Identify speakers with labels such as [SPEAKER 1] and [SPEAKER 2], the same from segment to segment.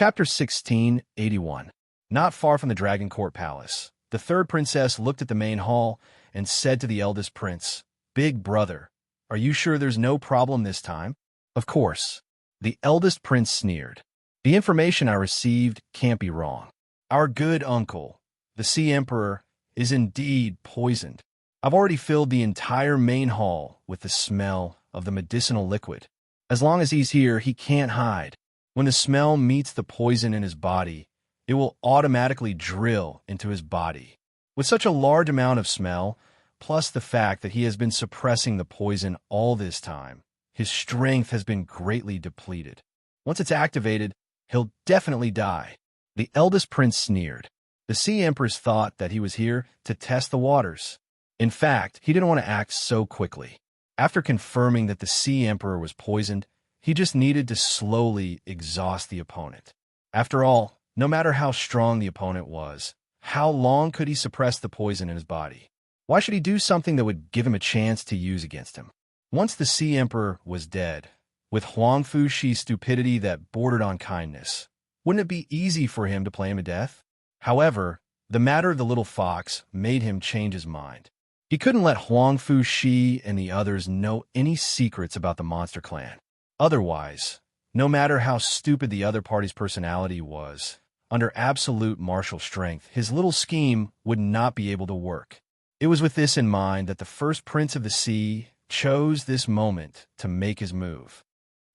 [SPEAKER 1] Chapter 1681. Not far from the Dragon Court Palace, the third princess looked at the main hall and said to the eldest prince, "Big brother, are you sure there's no problem this time?" "Of course." The eldest prince sneered. "The information I received can't be wrong. Our good uncle, the Sea Emperor, is indeed poisoned. I've already filled the entire main hall with the smell of the medicinal liquid. As long as he's here, he can't hide. When the smell meets the poison in his body, it will automatically drill into his body. With such a large amount of smell, plus the fact that he has been suppressing the poison all this time, his strength has been greatly depleted. Once it's activated, he'll definitely die." The eldest prince sneered. The Sea Empress thought that he was here to test the waters. In fact, he didn't want to act so quickly. After confirming that the Sea Emperor was poisoned, he just needed to slowly exhaust the opponent. After all, no matter how strong the opponent was, how long could he suppress the poison in his body? Why should he do something that would give him a chance to use against him? Once the Sea Emperor was dead, with Huang Fuxi's stupidity that bordered on kindness, wouldn't it be easy for him to play him to death? However, the matter of the little fox made him change his mind. He couldn't let Huang Fuxi and the others know any secrets about the Monster Clan. Otherwise, no matter how stupid the other party's personality was, under absolute martial strength, his little scheme would not be able to work. It was with this in mind that the first prince of the sea chose this moment to make his move.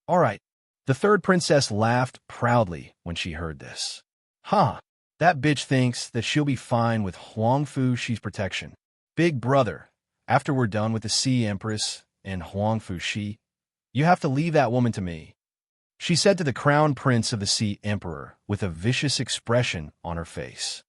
[SPEAKER 1] "All right." The third princess laughed proudly when she heard this. "Huh, that bitch thinks that she'll be fine with Huang Fuxi's protection. Big brother, after we're done with the Sea Empress and Huang Fuxi, you have to leave that woman to me," she said to the crown prince of the Sea Emperor with a vicious expression on her face.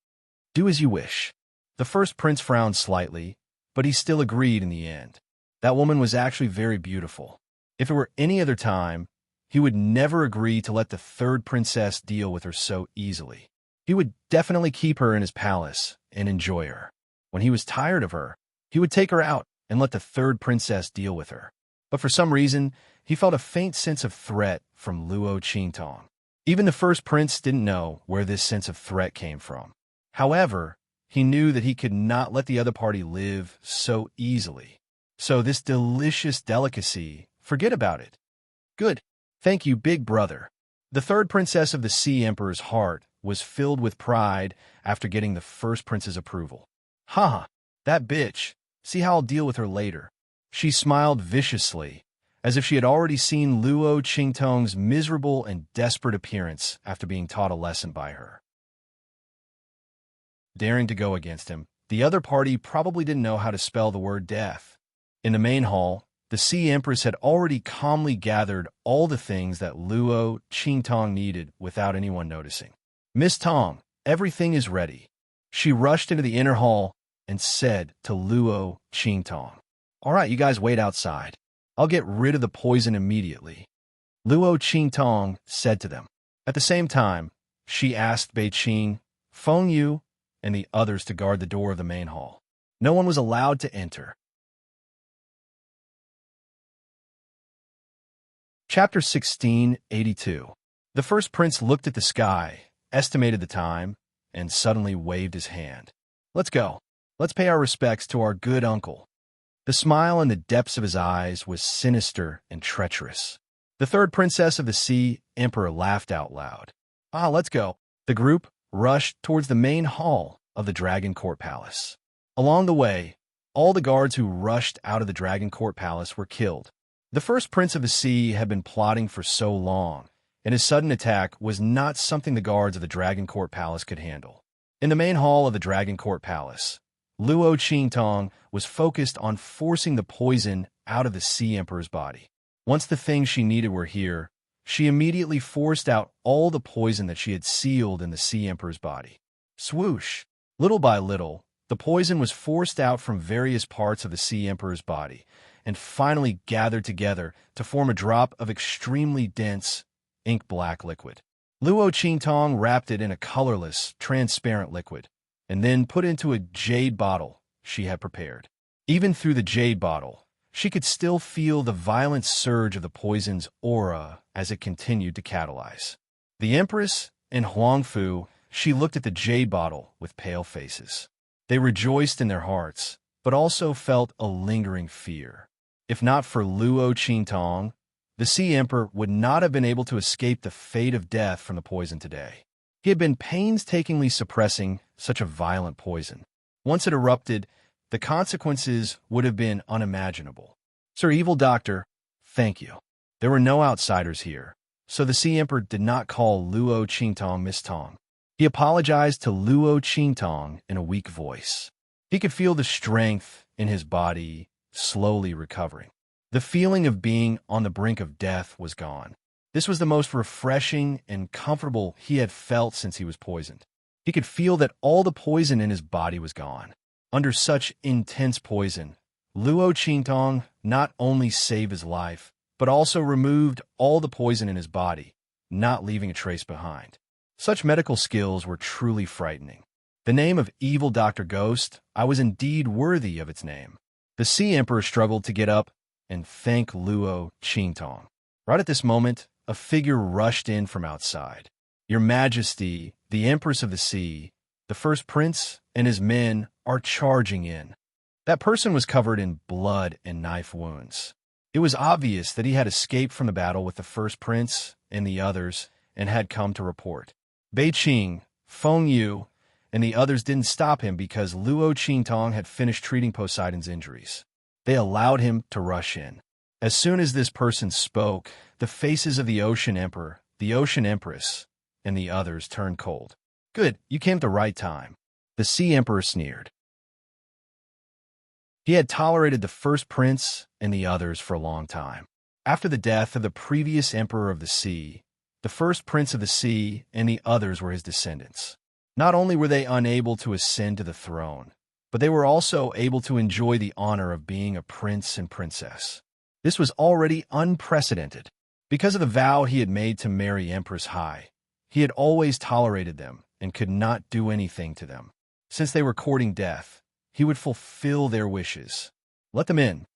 [SPEAKER 1] "Do as you wish." The first prince frowned slightly, but he still agreed in the end. That woman was actually very beautiful. If it were any other time, he would never agree to let the third princess deal with her so easily. He would definitely keep her in his palace and enjoy her. When he was tired of her, he would take her out and let the third princess deal with her. But for some reason, he felt a faint sense of threat from Luo Qingtong. Even the first prince didn't know where this sense of threat came from. However, he knew that he could not let the other party live so easily. So this delicious delicacy, forget about it. "Good. Thank you, big brother." The third princess of the Sea Emperor's heart was filled with pride after getting the first prince's approval. "Haha, that bitch. See how I'll deal with her later." She smiled viciously, as if she had already seen Luo Qingtong's miserable and desperate appearance after being taught a lesson by her. Daring to go against him, the other party probably didn't know how to spell the word death. In the main hall, the Sea Empress had already calmly gathered all the things that Luo Qingtong needed without anyone noticing. "Miss Tong, everything is ready." She rushed into the inner hall and said to Luo Qingtong, "All right, you guys wait outside. I'll get rid of the poison immediately." Luo Qingtong said to them. At the same time, she asked Beiqing, Feng Yu, and the others to guard the door of the main hall. No one was allowed to enter. Chapter 1682. The first prince looked at the sky, estimated the time, and suddenly waved his hand. "Let's go. Let's pay our respects to our good uncle." The smile in the depths of his eyes was sinister and treacherous. The third princess of the Sea Emperor laughed out loud. Let's go." The group rushed towards the main hall of the Dragon Court Palace. Along the way, all the guards who rushed out of the Dragon Court Palace were killed. The first prince of the sea had been plotting for so long, and his sudden attack was not something the guards of the Dragon Court Palace could handle. In the main hall of the Dragon Court Palace, Luo Qingtong was focused on forcing the poison out of the Sea Emperor's body. Once the things she needed were here, she immediately forced out all the poison that she had sealed in the Sea Emperor's body. Swoosh! Little by little, the poison was forced out from various parts of the Sea Emperor's body, and finally gathered together to form a drop of extremely dense, ink-black liquid. Luo Qingtong wrapped it in a colorless, transparent liquid, and then put it into a jade bottle she had prepared. Even through the jade bottle, she could still feel the violent surge of the poison's aura as it continued to catalyze. The Empress and Huangfu, she looked at the jade bottle with pale faces. They rejoiced in their hearts, but also felt a lingering fear. If not for Luo Qingtong, the Sea Emperor would not have been able to escape the fate of death from the poison today. He had been painstakingly suppressing such a violent poison. Once it erupted, the consequences would have been unimaginable. Sir Evil Doctor, thank you. There were no outsiders here, so the Sea Emperor did not call Luo Qingtong Miss Tong. He apologized to Luo Qingtong in a weak voice. He could feel the strength in his body slowly recovering. The feeling of being on the brink of death was gone. This was the most refreshing and comfortable he had felt since he was poisoned. He could feel that all the poison in his body was gone. Under such intense poison, Luo Qingtong not only saved his life, but also removed all the poison in his body, not leaving a trace behind. Such medical skills were truly frightening. The name of Evil Dr. Ghost, I was indeed worthy of its name. The Sea Emperor struggled to get up and thank Luo Qingtong. Right at this moment, a figure rushed in from outside. Your Majesty, the Empress of the Sea, the first prince and his men are charging in. That person was covered in blood and knife wounds. It was obvious that he had escaped from the battle with the first prince and the others and had come to report. Bei Qing, Feng Yu, and the others didn't stop him because Luo Qingtong had finished treating Poseidon's injuries. They allowed him to rush in. As soon as this person spoke, the faces of the Ocean Emperor, the Ocean Empress, and the others turned cold. Good, you came at the right time. The Sea Emperor sneered. He had tolerated the first prince and the others for a long time. After the death of the previous Emperor of the Sea, the first prince of the sea and the others were his descendants. Not only were they unable to ascend to the throne, but they were also able to enjoy the honor of being a prince and princess. This was already unprecedented. Because of the vow he had made to marry Empress Hai, he had always tolerated them and could not do anything to them. Since they were courting death, he would fulfill their wishes. Let them in.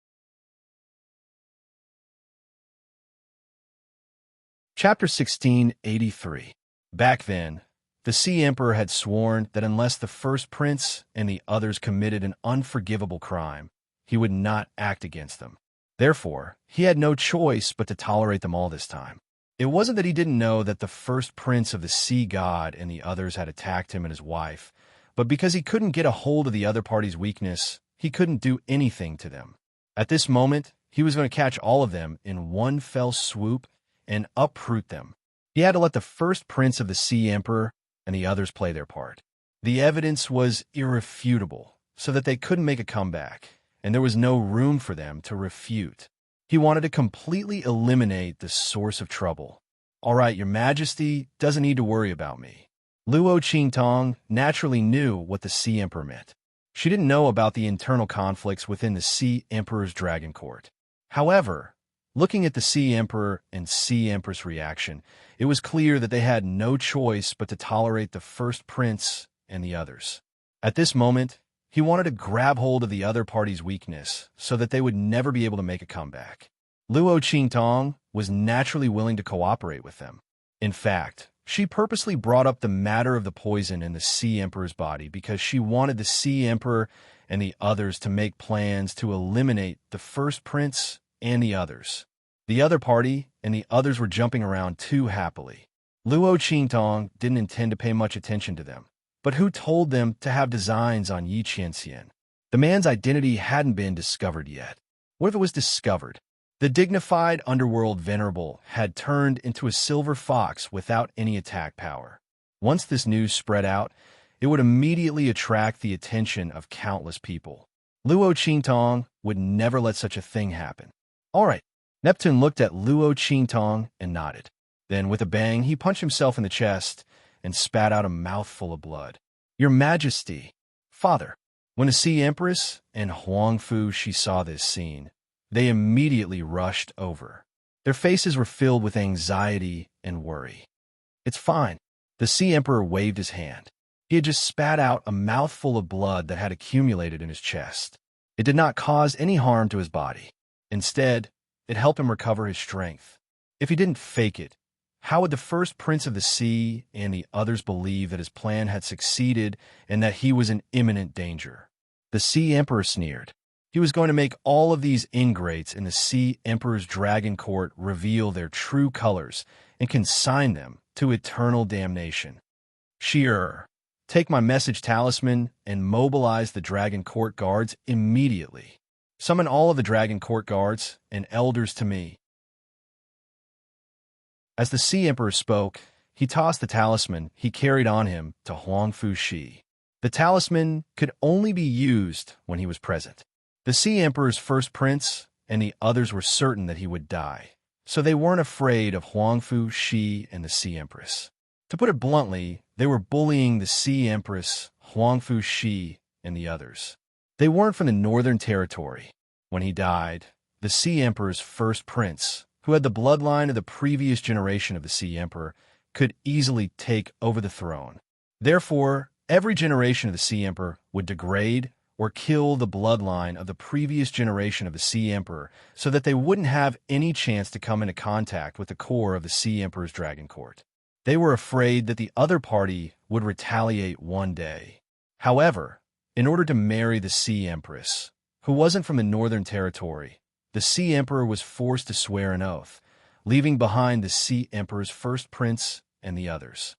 [SPEAKER 1] Chapter 1683. Back then, the Sea Emperor had sworn that unless the first prince and the others committed an unforgivable crime, he would not act against them. Therefore, he had no choice but to tolerate them all this time. It wasn't that he didn't know that the first prince of the sea god and the others had attacked him and his wife, but because he couldn't get a hold of the other party's weakness, he couldn't do anything to them. At this moment, he was going to catch all of them in one fell swoop and uproot them. He had to let the first prince of the Sea Emperor and the others play their part. The evidence was irrefutable, so that they couldn't make a comeback, and there was no room for them to refute. He wanted to completely eliminate the source of trouble. All right, Your Majesty doesn't need to worry about me. Luo Qingtong naturally knew what the Sea Emperor meant. She didn't know about the internal conflicts within the Sea Emperor's Dragon Court. However, looking at the Sea Emperor and Sea Empress reaction, it was clear that they had no choice but to tolerate the first prince and the others. At this moment, he wanted to grab hold of the other party's weakness so that they would never be able to make a comeback. Luo Qingtong was naturally willing to cooperate with them. In fact, she purposely brought up the matter of the poison in the Sea Emperor's body because she wanted the Sea Emperor and the others to make plans to eliminate the first prince and the others. The other party and the others were jumping around too happily. Luo Qingtong didn't intend to pay much attention to them. But who told them to have designs on Yi Qianxian? The man's identity hadn't been discovered yet. What if it was discovered? The dignified underworld venerable had turned into a silver fox without any attack power. Once this news spread out, it would immediately attract the attention of countless people. Luo Qingtong would never let such a thing happen. All right. Neptune looked at Luo Qingtong and nodded. Then, with a bang, he punched himself in the chest and spat out a mouthful of blood. Your Majesty, Father. When the Sea Empress and Huangfu she saw this scene, they immediately rushed over. Their faces were filled with anxiety and worry. It's fine. The Sea Emperor waved his hand. He had just spat out a mouthful of blood that had accumulated in his chest. It did not cause any harm to his body. Instead, it helped him recover his strength. If he didn't fake it, How would the first prince of the sea and the others believe that his plan had succeeded and that he was in imminent danger? The Sea Emperor sneered. He was going to make all of these ingrates in the Sea Emperor's dragon court reveal their true colors and consign them to eternal damnation. Shearer, take my message talisman and mobilize the dragon court guards immediately. Summon all of the dragon court guards and elders to me. As the Sea Emperor spoke, he tossed the talisman he carried on him to Huangfu Shi. The talisman could only be used when he was present. The Sea Emperor's first prince and the others were certain that he would die, so they weren't afraid of Huangfu Shi and the Sea Empress. To put it bluntly, they were bullying the Sea Empress, Huangfu Shi, and the others. They weren't from the Northern Territory. When he died, the Sea Emperor's first prince, who had the bloodline of the previous generation of the Sea Emperor, could easily take over the throne. Therefore, every generation of the Sea Emperor would degrade or kill the bloodline of the previous generation of the Sea Emperor so that they wouldn't have any chance to come into contact with the core of the Sea Emperor's dragon court. They were afraid that the other party would retaliate one day. However, in order to marry the Sea Empress, who wasn't from the Northern Territory, the Sea Emperor was forced to swear an oath, leaving behind the Sea Emperor's first prince and the others.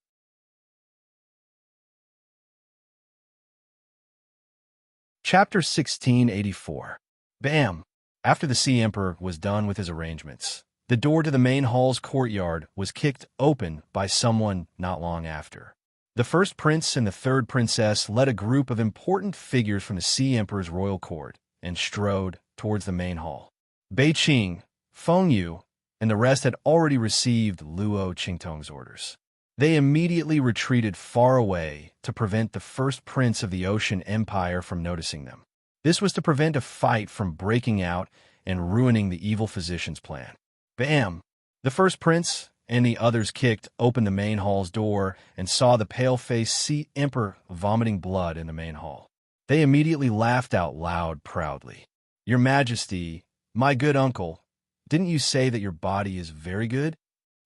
[SPEAKER 1] Chapter 1684. Bam! After the Sea Emperor was done with his arrangements, the door to the main hall's courtyard was kicked open by someone not long after. The first prince and the third princess led a group of important figures from the Sea Emperor's royal court and strode towards the main hall. Bei Qing, Feng Yu, and the rest had already received Luo Qingtong's orders. They immediately retreated far away to prevent the first prince of the Ocean Empire from noticing them. This was to prevent a fight from breaking out and ruining the evil physician's plan. Bam! The first prince and the others kicked open the main hall's door and saw the pale-faced Sea Emperor vomiting blood in the main hall. They immediately laughed out loud proudly. Your Majesty, my good uncle, didn't you say that your body is very good?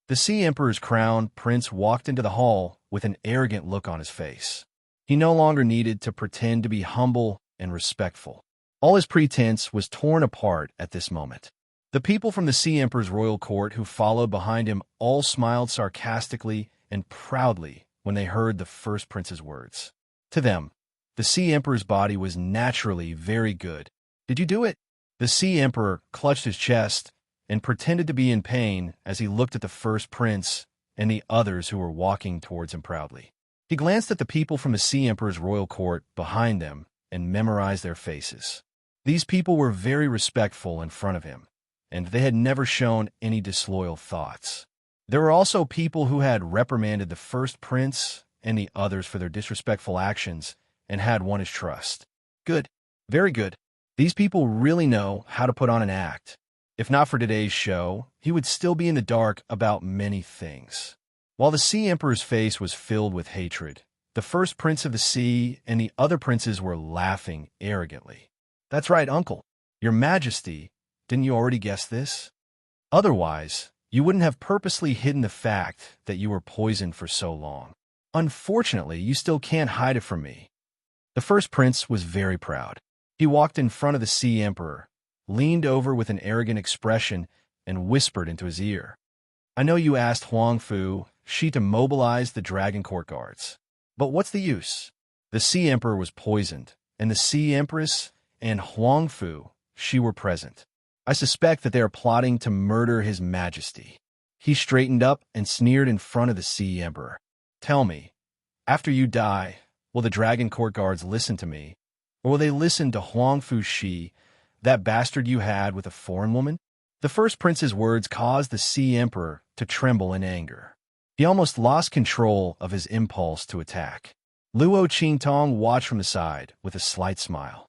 [SPEAKER 1] The Sea Emperor's crown prince walked into the hall with an arrogant look on his face. He no longer needed to pretend to be humble and respectful. All his pretense was torn apart at this moment. The people from the Sea Emperor's royal court who followed behind him all smiled sarcastically and proudly when they heard the first prince's words. To them, the Sea Emperor's body was naturally very good. Did you do it? The Sea Emperor clutched his chest and pretended to be in pain as he looked at the first prince and the others who were walking towards him proudly. He glanced at the people from the Sea Emperor's royal court behind them and memorized their faces. These people were very respectful in front of him, and they had never shown any disloyal thoughts. There were also people who had reprimanded the first prince and the others for their disrespectful actions and had won his trust. Good. Very good. These people really know how to put on an act. If not for today's show, he would still be in the dark about many things. While the Sea Emperor's face was filled with hatred, the first prince of the sea and the other princes were laughing arrogantly. That's right, uncle. Your Majesty, didn't you already guess this? Otherwise, you wouldn't have purposely hidden the fact that you were poisoned for so long. Unfortunately, you still can't hide it from me. The first prince was very proud. He walked in front of the Sea Emperor, leaned over with an arrogant expression, and whispered into his ear. I know you asked Huangfu Shi to mobilize the dragon court guards, but what's the use? The Sea Emperor was poisoned, and the Sea Empress and Huangfu Shi were present. I suspect that they are plotting to murder His Majesty. He straightened up and sneered in front of the Sea Emperor. Tell me, after you die, will the dragon court guards listen to me, or will they listen to Huangfu Shi, that bastard you had with a foreign woman? The first prince's words caused the Sea Emperor to tremble in anger. He almost lost control of his impulse to attack. Luo Qingtong watched from the side with a slight smile.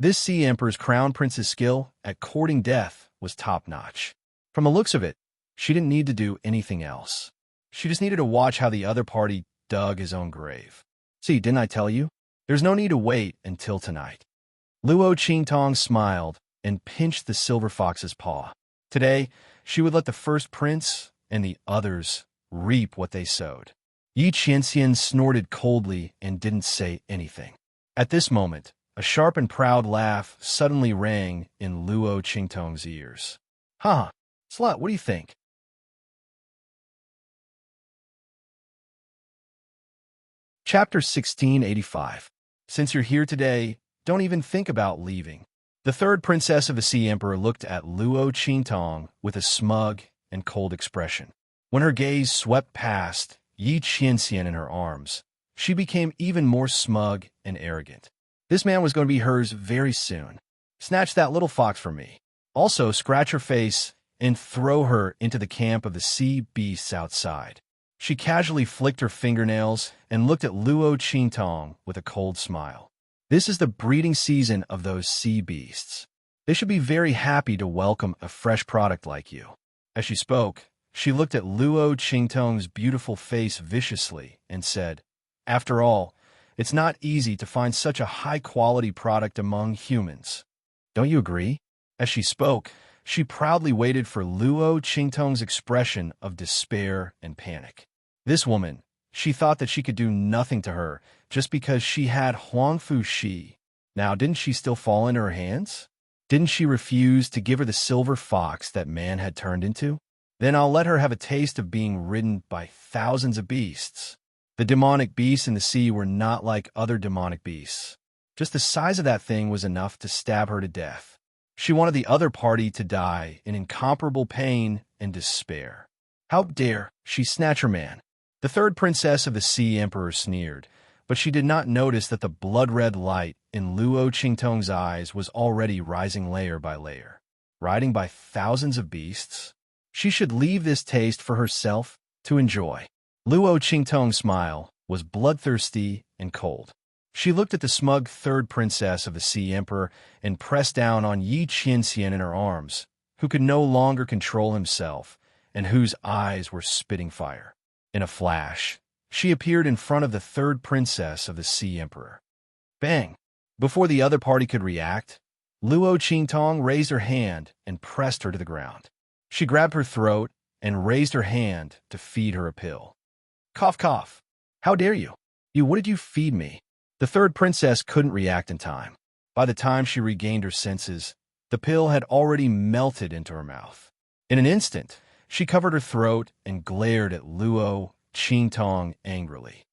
[SPEAKER 1] This Sea Emperor's crown prince's skill at courting death was top-notch. From the looks of it, she didn't need to do anything else. She just needed to watch how the other party dug his own grave. See, didn't I tell you? There's no need to wait until tonight. Luo Qingtong smiled and pinched the silver fox's paw. Today, she would let the first prince and the others reap what they sowed. Yi Qianxian snorted coldly and didn't say anything. At this moment, a sharp and proud laugh suddenly rang in Luo Qingtong's ears. "Huh, slut, what do you think?" Chapter 1685. Since you're here today, don't even think about leaving. The third princess of the Sea Emperor looked at Luo Qingtong with a smug and cold expression. When her gaze swept past Yi Qianxian in her arms, she became even more smug and arrogant. This man was going to be hers very soon. Snatch that little fox from me. Also, scratch her face and throw her into the camp of the sea beasts outside. She casually flicked her fingernails and looked at Luo Qingtong with a cold smile. This is the breeding season of those sea beasts. They should be very happy to welcome a fresh product like you. As she spoke, she looked at Luo Qingtong's beautiful face viciously and said, "After all, it's not easy to find such a high-quality product among humans. Don't you agree?" As she spoke, she proudly waited for Luo Qingtong's expression of despair and panic. This woman, she thought that she could do nothing to her just because she had Huangfu Shi. Now, didn't she still fall into her hands? Didn't she refuse to give her the silver fox that man had turned into? Then I'll let her have a taste of being ridden by thousands of beasts. The demonic beasts in the sea were not like other demonic beasts. Just the size of that thing was enough to stab her to death. She wanted the other party to die in incomparable pain and despair. How dare she snatch her man? The third princess of the Sea Emperor sneered, but she did not notice that the blood-red light in Luo Qingtong's eyes was already rising layer by layer. Riding by thousands of beasts? She should leave this taste for herself to enjoy. Luo Qingtong's smile was bloodthirsty and cold. She looked at the smug third princess of the Sea Emperor and pressed down on Yi Qianxian in her arms, who could no longer control himself and whose eyes were spitting fire. In a flash, she appeared in front of the third princess of the Sea Emperor. Bang! Before the other party could react, Luo Qingtong raised her hand and pressed her to the ground. She grabbed her throat and raised her hand to feed her a pill. Cough, cough. How dare you? What did you feed me? The third princess couldn't react in time. By the time she regained her senses, the pill had already melted into her mouth. In an instant, she covered her throat and glared at Luo Qingtong angrily.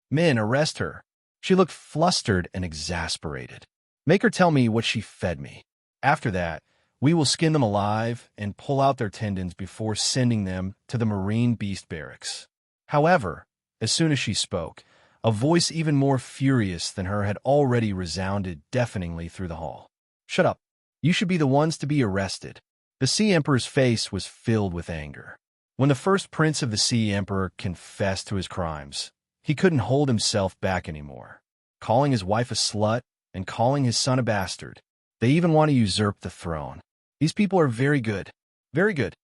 [SPEAKER 1] Men, arrest her. She looked flustered and exasperated. Make her tell me what she fed me. After that, we will skin them alive and pull out their tendons before sending them to the marine beast barracks. However, as soon as she spoke, a voice even more furious than her had already resounded deafeningly through the hall. Shut up. You should be the ones to be arrested. The Sea Emperor's face was filled with anger. When the first prince of the Sea Emperor confessed to his crimes, he couldn't hold himself back anymore. Calling his wife a slut and calling his son a bastard. They even want to usurp the throne. These people are very good. Very good.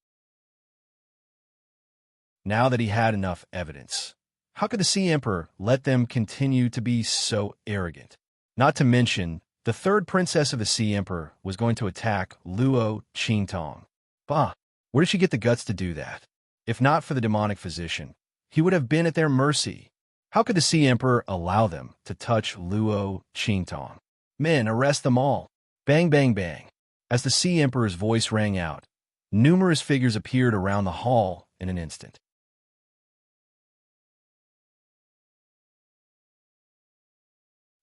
[SPEAKER 1] Now that he had enough evidence, how could the Sea Emperor let them continue to be so arrogant? Not to mention, the third princess of the Sea Emperor was going to attack Luo Qingtong. Bah, where did she get the guts to do that? If not for the demonic physician, he would have been at their mercy. How could the Sea Emperor allow them to touch Luo Qingtong? Men, arrest them all. Bang, bang, bang. As the Sea Emperor's voice rang out, numerous figures appeared around the hall in an instant.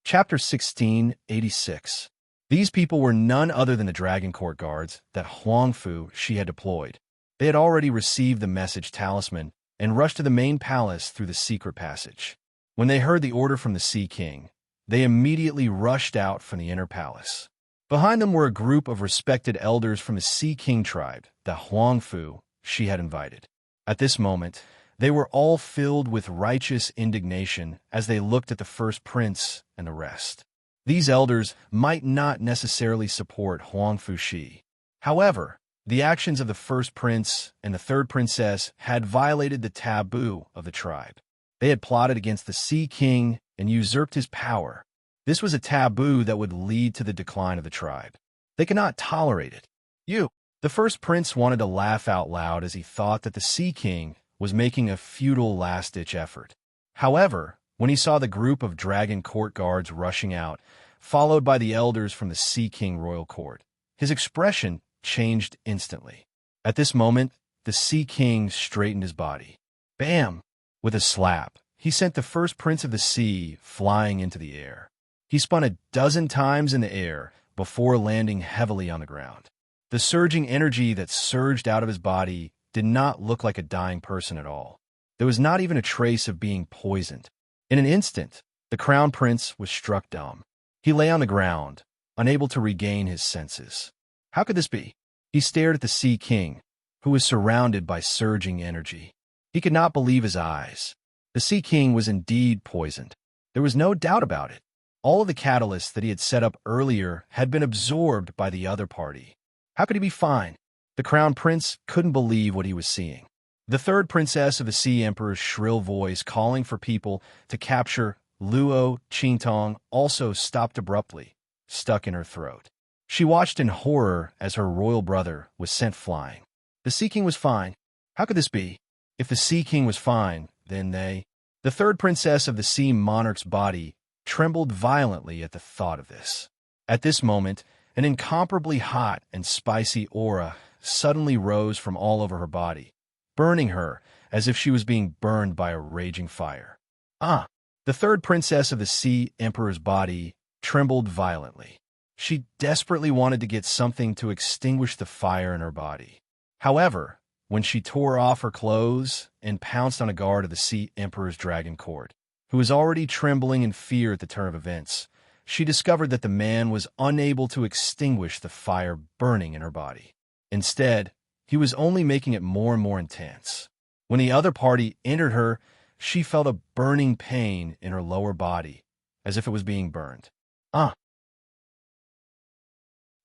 [SPEAKER 1] Chapter 1686. These people were none other than the Dragon Court guards that Huangfu Shi had deployed. They had already received the message talisman and rushed to the main palace through the secret passage. When they heard the order from the Sea King, they immediately rushed out from the inner palace. Behind them were a group of respected elders from the Sea King tribe that Huangfu Shi had invited. At this moment, they were all filled with righteous indignation as they looked at the first prince and the rest. These elders might not necessarily support Huangfu Shi. However, the actions of the first prince and the third princess had violated the taboo of the tribe. They had plotted against the Sea King and usurped his power. This was a taboo that would lead to the decline of the tribe. They could not tolerate it. You, The first prince wanted to laugh out loud as he thought that the Sea King was making a futile last-ditch effort. However, when he saw the group of dragon court guards rushing out, followed by the elders from the Sea King royal court, his expression changed instantly. At this moment, the Sea King straightened his body. Bam! With a slap, he sent the first prince of the sea flying into the air. He spun a dozen times in the air before landing heavily on the ground. The surging energy that surged out of his body did not look like a dying person at all. There was not even a trace of being poisoned. In an instant, the crown prince was struck dumb. He lay on the ground, unable to regain his senses. How could this be? He stared at the Sea King, who was surrounded by surging energy. He could not believe his eyes. The Sea King was indeed poisoned. There was no doubt about it. All of the catalysts that he had set up earlier had been absorbed by the other party. How could he be fine? The crown prince couldn't believe what he was seeing. The third princess of the Sea Emperor's shrill voice calling for people to capture Luo Qingtong also stopped abruptly, stuck in her throat. She watched in horror as her royal brother was sent flying. The Sea King was fine. How could this be? If the Sea King was fine, then they... The third princess of the Sea Monarch's body trembled violently at the thought of this. At this moment, an incomparably hot and spicy aura suddenly rose from all over her body, burning her as if she was being burned by a raging fire. The third princess of the Sea Emperor's body trembled violently. She desperately wanted to get something to extinguish the fire in her body. However, when she tore off her clothes and pounced on a guard of the Sea Emperor's dragon court, who was already trembling in fear at the turn of events, she discovered that the man was unable to extinguish the fire burning in her body. Instead, he was only making it more and more intense. When the other party entered her, she felt a burning pain in her lower body, as if it was being burned.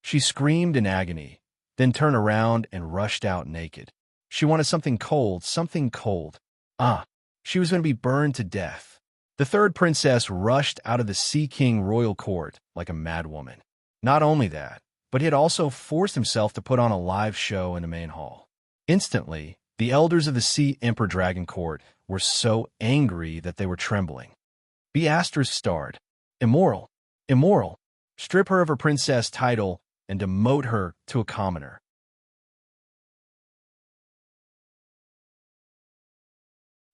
[SPEAKER 1] She screamed in agony, then turned around and rushed out naked. She wanted something cold, something cold. She was going to be burned to death. The third princess rushed out of the Sea King royal court like a madwoman. Not only that, but he had also forced himself to put on a live show in the main hall. Instantly, the elders of the Sea Emperor Dragon Court were so angry that they were trembling. Be asterisk starred. Immoral. Immoral. Strip her of her princess title and demote her to a commoner.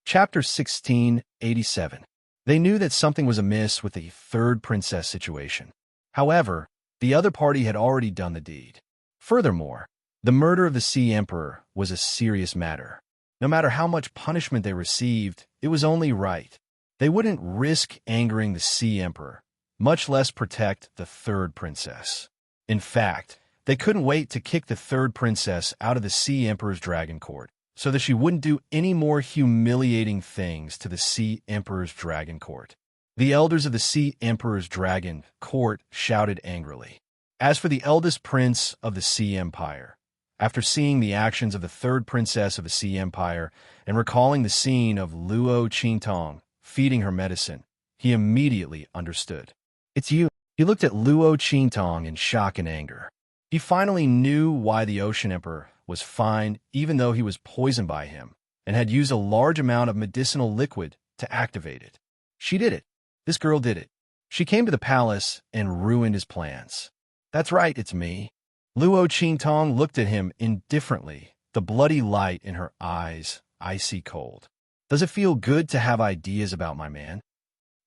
[SPEAKER 1] Chapter 1687. They knew that something was amiss with the third princess situation. However, the other party had already done the deed. Furthermore, the murder of the Sea Emperor was a serious matter. No matter how much punishment they received, it was only right. They wouldn't risk angering the Sea Emperor, much less protect the third princess. In fact, they couldn't wait to kick the third princess out of the Sea Emperor's dragon court, so that she wouldn't do any more humiliating things to the Sea Emperor's dragon court. The elders of the Sea Emperor's dragon court shouted angrily. As for the eldest prince of the Sea Empire, after seeing the actions of the third princess of the Sea Empire and recalling the scene of Luo Qingtong feeding her medicine, he immediately understood. It's you. He looked at Luo Qingtong in shock and anger. He finally knew why the Ocean Emperor was fine even though he was poisoned by him and had used a large amount of medicinal liquid to activate it. She did it. This girl did it. She came to the palace and ruined his plans. That's right, it's me. Luo Qingtong looked at him indifferently, the bloody light in her eyes icy cold. Does it feel good to have ideas about my man?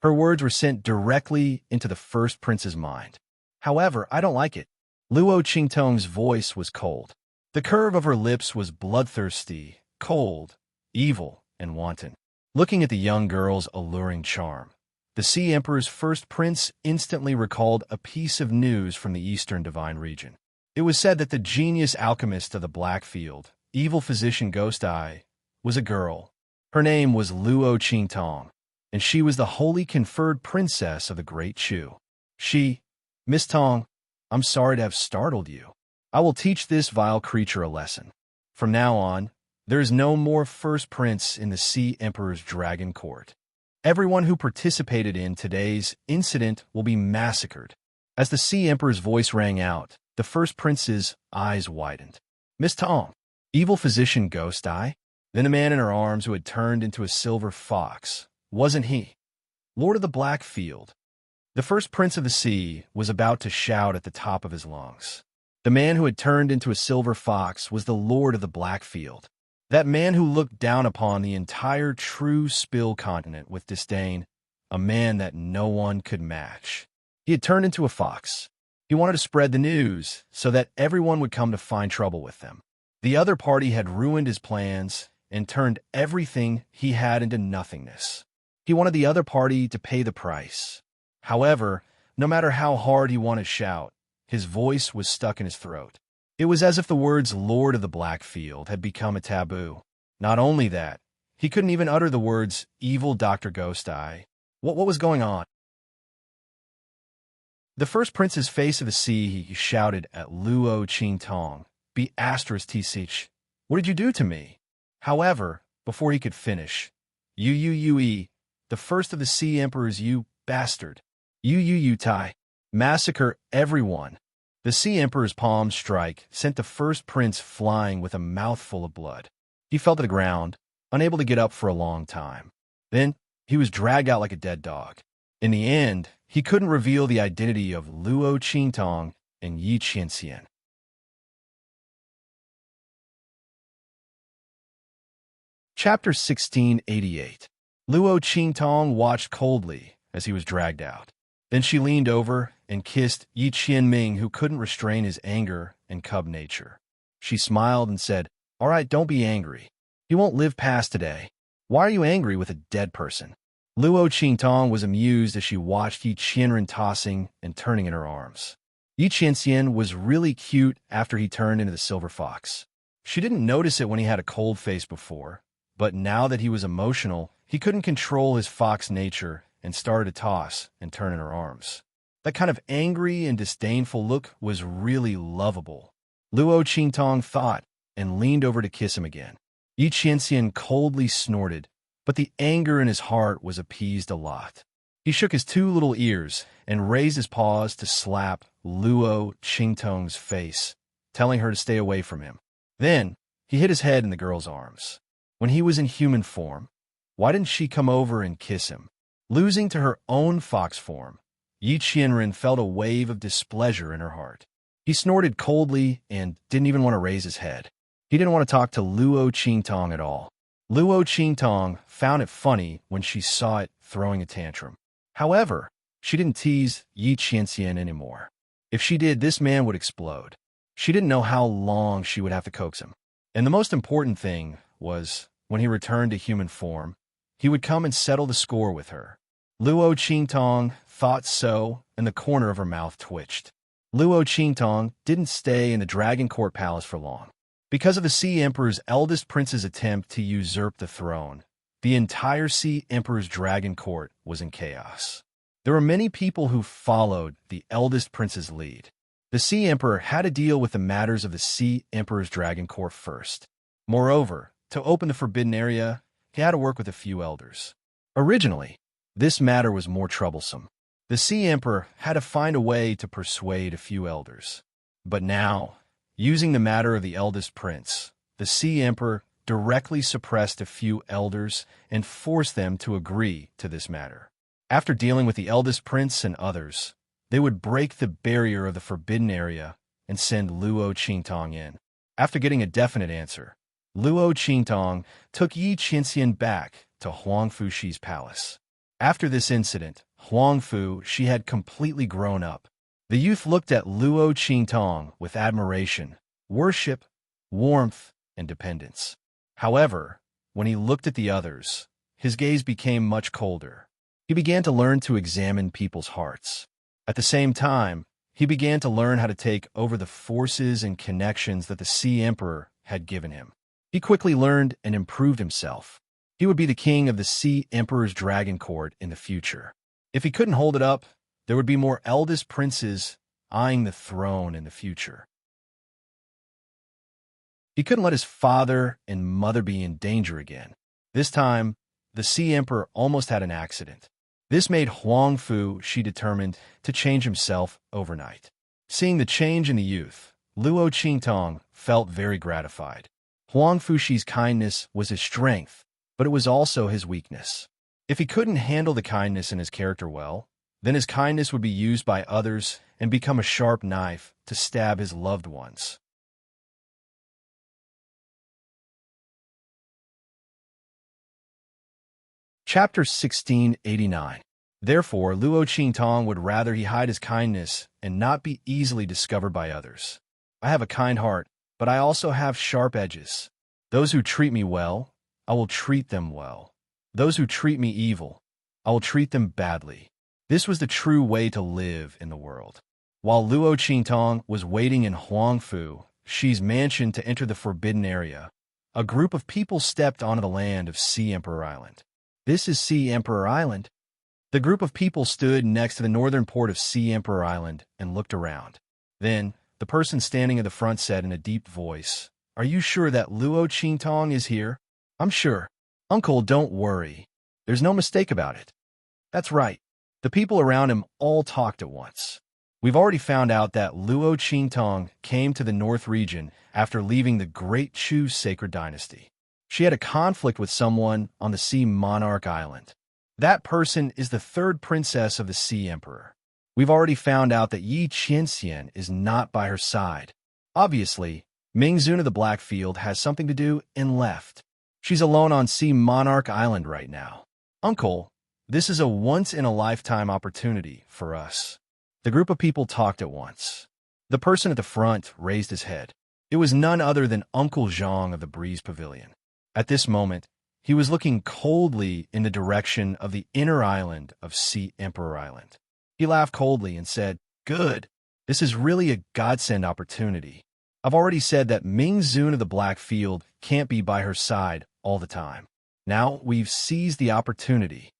[SPEAKER 1] Her words were sent directly into the first prince's mind. However, I don't like it. Luo Qingtong's voice was cold. The curve of her lips was bloodthirsty, cold, evil, and wanton. Looking at the young girl's alluring charm, the Sea Emperor's first prince instantly recalled a piece of news from the Eastern Divine region. It was said that the genius alchemist of the Blackfield, evil physician Ghost Eye, was a girl. Her name was Luo Qingtong, and she was the holy conferred princess of the Great Chu. Miss Tong, I'm sorry to have startled you. I will teach this vile creature a lesson. From now on, there is no more first prince in the Sea Emperor's dragon court. Everyone who participated in today's incident will be massacred. As the Sea Emperor's voice rang out, the first prince's eyes widened. Miss Tong, evil physician ghost eye? Then the man in her arms who had turned into a silver fox. Wasn't he? Lord of the Black Field. The first prince of the sea was about to shout at the top of his lungs. The man who had turned into a silver fox was the Lord of the Black Field. That man who looked down upon the entire true Spill continent with disdain, a man that no one could match. He had turned into a fox. He wanted to spread the news so that everyone would come to find trouble with them. The other party had ruined his plans and turned everything he had into nothingness. He wanted the other party to pay the price. However, no matter how hard he wanted to shout, his voice was stuck in his throat. It was as if the words Lord of the Black Field had become a taboo. Not only that, he couldn't even utter the words evil Dr. Ghost Eye. What was going on? The first prince's face of the sea, he shouted at Luo Qingtong, "Be asterisk T-Sich. What did you do to me?" However, before he could finish, "You, the first of the sea emperors, you bastard. You, Tai. Massacre everyone." The sea emperor's palm strike sent the first prince flying with a mouthful of blood. He fell to the ground, unable to get up for a long time. Then, he was dragged out like a dead dog. In the end, he couldn't reveal the identity of Luo Qingtong and Yi Qianxian. Chapter 1688. Luo Qingtong watched coldly as he was dragged out. Then she leaned over and kissed Yi Qianming, who couldn't restrain his anger and cub nature. She smiled and said, "All right, don't be angry. You won't live past today. Why are you angry with a dead person?" Luo Qingtong was amused as she watched Yi Qianren tossing and turning in her arms. Yi Qianxian was really cute after he turned into the silver fox. She didn't notice it when he had a cold face before, but now that he was emotional, he couldn't control his fox nature and started to toss and turn in her arms. That kind of angry and disdainful look was really lovable. Luo Qingtong thought and leaned over to kiss him again. Yi Qianxian coldly snorted, but the anger in his heart was appeased a lot. He shook his two little ears and raised his paws to slap Luo Qingtong's face, telling her to stay away from him. Then, he hid his head in the girl's arms. When he was in human form, why didn't she come over and kiss him? Losing to her own fox form, Yi Qianren felt a wave of displeasure in her heart. He snorted coldly and didn't even want to raise his head. He didn't want to talk to Luo Qingtong at all. Luo Qingtong found it funny when she saw it throwing a tantrum. However, she didn't tease Yi Qianxian anymore. If she did, this man would explode. She didn't know how long she would have to coax him. And the most important thing was, when he returned to human form, he would come and settle the score with her. Luo Qingtong thought so, and the corner of her mouth twitched. Luo Qingtong didn't stay in the Dragon Court Palace for long. Because of the Sea Emperor's eldest prince's attempt to usurp the throne, the entire Sea Emperor's Dragon Court was in chaos. There were many people who followed the eldest prince's lead. The Sea Emperor had to deal with the matters of the Sea Emperor's Dragon Court first. Moreover, to open the forbidden area, he had to work with a few elders. Originally, this matter was more troublesome. The Sea Emperor had to find a way to persuade a few elders. But now, using the matter of the eldest prince, the Sea Emperor directly suppressed a few elders and forced them to agree to this matter. After dealing with the eldest prince and others, they would break the barrier of the forbidden area and send Luo Qingtong in. After getting a definite answer, Luo Qingtong took Yi Qianxian back to Huangfu Shi's palace. After this incident, Huangfu Shi had completely grown up. The youth looked at Luo Qingtong with admiration, worship, warmth, and dependence. However, when he looked at the others, his gaze became much colder. He began to learn to examine people's hearts. At the same time, he began to learn how to take over the forces and connections that the Sea Emperor had given him. He quickly learned and improved himself. He would be the king of the Sea Emperor's Dragon Court in the future. If he couldn't hold it up, there would be more eldest princes eyeing the throne in the future. He couldn't let his father and mother be in danger again. This time, the Sea Emperor almost had an accident. This made Huangfu Shi determined to change himself overnight. Seeing the change in the youth, Luo Qingtong felt very gratified. Huang Fuxi's kindness was his strength, but it was also his weakness. If he couldn't handle the kindness in his character well, then his kindness would be used by others and become a sharp knife to stab his loved ones. Chapter 1689. Therefore, Luo Qingtong would rather he hide his kindness and not be easily discovered by others. I have a kind heart, but I also have sharp edges. Those who treat me well, I will treat them well. Those who treat me evil, I will treat them badly. This was the true way to live in the world. While Luo Qingtong was waiting in Huangfu, Shi's mansion to enter the forbidden area, a group of people stepped onto the land of Sea Emperor Island. This is Sea Emperor Island. The group of people stood next to the northern port of Sea Emperor Island and looked around. Then, the person standing at the front said in a deep voice, "Are you sure that Luo Qingtong is here?" "I'm sure. Uncle, don't worry. There's no mistake about it." "That's right." The people around him all talked at once. "We've already found out that Luo Qingtong came to the North region after leaving the Great Chu sacred dynasty. She had a conflict with someone on the Sea Monarch Island. That person is the third princess of the Sea Emperor. We've already found out that Yi Qianxian is not by her side. Obviously, Ming Zun of the Blackfield has something to do and left. She's alone on Sea Monarch Island right now. Uncle, this is a once-in-a-lifetime opportunity for us." The group of people talked at once. The person at the front raised his head. It was none other than Uncle Zhang of the Breeze Pavilion. At this moment, he was looking coldly in the direction of the inner island of Sea Emperor Island. He laughed coldly and said, "Good. This is really a godsend opportunity. I've already said that Ming Zun of the Blackfield can't be by her side all the time. Now we've seized the opportunity.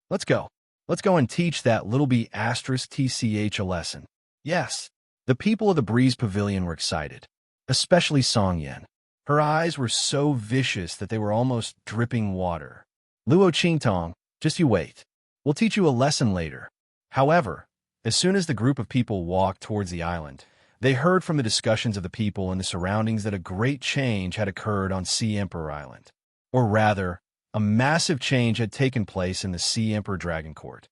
[SPEAKER 1] Let's go. Let's go and teach that little B***TCH a lesson." Yes, the people of the Breeze Pavilion were excited, especially Song Yan. Her eyes were so vicious that they were almost dripping water. "Luo Qingtong, just you wait. We'll teach you a lesson later." However, as soon as the group of people walked towards the island, they heard from the discussions of the people in the surroundings that a great change had occurred on Sea Emperor Island. Or rather, a massive change had taken place in the Sea Emperor Dragon Court.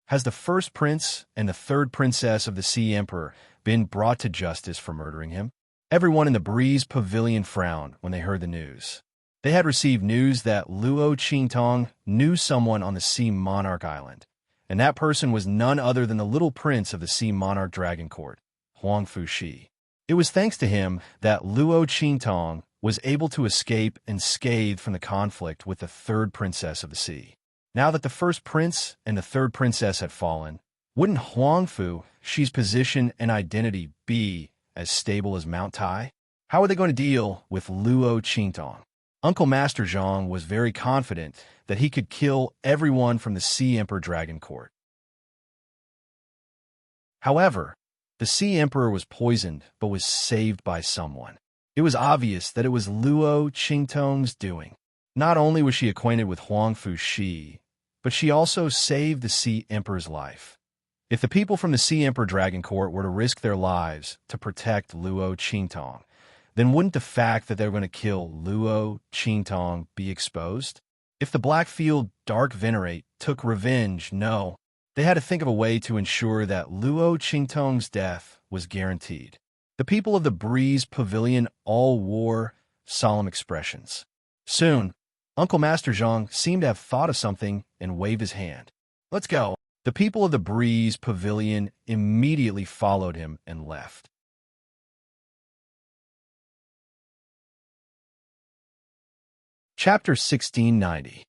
[SPEAKER 1] Has the first prince and the third princess of the Sea Emperor been brought to justice for murdering him? Everyone in the Breeze Pavilion frowned when they heard the news. They had received news that Luo Qingtong knew someone on the Sea Monarch Island, and that person was none other than the little prince of the Sea Monarch Dragon Court, Huang Fuxi. It was thanks to him that Luo Qingtong was able to escape unscathed from the conflict with the third princess of the sea. Now that the first prince and the third princess had fallen, wouldn't Huang Fuxi's position and identity be as stable as Mount Tai? How are they going to deal with Luo Qingtong? Uncle Master Zhang was very confident that he could kill everyone from the Sea Emperor Dragon Court. However, the Sea Emperor was poisoned but was saved by someone. It was obvious that it was Luo Qingtong's doing. Not only was she acquainted with Huang Fuxi, but she also saved the Sea Emperor's life. If the people from the Sea Emperor Dragon Court were to risk their lives to protect Luo Qingtong, then wouldn't the fact that they were going to kill Luo Qingtong be exposed? If the Blackfield Dark Venerate took revenge, no. They had to think of a way to ensure that Luo Qingtong's death was guaranteed. The people of the Breeze Pavilion all wore solemn expressions. Soon, Uncle Master Zhang seemed to have thought of something and waved his hand. "Let's go." The people of the Breeze Pavilion immediately followed him and left. Chapter 1690.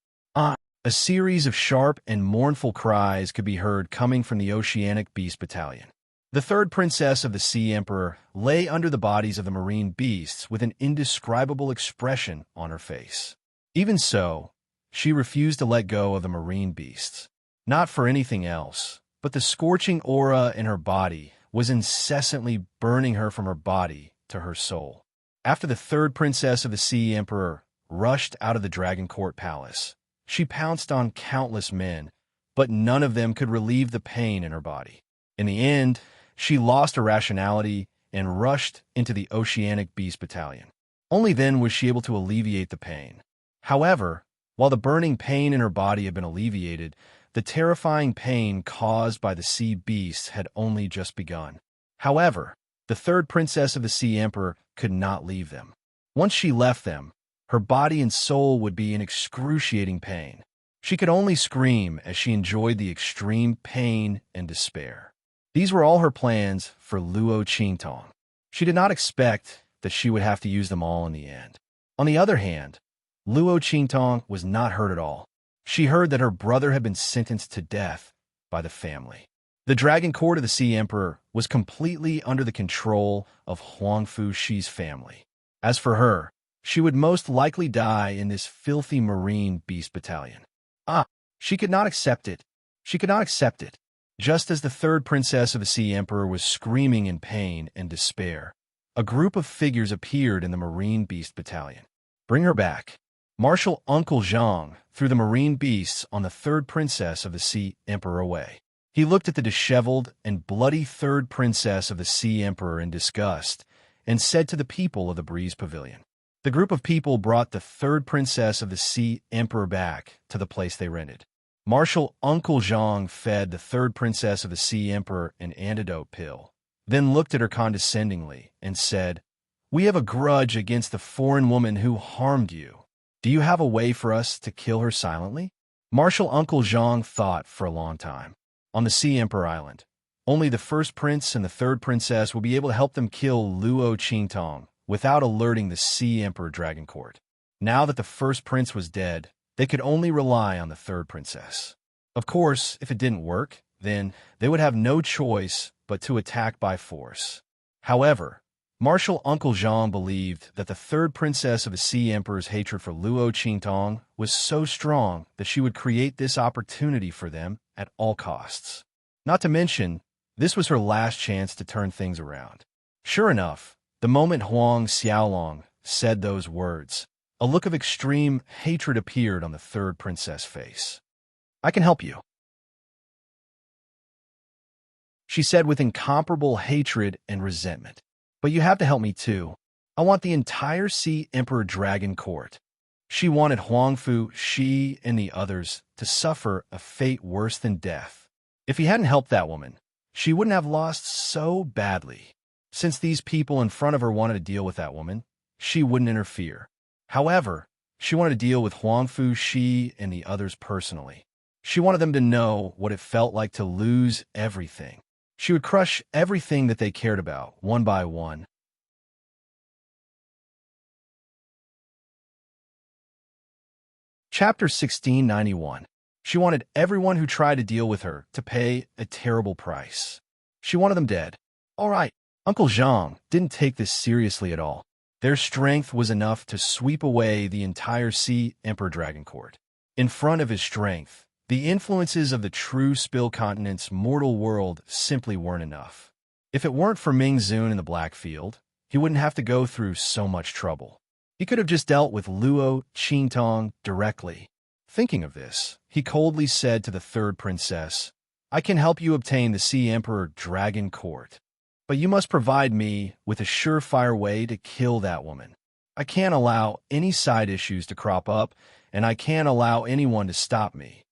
[SPEAKER 1] A series of sharp and mournful cries could be heard coming from the Oceanic Beast Battalion. The third princess of the Sea Emperor lay under the bodies of the marine beasts with an indescribable expression on her face. Even so, she refused to let go of the marine beasts. Not for anything else, but the scorching aura in her body was incessantly burning her from her body to her soul. After the third princess of the Sea Emperor rushed out of the Dragon Court Palace, she pounced on countless men, but none of them could relieve the pain in her body. In the end, she lost her rationality and rushed into the Oceanic Beast Battalion. Only then was she able to alleviate the pain. However, while the burning pain in her body had been alleviated, the terrifying pain caused by the sea beasts had only just begun. However, the third princess of the Sea Emperor could not leave them. Once she left them, her body and soul would be in excruciating pain. She could only scream as she enjoyed the extreme pain and despair. These were all her plans for Luo Qingtong. She did not expect that she would have to use them all in the end. On the other hand, Luo Qingtong was not hurt at all. She heard that her brother had been sentenced to death by the family. The Dragon Court of the Sea Emperor was completely under the control of Huang Fuxi's family. As for her, she would most likely die in this filthy marine beast battalion. She could not accept it. She could not accept it. Just as the third princess of the Sea Emperor was screaming in pain and despair, a group of figures appeared in the marine beast battalion. Bring her back. Marshal Uncle Zhang threw the marine beasts on the third princess of the Sea Emperor away. He looked at the disheveled and bloody third princess of the Sea Emperor in disgust and said to the people of the Breeze Pavilion. The group of people brought the third princess of the Sea Emperor back to the place they rented. Marshal Uncle Zhang fed the third princess of the Sea Emperor an antidote pill, then looked at her condescendingly and said, "We have a grudge against the foreign woman who harmed you. Do you have a way for us to kill her silently?" Marshal Uncle Zhang thought for a long time. On the Sea Emperor Island, only the first prince and the third princess will be able to help them kill Luo Qingtong without alerting the Sea Emperor Dragon Court. Now that the first prince was dead, they could only rely on the third princess. Of course, if it didn't work, then they would have no choice but to attack by force. However, Marshal Uncle Zhang believed that the third princess of the Sea Emperor's hatred for Luo Qingtong was so strong that she would create this opportunity for them at all costs. Not to mention, this was her last chance to turn things around. Sure enough, the moment Huang Xiaolong said those words, a look of extreme hatred appeared on the third princess' face. "I can help you," she said with incomparable hatred and resentment. "But you have to help me too. I want the entire Sea Emperor Dragon Court." She wanted Huang Fuxi and the others to suffer a fate worse than death. If he hadn't helped that woman, she wouldn't have lost so badly. Since these people in front of her wanted to deal with that woman, she wouldn't interfere. However, she wanted to deal with Huang Fuxi and the others personally. She wanted them to know what it felt like to lose everything. She would crush everything that they cared about, one by one. Chapter 1691. She wanted everyone who tried to deal with her to pay a terrible price. She wanted them dead. All right, Uncle Zhang didn't take this seriously at all. Their strength was enough to sweep away the entire Sea Emperor Dragon Court. In front of his strength, the influences of the true Spill Continent's mortal world simply weren't enough. If it weren't for Ming Zun in the Blackfield, he wouldn't have to go through so much trouble. He could have just dealt with Luo Qingtong directly. Thinking of this, he coldly said to the third princess, "I can help you obtain the Sea Emperor Dragon Court, but you must provide me with a surefire way to kill that woman. I can't allow any side issues to crop up, and I can't allow anyone to stop me."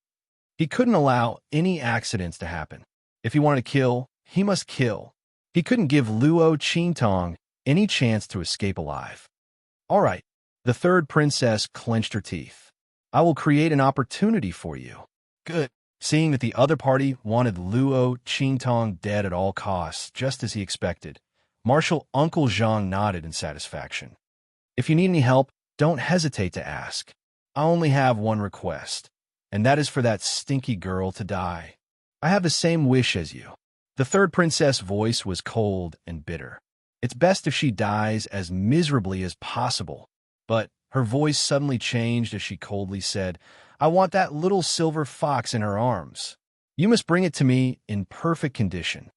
[SPEAKER 1] He couldn't allow any accidents to happen. If he wanted to kill, he must kill. He couldn't give Luo Qingtong any chance to escape alive. All right, the third princess clenched her teeth. "I will create an opportunity for you." Good. Seeing that the other party wanted Luo Qingtong dead at all costs, just as he expected, Marshal Uncle Zhang nodded in satisfaction. "If you need any help, don't hesitate to ask. I only have one request, and that is for that stinky girl to die. I have the same wish as you." The third princess' voice was cold and bitter. It's best if she dies as miserably as possible. But her voice suddenly changed as she coldly said, "I want that little silver fox in her arms. You must bring it to me in perfect condition."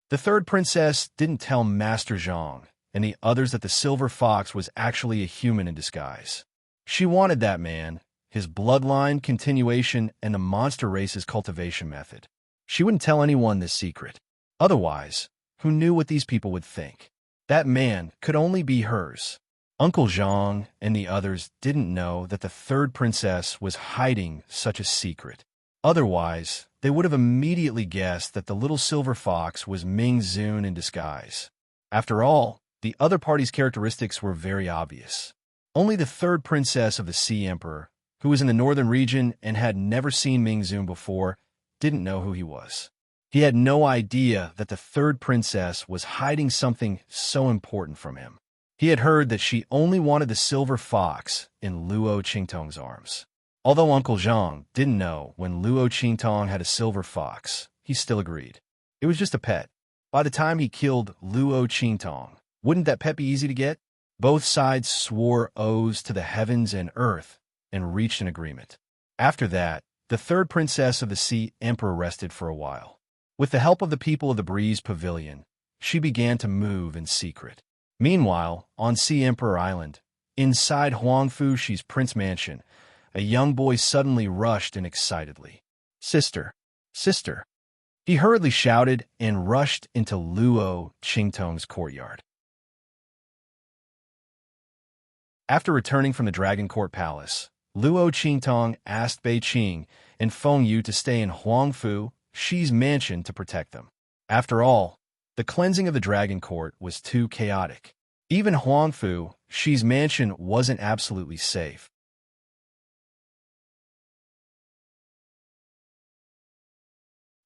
[SPEAKER 1] The third princess didn't tell Master Zhang and the others that the silver fox was actually a human in disguise. She wanted that man, his bloodline continuation, and the monster race's cultivation method. She wouldn't tell anyone this secret. Otherwise, who knew what these people would think? That man could only be hers. Uncle Zhang and the others didn't know that the third princess was hiding such a secret. Otherwise, they would have immediately guessed that the little silver fox was Ming Zun in disguise. After all, the other party's characteristics were very obvious. Only the third princess of the Sea Emperor, who was in the northern region and had never seen Ming Zun before, didn't know who he was. He had no idea that the third princess was hiding something so important from him. He had heard that she only wanted the silver fox in Luo Qingtong's arms. Although Uncle Zhang didn't know when Luo Qingtong had a silver fox, he still agreed. It was just a pet. By the time he killed Luo Qingtong, wouldn't that pet be easy to get? Both sides swore oaths to the heavens and earth and reached an agreement. After that, the third princess of the Sea Emperor rested for a while. With the help of the people of the Breeze Pavilion, she began to move in secret. Meanwhile, on Sea Emperor Island, inside Huangfu Shi's prince mansion, a young boy suddenly rushed in excitedly. "Sister! Sister!" He hurriedly shouted and rushed into Luo Qingtong's courtyard. After returning from the Dragon Court Palace, Luo Qingtong asked Bei Qing and Feng Yu to stay in Huangfu Shi's mansion to protect them. After all, the cleansing of the Dragon Court was too chaotic. Even Huangfu Shi's mansion wasn't absolutely safe.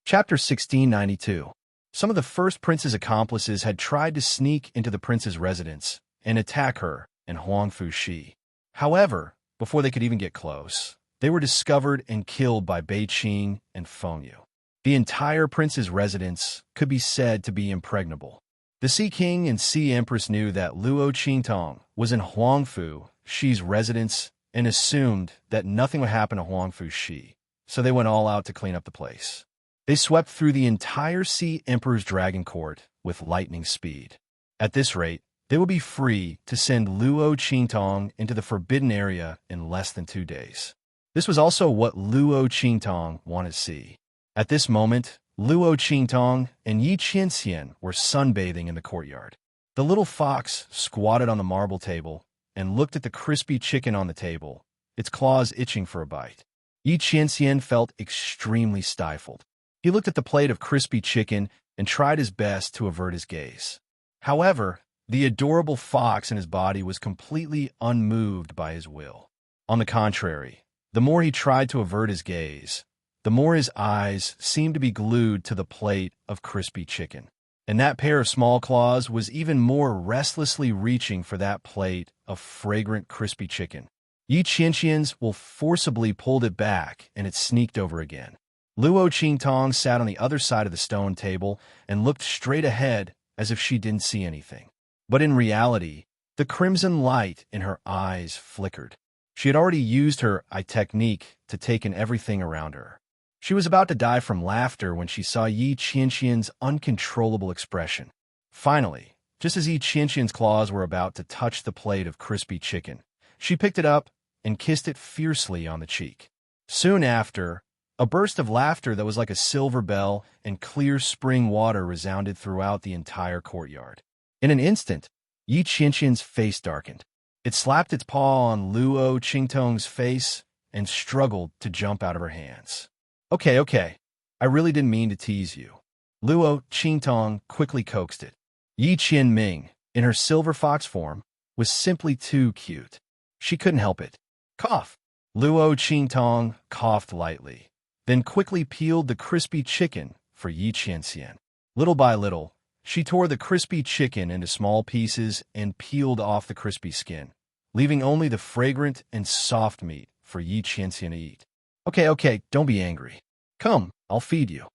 [SPEAKER 1] Chapter 1692. Some of the first prince's accomplices had tried to sneak into the prince's residence and attack her and Huangfu Shi. However, before they could even get close, they were discovered and killed by Bei Qing and Feng Yu. The entire prince's residence could be said to be impregnable. The Sea King and Sea Empress knew that Luo Qingtong was in Huangfu Shi's residence and assumed that nothing would happen to Huangfu Shi, so they went all out to clean up the place. They swept through the entire Sea Emperor's Dragon Court with lightning speed. At this rate, they would be free to send Luo Qingtong into the Forbidden Area in less than 2 days. This was also what Luo Qingtong wanted to see. At this moment, Luo Qingtong and Yi Qianxian were sunbathing in the courtyard. The little fox squatted on the marble table and looked at the crispy chicken on the table, its claws itching for a bite. Yi Qianxian felt extremely stifled. He looked at the plate of crispy chicken and tried his best to avert his gaze. However, the adorable fox in his body was completely unmoved by his will. On the contrary, the more he tried to avert his gaze, the more his eyes seemed to be glued to the plate of crispy chicken. And that pair of small claws was even more restlessly reaching for that plate of fragrant crispy chicken. Yi Qianxian's will forcibly pulled it back, and it sneaked over again. Luo Qingtong sat on the other side of the stone table and looked straight ahead as if she didn't see anything. But in reality, the crimson light in her eyes flickered. She had already used her eye technique to take in everything around her. She was about to die from laughter when she saw Yi Qianxian's uncontrollable expression. Finally, just as Yi Qianxian's claws were about to touch the plate of crispy chicken, she picked it up and kissed it fiercely on the cheek. Soon after, a burst of laughter that was like a silver bell and clear spring water resounded throughout the entire courtyard. In an instant, Yi Qianxian's face darkened. It slapped its paw on Luo Qingtong's face and struggled to jump out of her hands. Okay, I really didn't mean to tease you. Luo Qingtong quickly coaxed it. Yi Qianming, in her silver fox form, was simply too cute. She couldn't help it. Cough! Luo Qingtong coughed lightly, then quickly peeled the crispy chicken for Yi Qianxian. Little by little, she tore the crispy chicken into small pieces and peeled off the crispy skin, leaving only the fragrant and soft meat for Yi Qianxian to eat. Okay, don't be angry. Come, I'll feed you.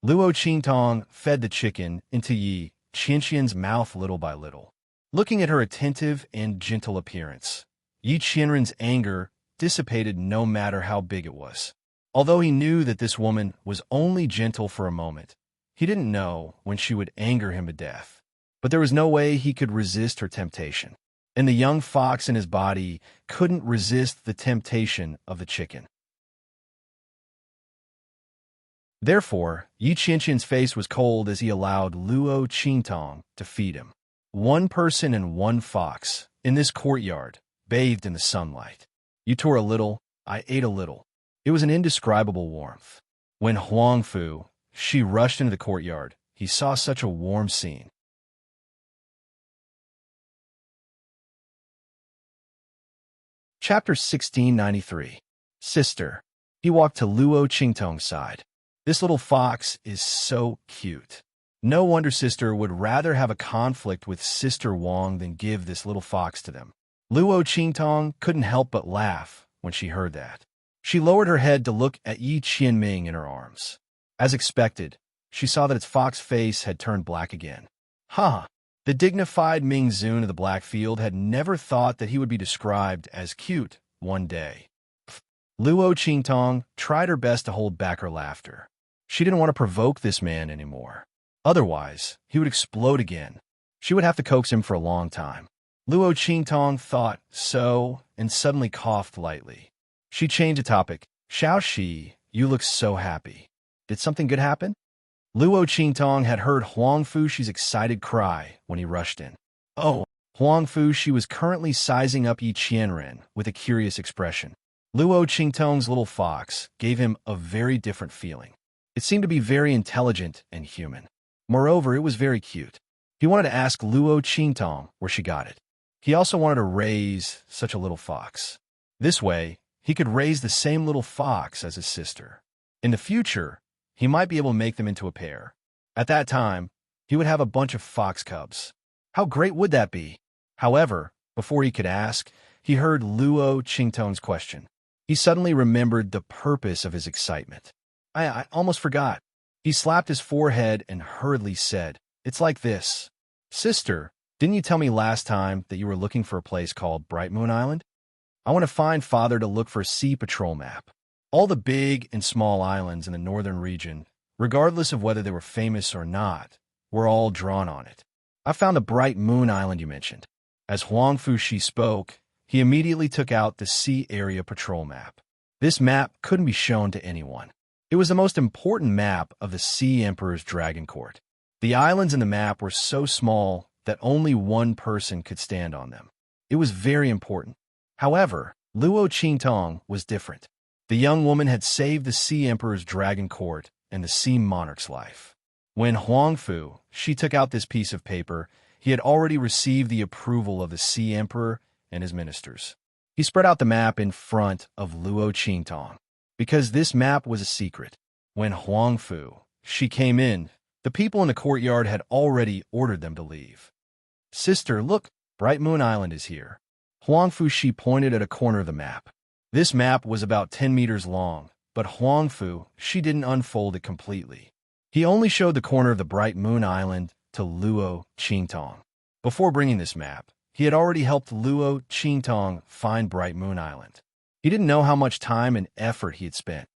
[SPEAKER 1] Luo Qingtong fed the chicken into Yi Qianxian's mouth little by little. Looking at her attentive and gentle appearance, Yi Qianren's anger dissipated no matter how big it was. Although he knew that this woman was only gentle for a moment, he didn't know when she would anger him to death. But there was no way he could resist her temptation, and the young fox in his body couldn't resist the temptation of the chicken. Therefore, Yi Qianxian's face was cold as he allowed Luo Qingtong to feed him. One person and one fox, in this courtyard, bathed in the sunlight. You tore a little, I ate a little. It was an indescribable warmth. When Huang Fu, she rushed into the courtyard, he saw such a warm scene. Chapter 1693. Sister. He walked to Luo Qingtong's side. This little fox is so cute. No wonder Sister would rather have a conflict with Sister Wang than give this little fox to them. Luo Qingtong couldn't help but laugh when she heard that. She lowered her head to look at Yi Qianming in her arms. As expected, she saw that its fox face had turned black again. Ha! The dignified Ming Zun of the Blackfield had never thought that he would be described as cute one day. Luo Qingtong tried her best to hold back her laughter. She didn't want to provoke this man anymore. Otherwise, he would explode again. She would have to coax him for a long time. Luo Qingtong thought so and suddenly coughed lightly. She changed the topic. Xiao Shi, you look so happy. Did something good happen? Luo Qingtong had heard Huang Fuxi's excited cry when he rushed in. Oh, Huang Fuxi was currently sizing up Yi Qianren with a curious expression. Luo Qingtong's little fox gave him a very different feeling. It seemed to be very intelligent and human. Moreover, it was very cute. He wanted to ask Luo Qingtong where she got it. He also wanted to raise such a little fox. This way, he could raise the same little fox as his sister. In the future, he might be able to make them into a pair. At that time, he would have a bunch of fox cubs. How great would that be? However, before he could ask, he heard Luo Qingtong's question. He suddenly remembered the purpose of his excitement. I almost forgot. He slapped his forehead and hurriedly said, It's like this. Sister, didn't you tell me last time that you were looking for a place called Bright Moon Island? I want to find Father to look for a sea patrol map. All the big and small islands in the northern region, regardless of whether they were famous or not, were all drawn on it. I found the Bright Moon Island you mentioned. As Huang Fuxi spoke, he immediately took out the Sea Area Patrol map. This map couldn't be shown to anyone. It was the most important map of the Sea Emperor's Dragon Court. The islands in the map were so small that only one person could stand on them. It was very important. However, Luo Qingtong was different. The young woman had saved the Sea Emperor's Dragon Court and the Sea Monarch's life. When Huang Fu, she took out this piece of paper, he had already received the approval of the Sea Emperor and his ministers. He spread out the map in front of Luo Qingtong. Because this map was a secret, when Huang Fu, she came in, the people in the courtyard had already ordered them to leave. Sister, look, Bright Moon Island is here. Huang Fu, she pointed at a corner of the map. This map was about 10 meters long, but Huang Fu, she didn't unfold it completely. He only showed the corner of the Bright Moon Island to Luo Qingtong. Before bringing this map, he had already helped Luo Qingtong find Bright Moon Island. He didn't know how much time and effort he had spent.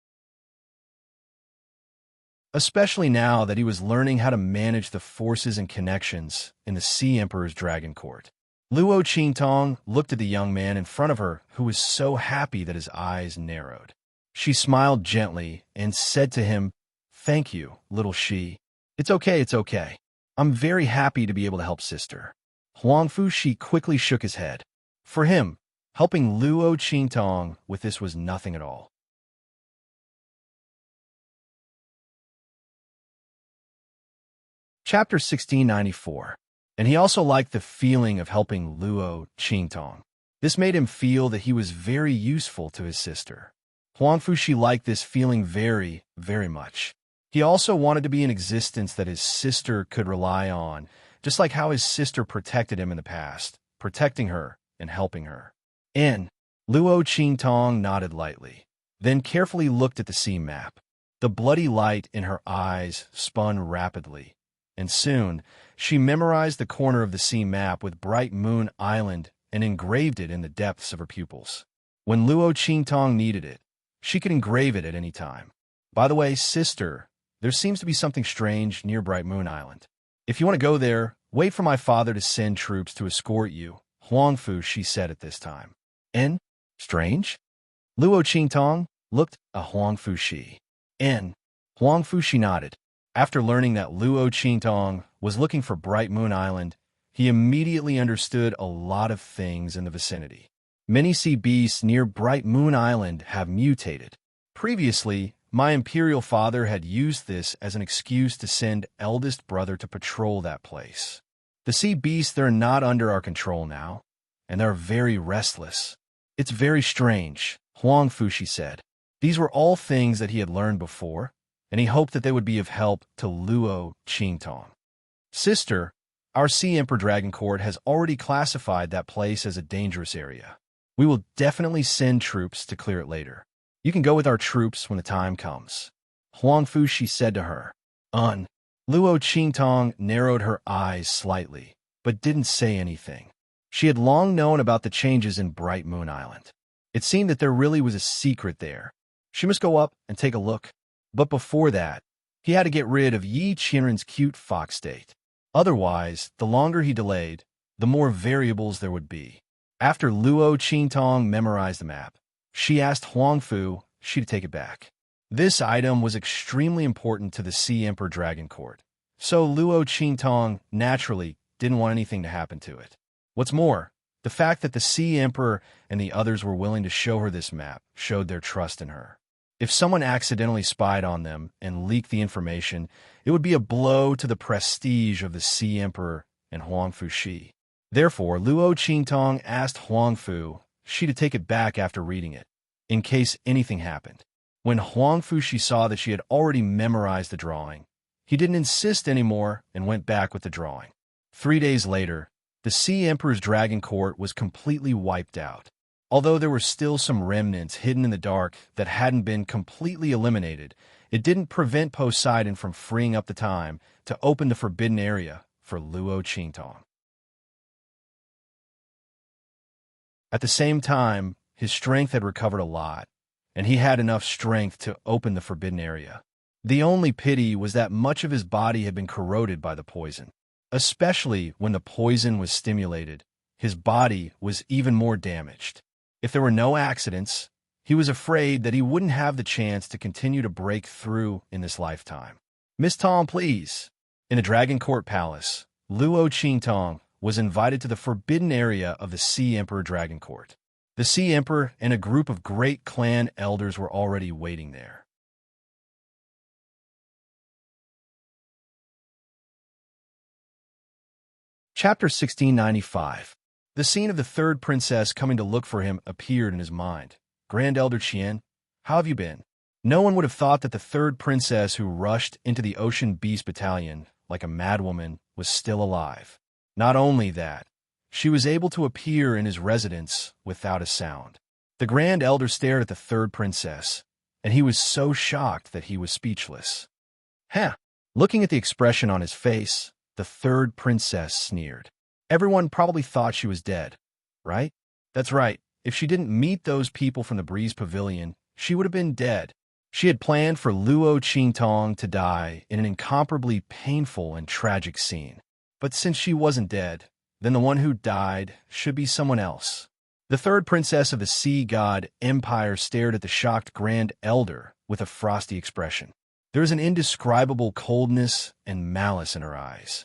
[SPEAKER 1] Especially now that he was learning how to manage the forces and connections in the Sea Emperor's Dragon Court. Luo Qingtong looked at the young man in front of her who was so happy that his eyes narrowed. She smiled gently and said to him, Thank you, little Shi. It's okay, it's okay. I'm very happy to be able to help sister. Huang Fuxi quickly shook his head. For him, helping Luo Qingtong with this was nothing at all. Chapter 1694. And he also liked the feeling of helping Luo Qingtong. This made him feel that he was very useful to his sister. Huang Fuxi liked this feeling very, very much. He also wanted to be in existence that his sister could rely on, just like how his sister protected him in the past, protecting her and helping her. And Luo Qingtong nodded lightly, then carefully looked at the sea map. The bloody light in her eyes spun rapidly, and soon she memorized the corner of the sea map with Bright Moon Island and engraved it in the depths of her pupils. When Luo Qingtong needed it, she could engrave it at any time. By the way, sister, there seems to be something strange near Bright Moon Island. If you want to go there, wait for my father to send troops to escort you, Huang Fu, she said at this time. And? Strange? Luo Qingtong looked at Huang Fuxi. And? Huang Fuxi nodded. After learning that Luo Qingtong was looking for Bright Moon Island, he immediately understood a lot of things in the vicinity. Many sea beasts near Bright Moon Island have mutated. Previously, my imperial father had used this as an excuse to send eldest brother to patrol that place. The sea beasts, they're not under our control now, and they're very restless. It's very strange, Huang Fushi said. These were all things that he had learned before, and he hoped that they would be of help to Luo Qingtong. Sister, our Sea Emperor Dragon Court has already classified that place as a dangerous area. We will definitely send troops to clear it later. You can go with our troops when the time comes. Huang Fushi said to her. Luo Qingtong narrowed her eyes slightly, but didn't say anything. She had long known about the changes in Bright Moon Island. It seemed that there really was a secret there. She must go up and take a look. But before that, he had to get rid of Yi Qianren's cute fox state. Otherwise, the longer he delayed, the more variables there would be. After Luo Qingtong memorized the map, she asked Huang Fu to take it back. This item was extremely important to the Sea Emperor Dragon Court, so Luo Qingtong naturally didn't want anything to happen to it. What's more, the fact that the Sea Emperor and the others were willing to show her this map showed their trust in her. If someone accidentally spied on them and leaked the information, it would be a blow to the prestige of the Sea Emperor and Huang Fushi. Therefore, Luo Qingtong asked Huang Fu to take it back after reading it, in case anything happened. When Huang Fushi saw that she had already memorized the drawing, he didn't insist anymore and went back with the drawing. 3 days later, the Sea Emperor's Dragon Court was completely wiped out. Although there were still some remnants hidden in the dark that hadn't been completely eliminated, it didn't prevent Poseidon from freeing up the time to open the forbidden area for Luo Qingtong. At the same time, his strength had recovered a lot, and he had enough strength to open the forbidden area. The only pity was that much of his body had been corroded by the poison. Especially when the poison was stimulated, his body was even more damaged. If there were no accidents, he was afraid that he wouldn't have the chance to continue to break through in this lifetime. Miss Tom, please. In the Dragon Court Palace, Luo Qingtong was invited to the forbidden area of the Sea Emperor Dragon Court. The Sea Emperor and a group of great clan elders were already waiting there. Chapter 1695. The scene of the third princess coming to look for him appeared in his mind. Grand Elder Qian, how have you been? No one would have thought that the third princess who rushed into the Ocean Beast Battalion like a madwoman was still alive. Not only that, she was able to appear in his residence without a sound. The Grand Elder stared at the third princess, and he was so shocked that he was speechless. Looking at the expression on his face, the third princess sneered. Everyone probably thought she was dead, right? That's right. If she didn't meet those people from the Breeze Pavilion, she would have been dead. She had planned for Luo Qingtong to die in an incomparably painful and tragic scene. But since she wasn't dead, then the one who died should be someone else. The third princess of the Sea God Empire stared at the shocked Grand Elder with a frosty expression. There was an indescribable coldness and malice in her eyes.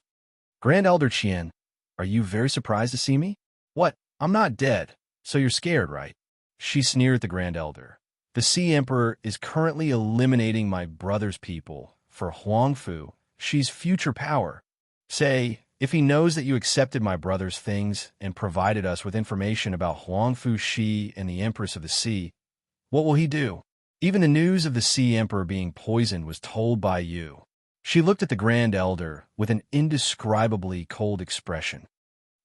[SPEAKER 1] Grand Elder Qian, are you very surprised to see me? What? I'm not dead, so you're scared, right? She sneered at the Grand Elder. The Sea Emperor is currently eliminating my brother's people for Huang Fu. She's future power. Say, if he knows that you accepted my brother's things and provided us with information about Huang Fu Shi and the Empress of the Sea, what will he do? Even the news of the Sea Emperor being poisoned was told by you. She looked at the Grand Elder with an indescribably cold expression.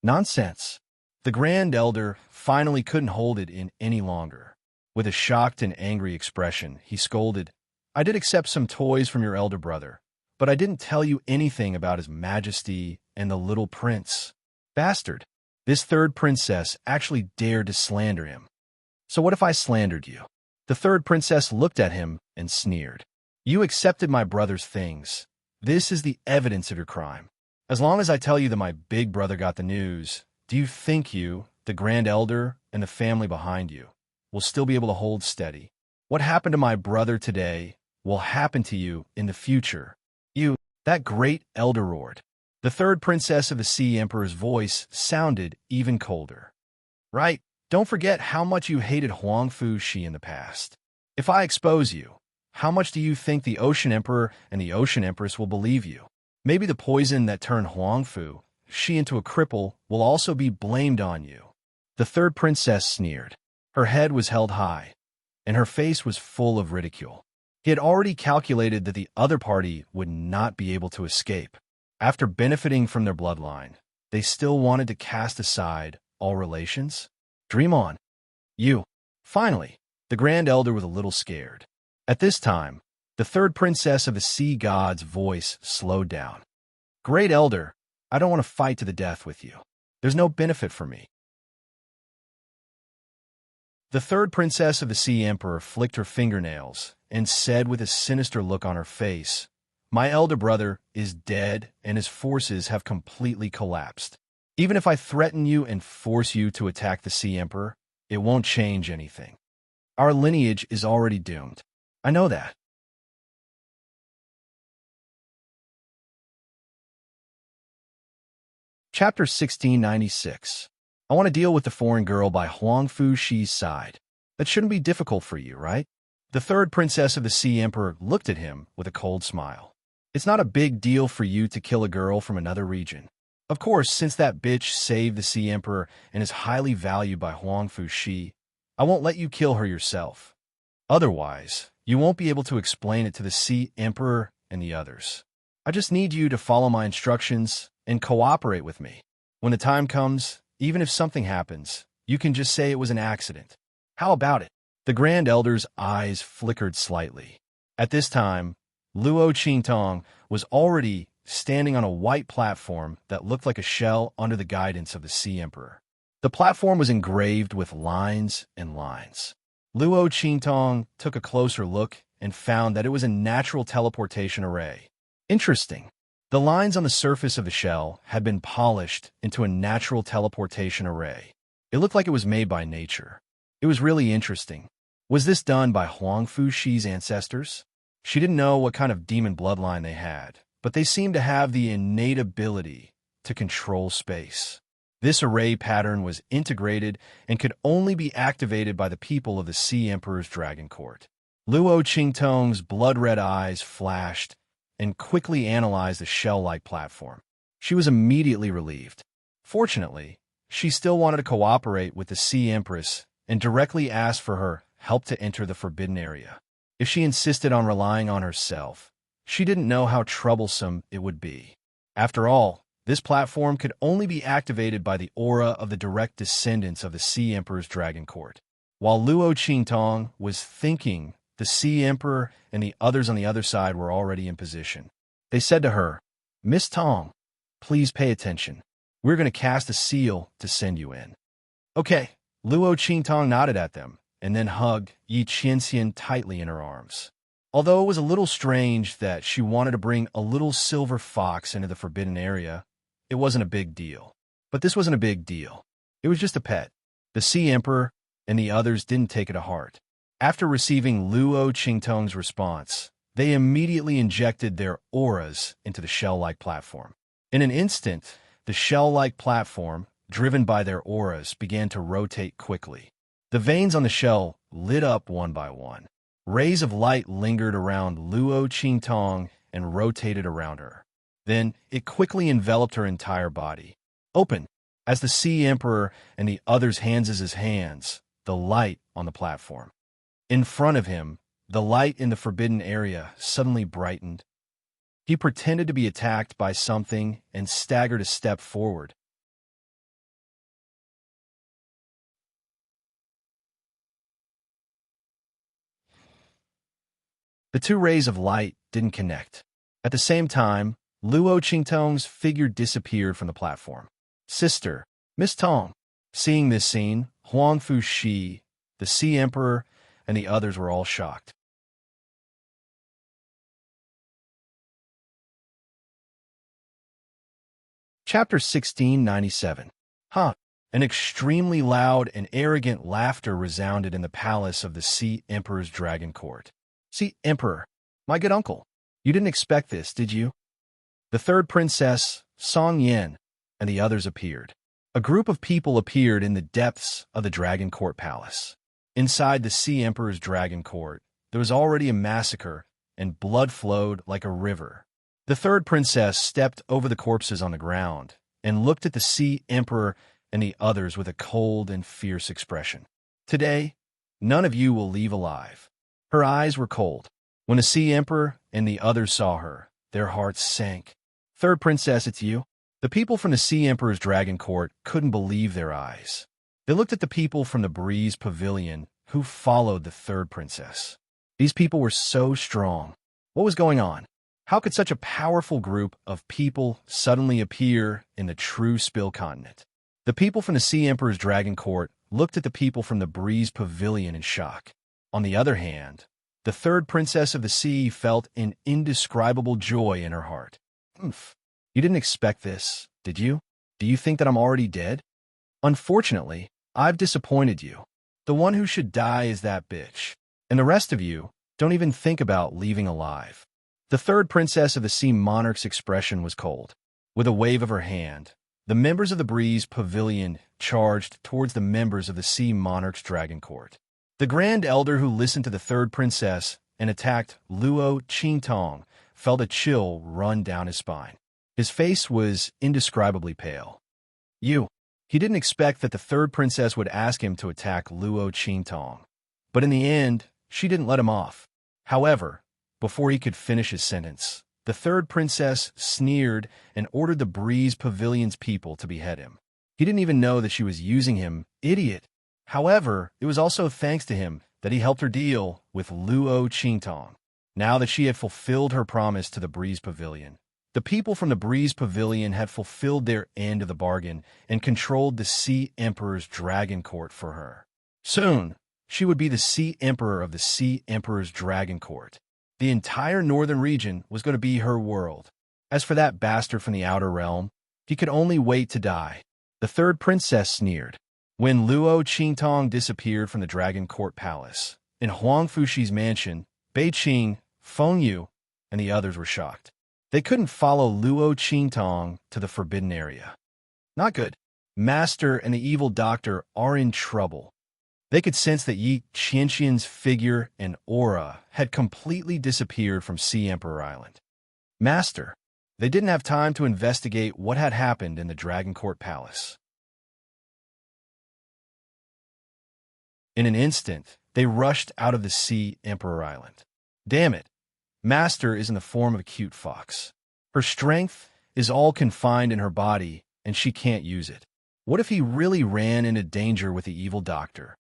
[SPEAKER 1] Nonsense. The Grand Elder finally couldn't hold it in any longer. With a shocked and angry expression, he scolded, I did accept some toys from your elder brother, but I didn't tell you anything about his majesty and the little prince. Bastard. This third princess actually dared to slander him. So what if I slandered you? The third princess looked at him and sneered. You accepted my brother's things. This is the evidence of your crime. As long as I tell you that my big brother got the news, do you think you, the Grand Elder, and the family behind you, will still be able to hold steady? What happened to my brother today will happen to you in the future. You, that great elder roared. The third princess of the Sea Emperor's voice sounded even colder. Right, don't forget how much you hated Huangfu Shi in the past. If I expose you, how much do you think the Ocean Emperor and the Ocean Empress will believe you? Maybe the poison that turned Huangfu Shi into a cripple will also be blamed on you. The third princess sneered. Her head was held high, and her face was full of ridicule. He had already calculated that the other party would not be able to escape. After benefiting from their bloodline, they still wanted to cast aside all relations? Dream on. You. Finally, the Grand Elder was a little scared. At this time, the third princess of the sea god's voice slowed down. Great Elder, I don't want to fight to the death with you. There's no benefit for me. The third princess of the Sea Emperor flicked her fingernails and said with a sinister look on her face, My elder brother is dead and his forces have completely collapsed. Even if I threaten you and force you to attack the Sea Emperor, it won't change anything. Our lineage is already doomed. I know that. Chapter 1696. I want to deal with the foreign girl by Huangfu Shi's side. That shouldn't be difficult for you, right? The third princess of the Sea Emperor looked at him with a cold smile. It's not a big deal for you to kill a girl from another region. Of course, since that bitch saved the Sea Emperor and is highly valued by Huangfu Shi, I won't let you kill her yourself. Otherwise, you won't be able to explain it to the Sea Emperor and the others. I just need you to follow my instructions and cooperate with me. When the time comes, even if something happens, you can just say it was an accident. How about it? The Grand Elder's eyes flickered slightly. At this time, Luo Qingtong was already standing on a white platform that looked like a shell under the guidance of the Sea Emperor. The platform was engraved with lines and lines. Luo Qingtong took a closer look and found that it was a natural teleportation array. Interesting. The lines on the surface of the shell had been polished into a natural teleportation array. It looked like it was made by nature. It was really interesting. Was this done by Huangfu Shi's ancestors? She didn't know what kind of demon bloodline they had, but they seemed to have the innate ability to control space. This array pattern was integrated and could only be activated by the people of the Sea Emperor's Dragon Court. Luo Qingtong's blood-red eyes flashed and quickly analyzed the shell-like platform. She was immediately relieved. Fortunately, she still wanted to cooperate with the Sea Empress and directly asked for her help to enter the forbidden area. If she insisted on relying on herself, she didn't know how troublesome it would be. After all, this platform could only be activated by the aura of the direct descendants of the Sea Emperor's Dragon Court. While Luo Qingtong was thinking, the Sea Emperor and the others on the other side were already in position. They said to her, Miss Tong, please pay attention. We're going to cast a seal to send you in. Okay, Luo Qingtong nodded at them and then hugged Yi Qianxian tightly in her arms. Although it was a little strange that she wanted to bring a little silver fox into the forbidden area, it wasn't a big deal. But this wasn't a big deal. It was just a pet. The Sea Emperor and the others didn't take it to heart. After receiving Luo Qingtong's response, they immediately injected their auras into the shell-like platform. In an instant, the shell-like platform, driven by their auras, began to rotate quickly. The veins on the shell lit up one by one. Rays of light lingered around Luo Qingtong and rotated around her. Then it quickly enveloped her entire body. Open! As the Sea Emperor and the others' hands as his hands, the light on the platform. In front of him, the light in the forbidden area suddenly brightened. He pretended to be attacked by something and staggered a step forward. The two rays of light didn't connect. At the same time, Luo Qingtong's figure disappeared from the platform. Sister, Miss Tong. Seeing this scene, Huangfu Shi, the Sea Emperor, and the others were all shocked. Chapter 1697. Huh. An extremely loud and arrogant laughter resounded in the palace of the Sea Emperor's Dragon Court. Sea Emperor, my good uncle, you didn't expect this, did you? The third princess Song Yin, and the others appeared. A group of people appeared in the depths of the Dragon Court Palace. Inside the Sea Emperor's Dragon Court, there was already a massacre, and blood flowed like a river. The third princess stepped over the corpses on the ground and looked at the Sea Emperor and the others with a cold and fierce expression. Today, none of you will leave alive. Her eyes were cold. When the Sea Emperor and the others saw her, their hearts sank. Third princess, it's you? The people from the Sea Emperor's Dragon Court couldn't believe their eyes. They looked at the people from the Breeze Pavilion who followed the third princess. These people were so strong. What was going on? How could such a powerful group of people suddenly appear in the true Spill continent? The people from the Sea Emperor's Dragon Court looked at the people from the Breeze Pavilion in shock. On the other hand, the third princess of the sea felt an indescribable joy in her heart. Humph. You didn't expect this, did you? Do you think that I'm already dead? Unfortunately, I've disappointed you. The one who should die is that bitch. And the rest of you, don't even think about leaving alive. The third princess of the sea monarch's expression was cold. With a wave of her hand, the members of the Breeze Pavilion charged towards the members of the sea monarch's dragon court. The grand elder who listened to the third princess and attacked Luo Qingtong felt a chill run down his spine. His face was indescribably pale. He didn't expect that the third princess would ask him to attack Luo Qingtong. But in the end, she didn't let him off. However, before he could finish his sentence, the third princess sneered and ordered the Breeze Pavilion's people to behead him. He didn't even know that she was using him, idiot. However, it was also thanks to him that he helped her deal with Luo Qingtong. Now that she had fulfilled her promise to the Breeze Pavilion, the people from the Breeze Pavilion had fulfilled their end of the bargain and controlled the Sea Emperor's Dragon Court for her. Soon, she would be the Sea Emperor of the Sea Emperor's Dragon Court. The entire northern region was going to be her world. As for that bastard from the outer realm, he could only wait to die. The third princess sneered. When Luo Qingtong disappeared from the Dragon Court Palace, in Huang Fushi's mansion, Bei Qing, Feng Yu, and the others were shocked. They couldn't follow Luo Qingtong to the forbidden area. Not good. Master and the evil doctor are in trouble. They could sense that Yi Qianxian's figure and aura had completely disappeared from Sea Emperor Island. Master. They didn't have time to investigate what had happened in the Dragon Court Palace. In an instant, they rushed out of the Sea Emperor Island. Damn it. Master is in the form of a cute fox. Her strength is all confined in her body, and she can't use it. What if he really ran into danger with the evil doctor?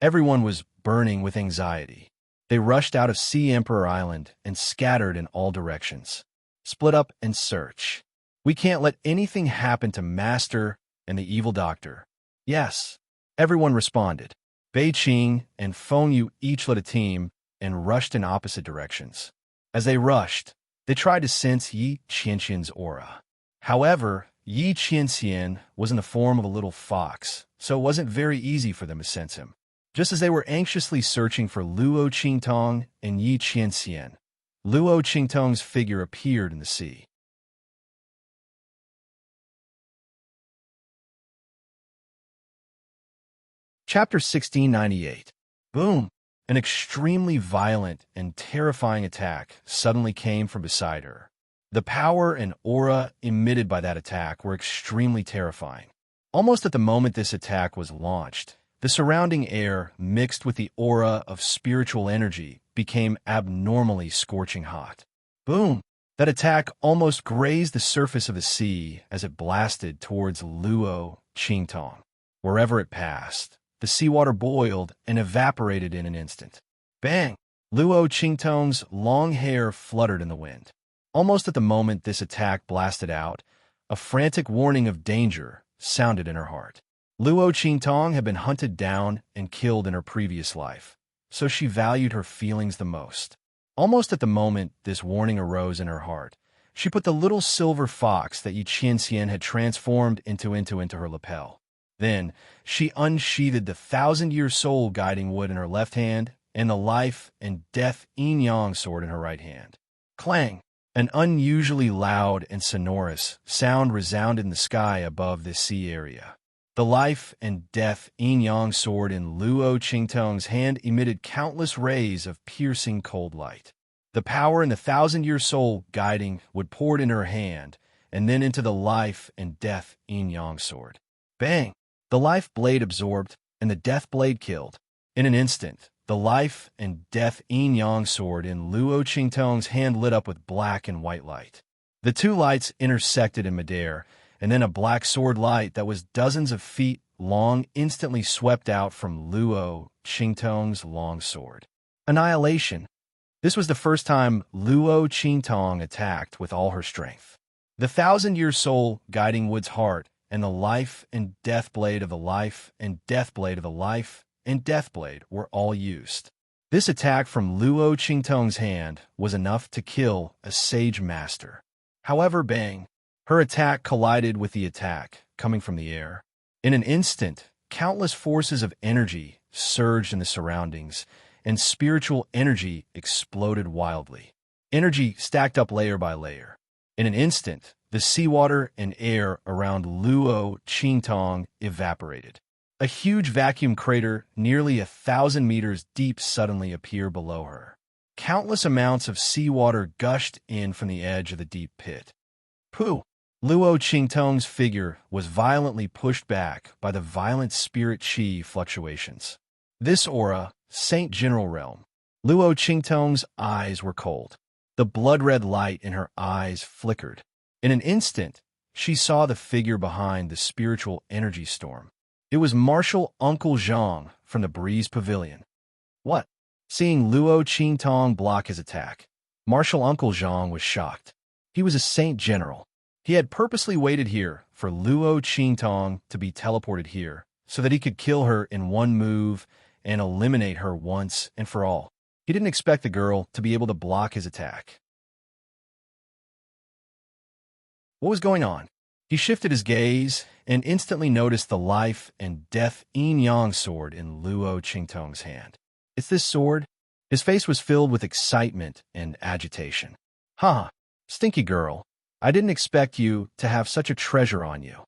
[SPEAKER 1] Everyone was burning with anxiety. They rushed out of Sea Emperor Island and scattered in all directions. Split up and search. We can't let anything happen to Master and the evil doctor. Yes, everyone responded. Bei Qing and Feng Yu each led a team and rushed in opposite directions. As they rushed, they tried to sense Yi Qianxian's aura. However, Yi Qianxian was in the form of a little fox, so it wasn't very easy for them to sense him. Just as they were anxiously searching for Luo Qingtong and Yi Qianxian, Luo Qingtong's figure appeared in the sea. Chapter 1698. Boom! An extremely violent and terrifying attack suddenly came from beside her. The power and aura emitted by that attack were extremely terrifying. Almost at the moment this attack was launched, the surrounding air, mixed with the aura of spiritual energy, became abnormally scorching hot. Boom! That attack almost grazed the surface of the sea as it blasted towards Luo Qingtong. Wherever it passed, the seawater boiled and evaporated in an instant. Bang! Luo Qingtong's long hair fluttered in the wind. Almost at the moment this attack blasted out, a frantic warning of danger sounded in her heart. Luo Qingtong had been hunted down and killed in her previous life, so she valued her feelings the most. Almost at the moment this warning arose in her heart, she put the little silver fox that Yi Qianxian had transformed into her lapel. Then, she unsheathed the 1,000-year soul guiding wood in her left hand and the life and death yin-yang sword in her right hand. Clang! An unusually loud and sonorous sound resounded in the sky above this sea area. The life and death yin-yang sword in Luo Qingtong's hand emitted countless rays of piercing cold light. The power and the thousand-year soul guiding would pour into her hand, and then into the life and death yin-yang sword. Bang! The life blade absorbed, and the death blade killed. In an instant, the life and death yin-yang sword in Luo Qingtong's hand lit up with black and white light. The two lights intersected in midair, and then a black sword light that was dozens of feet long instantly swept out from Luo Qingtong's long sword. Annihilation. This was the first time Luo Qingtong attacked with all her strength. The thousand-year soul guiding Wood's heart, and the life and death blade of the life and death blade of the life and death blade were all used. This attack from Luo Qingtong's hand was enough to kill a sage master. However, bang! Her attack collided with the attack coming from the air. In an instant, countless forces of energy surged in the surroundings, and spiritual energy exploded wildly. Energy stacked up layer by layer. In an instant, the seawater and air around Luo Qingtong evaporated. A huge vacuum crater nearly 1,000 meters deep suddenly appeared below her. Countless amounts of seawater gushed in from the edge of the deep pit. Pooh! Luo Qingtong's figure was violently pushed back by the violent spirit chi fluctuations. This aura, Saint General Realm. Luo Qingtong's eyes were cold. The blood-red light in her eyes flickered. In an instant, she saw the figure behind the spiritual energy storm. It was Martial Uncle Zhang from the Breeze Pavilion. What? Seeing Luo Qingtong block his attack, Martial Uncle Zhang was shocked. He was a Saint General. He had purposely waited here for Luo Qingtong to be teleported here so that he could kill her in one move and eliminate her once and for all. He didn't expect the girl to be able to block his attack. What was going on? He shifted his gaze and instantly noticed the life and death yin-yang sword in Luo Qingtong's hand. It's this sword? His face was filled with excitement and agitation. Huh, stinky girl. I didn't expect you to have such a treasure on you.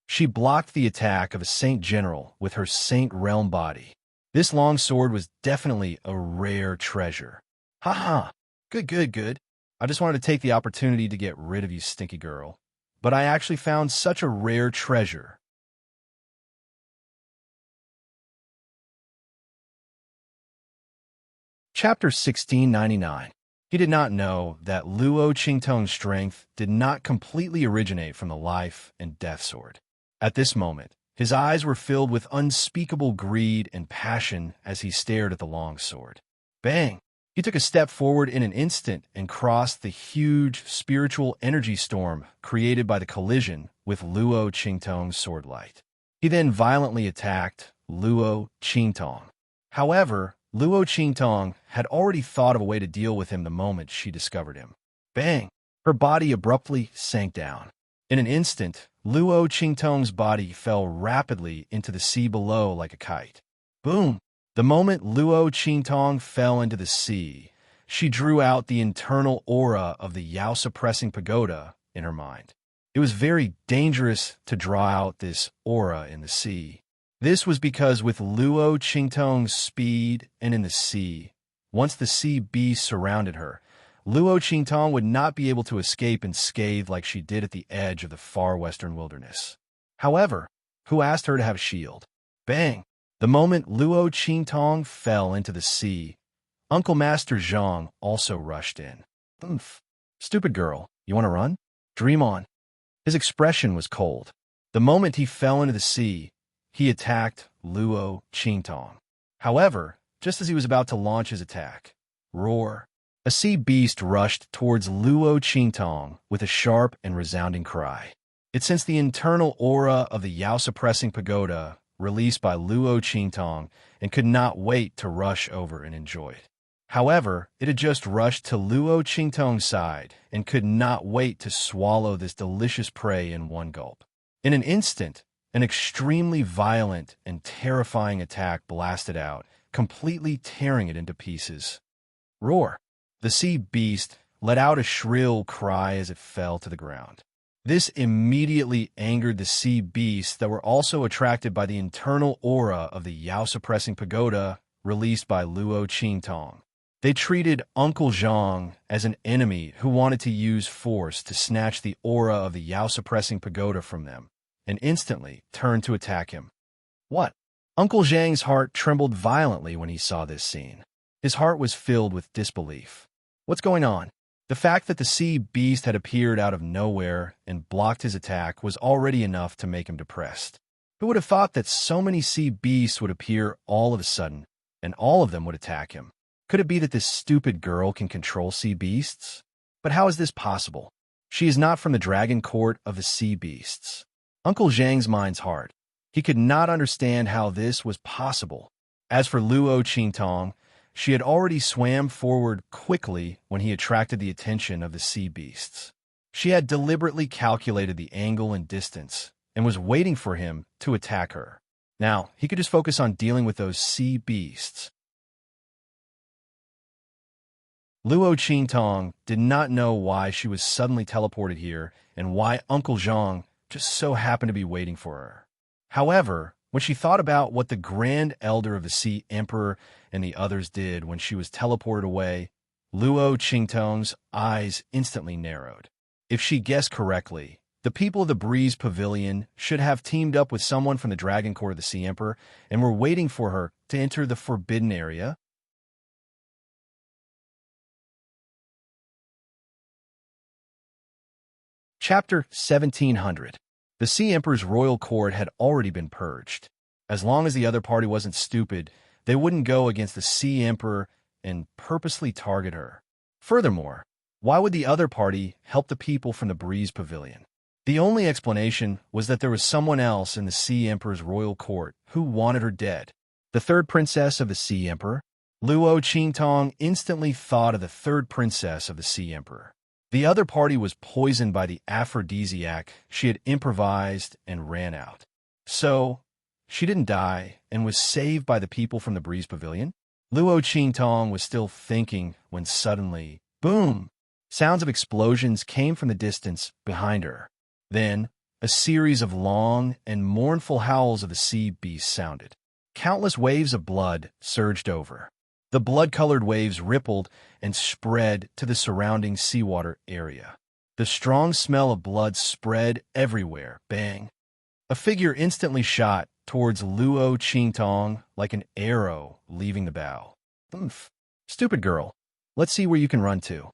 [SPEAKER 1] She blocked the attack of a Saint General with her Saint Realm body. This long sword was definitely a rare treasure. Ha ha. Good. I just wanted to take the opportunity to get rid of you, stinky girl. But I actually found such a rare treasure. Chapter 1699. He did not know that Luo Qingtong's strength did not completely originate from the life and death sword. At this moment, his eyes were filled with unspeakable greed and passion as he stared at the long sword. Bang! He took a step forward in an instant and crossed the huge spiritual energy storm created by the collision with Luo Qingtong's sword light. He then violently attacked Luo Qingtong. However, Luo Qingtong had already thought of a way to deal with him the moment she discovered him. Bang! Her body abruptly sank down. In an instant, Luo Qingtong's body fell rapidly into the sea below like a kite. Boom! The moment Luo Qingtong fell into the sea, she drew out the internal aura of the Yao-suppressing pagoda in her mind. It was very dangerous to draw out this aura in the sea. This was because with Luo Qingtong's speed and in the sea, once the sea beast surrounded her, Luo Qingtong would not be able to escape unscathed like she did at the edge of the far western wilderness. However, who asked her to have a shield? Bang! The moment Luo Qingtong fell into the sea, Uncle Master Zhang also rushed in. Oomph. Stupid girl, you want to run? Dream on. His expression was cold. The moment he fell into the sea, he attacked Luo Qingtong. However, just as he was about to launch his attack, roar! A sea beast rushed towards Luo Qingtong with a sharp and resounding cry. It sensed the internal aura of the Yao-suppressing pagoda released by Luo Qingtong and could not wait to rush over and enjoy it. However, it had just rushed to Luo Qingtong's side and could not wait to swallow this delicious prey in one gulp. In an instant, an extremely violent and terrifying attack blasted out, completely tearing it into pieces. Roar! The sea beast let out a shrill cry as it fell to the ground. This immediately angered the sea beasts that were also attracted by the internal aura of the Yao-suppressing pagoda released by Luo Qingtong. They treated Uncle Zhang as an enemy who wanted to use force to snatch the aura of the Yao-suppressing pagoda from them, and instantly turned to attack him. What? Uncle Zhang's heart trembled violently when he saw this scene. His heart was filled with disbelief. What's going on? The fact that the sea beast had appeared out of nowhere and blocked his attack was already enough to make him depressed. Who would have thought that so many sea beasts would appear all of a sudden, and all of them would attack him? Could it be that this stupid girl can control sea beasts? But how is this possible? She is not from the dragon court of the sea beasts. Uncle Zhang's mind's hard. He could not understand how this was possible. As for Luo Qingtong, she had already swam forward quickly when he attracted the attention of the sea beasts. She had deliberately calculated the angle and distance and was waiting for him to attack her. Now, he could just focus on dealing with those sea beasts. Luo Qingtong did not know why she was suddenly teleported here and why Uncle Zhang just so happened to be waiting for her. However, when she thought about what the Grand Elder of the Sea Emperor and the others did when she was teleported away, Luo Qingtong's eyes instantly narrowed. If she guessed correctly, the people of the Breeze Pavilion should have teamed up with someone from the Dragon Court of the Sea Emperor and were waiting for her to enter the Forbidden Area. Chapter 1700. The Sea Emperor's royal court had already been purged. As long as the other party wasn't stupid, they wouldn't go against the Sea Emperor and purposely target her. Furthermore, why would the other party help the people from the Breeze Pavilion? The only explanation was that there was someone else in the Sea Emperor's royal court who wanted her dead. The third princess of the Sea Emperor? Luo Qingtong instantly thought of the third princess of the Sea Emperor. The other party was poisoned by the aphrodisiac she had improvised and ran out. So, she didn't die and was saved by the people from the Breeze Pavilion? Luo Qingtong was still thinking when suddenly, boom! Sounds of explosions came from the distance behind her. Then, a series of long and mournful howls of the sea beast sounded. Countless waves of blood surged over. The blood-colored waves rippled and spread to the surrounding seawater area. The strong smell of blood spread everywhere. Bang! A figure instantly shot towards Luo Qingtong like an arrow leaving the bow. Oomph. Stupid girl. Let's see where you can run to.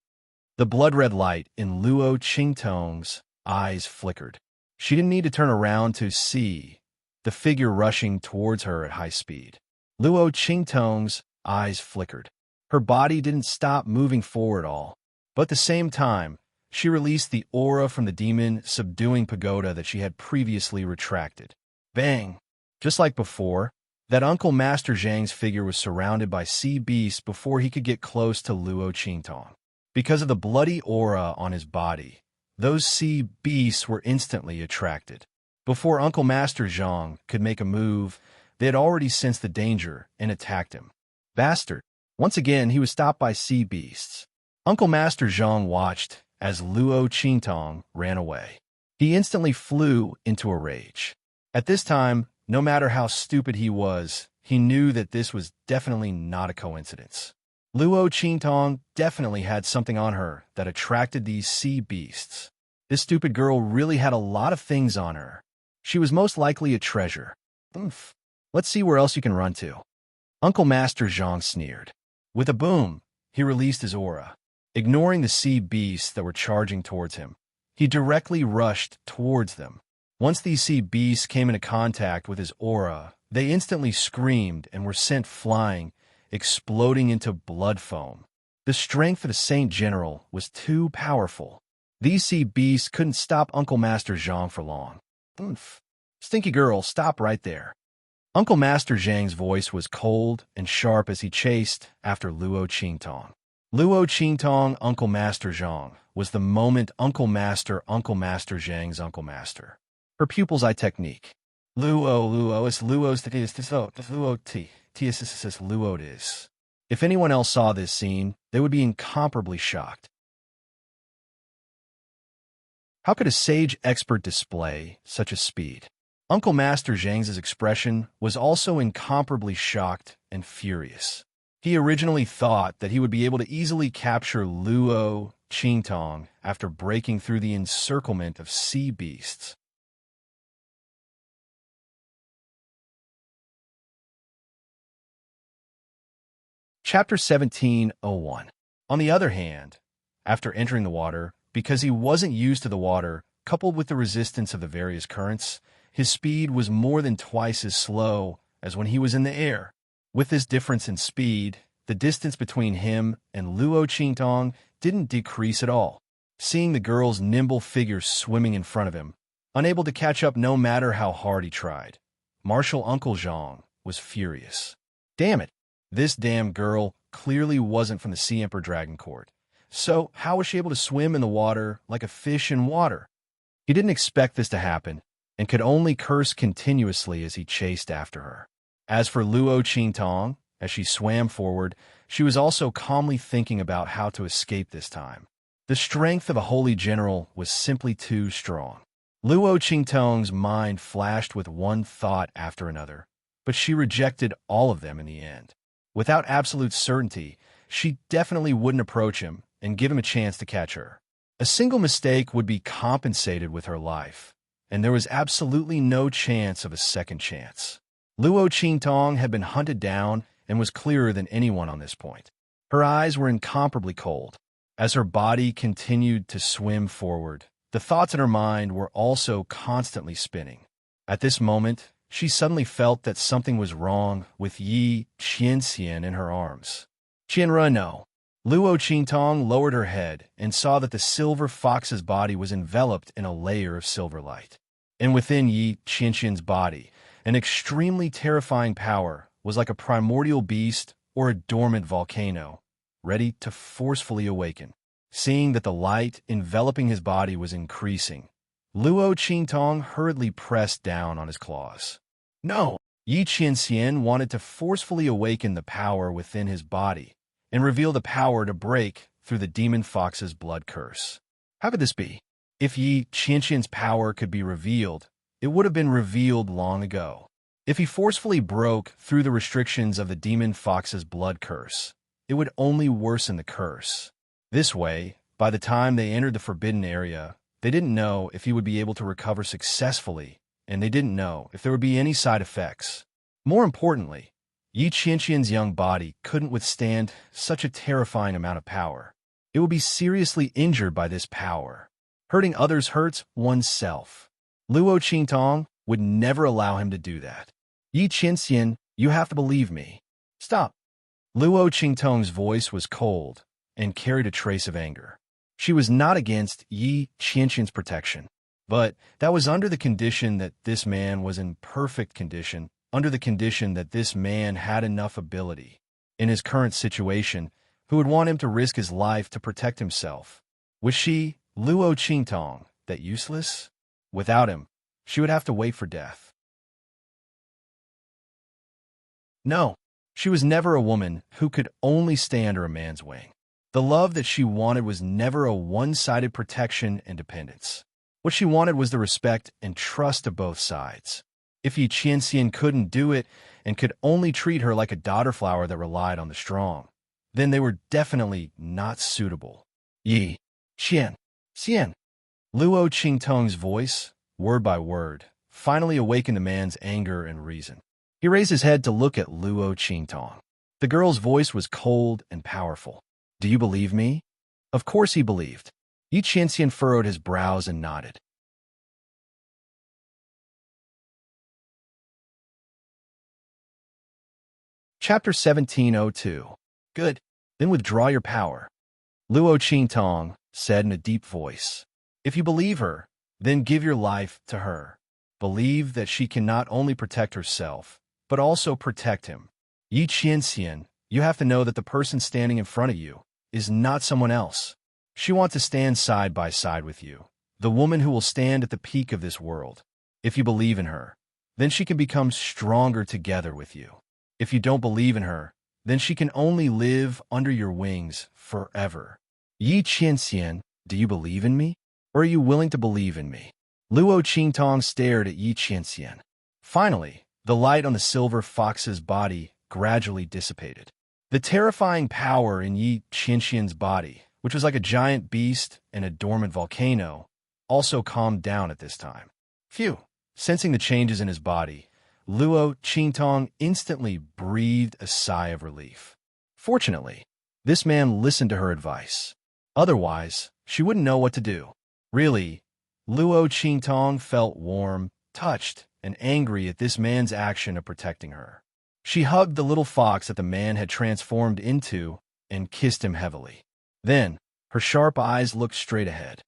[SPEAKER 1] The blood-red light in Luo Qingtong's eyes flickered. She didn't need to turn around to see the figure rushing towards her at high speed. Luo Qingtong's eyes flickered. Her body didn't stop moving forward at all, but at the same time, she released the aura from the demon-subduing pagoda that she had previously retracted. Bang! Just like before, that Uncle Master Zhang's figure was surrounded by sea beasts before he could get close to Luo Qingtong. Because of the bloody aura on his body, those sea beasts were instantly attracted. Before Uncle Master Zhang could make a move, they had already sensed the danger and attacked him. Bastard! Once again, he was stopped by sea beasts. Uncle Master Zhang watched as Luo Qingtong ran away. He instantly flew into a rage. At this time, no matter how stupid he was, he knew that this was definitely not a coincidence. Luo Qingtong definitely had something on her that attracted these sea beasts. This stupid girl really had a lot of things on her. She was most likely a treasure. Oomph. Let's see where else you can run to. Uncle Master Zhang sneered. With a boom, he released his aura. Ignoring the sea beasts that were charging towards him, he directly rushed towards them. Once these sea beasts came into contact with his aura, they instantly screamed and were sent flying, exploding into blood foam. The strength of the Saint General was too powerful. These sea beasts couldn't stop Uncle Master Zhang for long. Oomph. Stinky girl, stop right there. Uncle Master Zhang's voice was cold and sharp as he chased after Luo Qingtong. Luo Qingtong, Uncle Master Zhang, was the moment Uncle Master Zhang's Uncle Master. Her pupil's eye technique. Luo, it's Luo's that is, Luo T. Luo it is. If anyone else saw this scene, they would be incomparably shocked. How could a sage expert display such a speed? Uncle Master Zhang's expression was also incomparably shocked and furious. He originally thought that he would be able to easily capture Luo Qingtong after breaking through the encirclement of sea beasts. Chapter 17:01. On the other hand, after entering the water, because he wasn't used to the water, coupled with the resistance of the various currents, his speed was more than twice as slow as when he was in the air. With this difference in speed, the distance between him and Luo Qingtong didn't decrease at all. Seeing the girl's nimble figure swimming in front of him, unable to catch up no matter how hard he tried, Martial Uncle Zhang was furious. Damn it! This damn girl clearly wasn't from the Sea Emperor Dragon Court. So how was she able to swim in the water like a fish in water? He didn't expect this to happen, and could only curse continuously as he chased after her. As for Luo Qingtong, as she swam forward, she was also calmly thinking about how to escape this time. The strength of a holy general was simply too strong. Luo Qingtong's mind flashed with one thought after another, but she rejected all of them in the end. Without absolute certainty, she definitely wouldn't approach him and give him a chance to catch her. A single mistake would be compensated with her life, and there was absolutely no chance of a second chance. Luo Qingtong had been hunted down and was clearer than anyone on this point. Her eyes were incomparably cold. As her body continued to swim forward, the thoughts in her mind were also constantly spinning. At this moment, she suddenly felt that something was wrong with Yi Qianxian in her arms. Qianre no. Luo Qingtong lowered her head and saw that the silver fox's body was enveloped in a layer of silver light. And within Yi Qianxian's body, an extremely terrifying power was like a primordial beast or a dormant volcano, ready to forcefully awaken. Seeing that the light enveloping his body was increasing, Luo Qingtong hurriedly pressed down on his claws. No! Yi Qianxian wanted to forcefully awaken the power within his body and reveal the power to break through the demon fox's blood curse. How could this be? If Yi Qianxian's power could be revealed, it would have been revealed long ago. If he forcefully broke through the restrictions of the demon fox's blood curse, it would only worsen the curse. This way, by the time they entered the forbidden area, they didn't know if he would be able to recover successfully, and they didn't know if there would be any side effects. More importantly, Yi Qianxian's young body couldn't withstand such a terrifying amount of power. It would be seriously injured by this power. Hurting others hurts oneself. Luo Qingtong would never allow him to do that. Yi Qianxian, you have to believe me. Stop. Luo Qingtong's voice was cold and carried a trace of anger. She was not against Yi Qianxian's protection, but that was under the condition that this man was in perfect condition, under the condition that this man had enough ability. In his current situation, who would want him to risk his life to protect himself? Was she, Luo Qingtong, that useless? Without him, she would have to wait for death. No, she was never a woman who could only stay under a man's wing. The love that she wanted was never a one-sided protection and dependence. What she wanted was the respect and trust of both sides. If Yi Qianxian couldn't do it and could only treat her like a daughter flower that relied on the strong, then they were definitely not suitable. Yi Qianxian. Luo Qingtong's voice, word by word, finally awakened the man's anger and reason. He raised his head to look at Luo Qingtong. The girl's voice was cold and powerful. Do you believe me? Of course he believed. Yi Qianxian furrowed his brows and nodded. Chapter 17:02. Good. Then withdraw your power. Luo Qingtong said in a deep voice. If you believe her, then give your life to her. Believe that she can not only protect herself, but also protect him. Yi Qianxian, you have to know that the person standing in front of you is not someone else. She wants to stand side by side with you, the woman who will stand at the peak of this world. If you believe in her, then she can become stronger together with you. If you don't believe in her, then she can only live under your wings forever. Yi Qianxian, do you believe in me? or are you willing to believe in me? Luo Qingtong stared at Yi Qianxian. Finally, the light on the silver fox's body gradually dissipated. The terrifying power in Yi Qianxian's body, which was like a giant beast and a dormant volcano, also calmed down at this time. Phew! Sensing the changes in his body, Luo Qingtong instantly breathed a sigh of relief. Fortunately, this man listened to her advice. Otherwise, she wouldn't know what to do. Really, Luo Qingtong felt warm, touched, and angry at this man's action of protecting her. She hugged the little fox that the man had transformed into and kissed him heavily. Then, her sharp eyes looked straight ahead.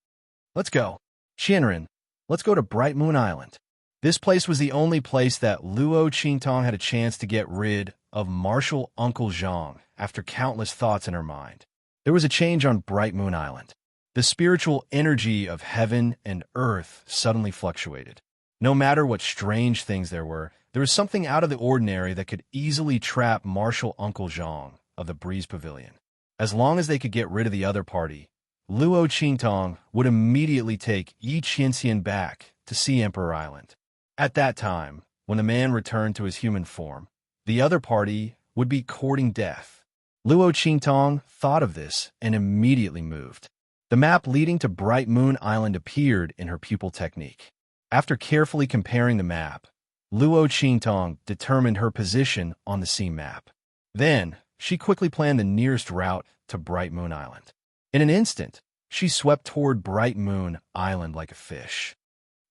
[SPEAKER 1] Let's go. Qianren, let's go to Bright Moon Island. This place was the only place that Luo Qingtong had a chance to get rid of martial Uncle Zhang after countless thoughts in her mind. There was a change on Bright Moon Island. The spiritual energy of heaven and earth suddenly fluctuated. No matter what strange things there was something out of the ordinary that could easily trap martial Uncle Zhang of the Breeze Pavilion. As long as they could get rid of the other party, Luo Qingtong would immediately take Yi Qianxian back to Sea Emperor Island. At that time, when the man returned to his human form, the other party would be courting death. Luo Qingtong thought of this and immediately moved. The map leading to Bright Moon Island appeared in her pupil technique. After carefully comparing the map, Luo Qingtong determined her position on the sea map. Then, she quickly planned the nearest route to Bright Moon Island. In an instant, she swept toward Bright Moon Island like a fish.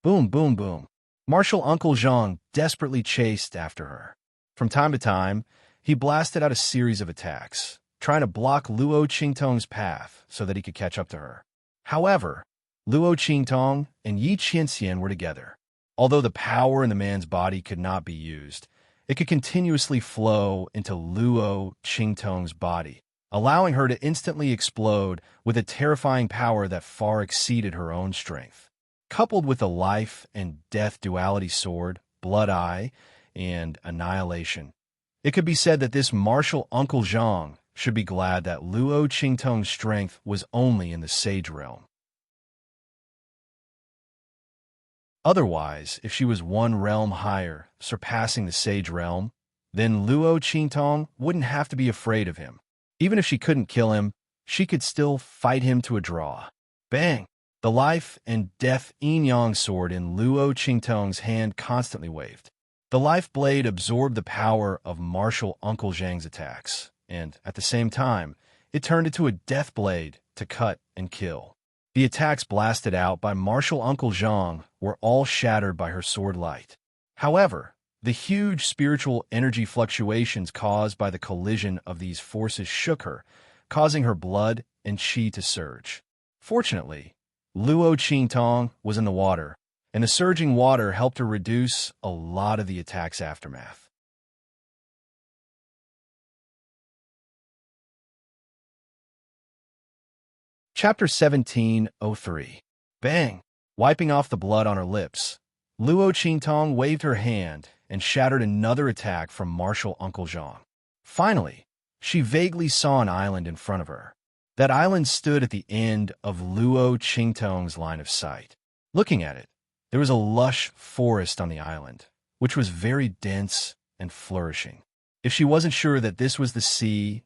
[SPEAKER 1] Boom, boom, boom. Martial Uncle Zhang desperately chased after her. From time to time, he blasted out a series of attacks, trying to block Luo Qingtong's path so that he could catch up to her. However, Luo Qingtong and Yi Qianxian were together. Although the power in the man's body could not be used, it could continuously flow into Luo Qingtong's body, allowing her to instantly explode with a terrifying power that far exceeded her own strength. Coupled with the life and death duality sword, Blood Eye, and Annihilation, it could be said that this martial Uncle Zhang should be glad that Luo Qingtong's strength was only in the Sage realm. Otherwise, if she was one realm higher, surpassing the Sage realm, then Luo Qingtong wouldn't have to be afraid of him. Even if she couldn't kill him, she could still fight him to a draw. Bang! The life and death yin-yang sword in Luo Qingtong's hand constantly waved. The life blade absorbed the power of martial Uncle Zhang's attacks, and at the same time, it turned into a death blade to cut and kill. The attacks blasted out by martial Uncle Zhang were all shattered by her sword light. However, the huge spiritual energy fluctuations caused by the collision of these forces shook her, causing her blood and qi to surge. Fortunately, Luo Qingtong was in the water, and the surging water helped her reduce a lot of the attack's aftermath. Chapter 17:03. Bang! Wiping off the blood on her lips, Luo Qingtong waved her hand and shattered another attack from martial Uncle Zhang. Finally, she vaguely saw an island in front of her. That island stood at the end of Luo Qingtong's line of sight. Looking at it, there was a lush forest on the island, which was very dense and flourishing. If she wasn't sure that this was the sea,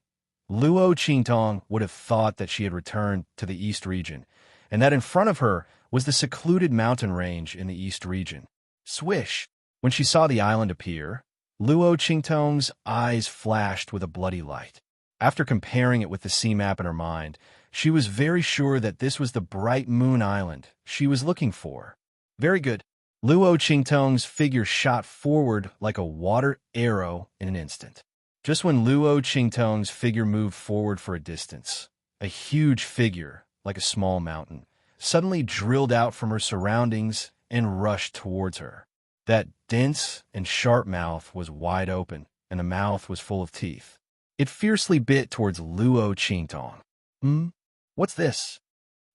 [SPEAKER 1] Luo Qingtong would have thought that she had returned to the East region, and that in front of her was the secluded mountain range in the East region. Swish! When she saw the island appear, Luo Qingtong's eyes flashed with a bloody light. After comparing it with the sea map in her mind, she was very sure that this was the Bright Moon Island she was looking for. Very good. Luo Qingtong's figure shot forward like a water arrow in an instant. Just when Luo Qingtong's figure moved forward for a distance, a huge figure, like a small mountain, suddenly drilled out from her surroundings and rushed towards her. That dense and sharp mouth was wide open, and the mouth was full of teeth. It fiercely bit towards Luo Qingtong. What's this?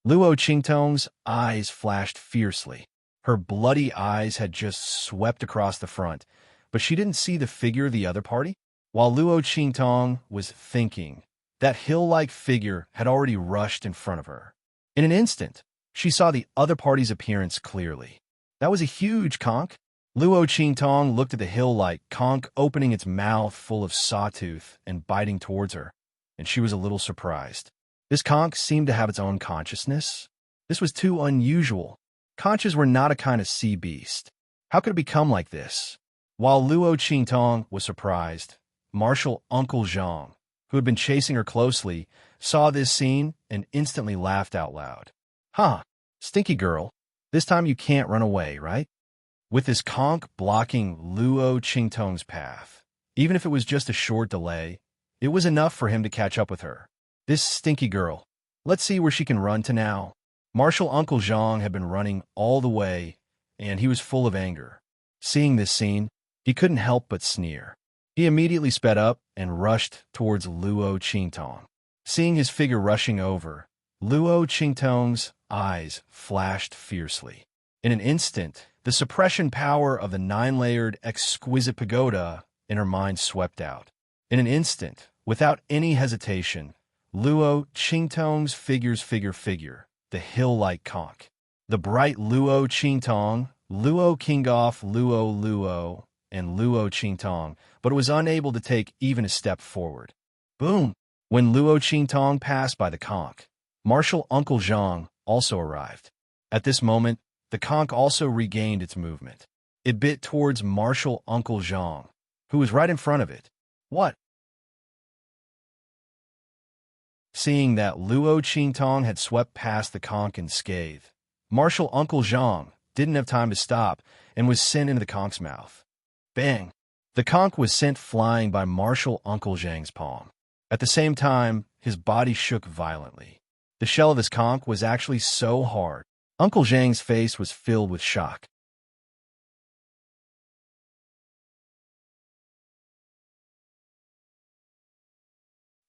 [SPEAKER 1] Luo Qingtong's eyes flashed fiercely. Her bloody eyes had just swept across the front, but she didn't see the figure of the other party. While Luo Qingtong was thinking, that hill-like figure had already rushed in front of her. In an instant, She saw the other party's appearance clearly. That was a huge conch. Luo Qingtong looked at the hill-like conch opening its mouth full of sawtooth and biting towards her, and she was a little surprised. This conch seemed to have its own consciousness. This was too unusual. Conches were not a kind of sea beast. How could it become like this? While Luo Qingtong was surprised, Marshal Uncle Zhang, who had been chasing her closely, saw this scene and instantly laughed out loud. Huh, stinky girl, this time you can't run away, right? With this conch blocking Luo Qingtong's path, even if it was just a short delay, it was enough for him to catch up with her. This stinky girl, let's see where she can run to now. Marshal Uncle Zhang had been running all the way, and he was full of anger. Seeing this scene, he couldn't help but sneer. He immediately sped up and rushed towards Luo Qingtong. Seeing his figure rushing over, Luo Qingtong's eyes flashed fiercely. In an instant, the suppression power of the 9-layered exquisite pagoda in her mind swept out. In an instant, without any hesitation, Luo Qingtong's figure, the hill-like conch. The bright Luo Qingtong, Luo Kingoff, Luo, and Luo Qingtong, but it was unable to take even a step forward. Boom! When Luo Qingtong passed by the conch, Marshal Uncle Zhang also arrived. At this moment, the conch also regained its movement. It bit towards Marshal Uncle Zhang, who was right in front of it. What? Seeing that Luo Qingtong had swept past the conch unscathed, Marshal Uncle Zhang didn't have time to stop and was sent into the conch's mouth. Bang! The conch was sent flying by Marshal Uncle Zhang's palm. At the same time, his body shook violently. The shell of his conch was actually so hard, Uncle Zhang's face was filled with shock.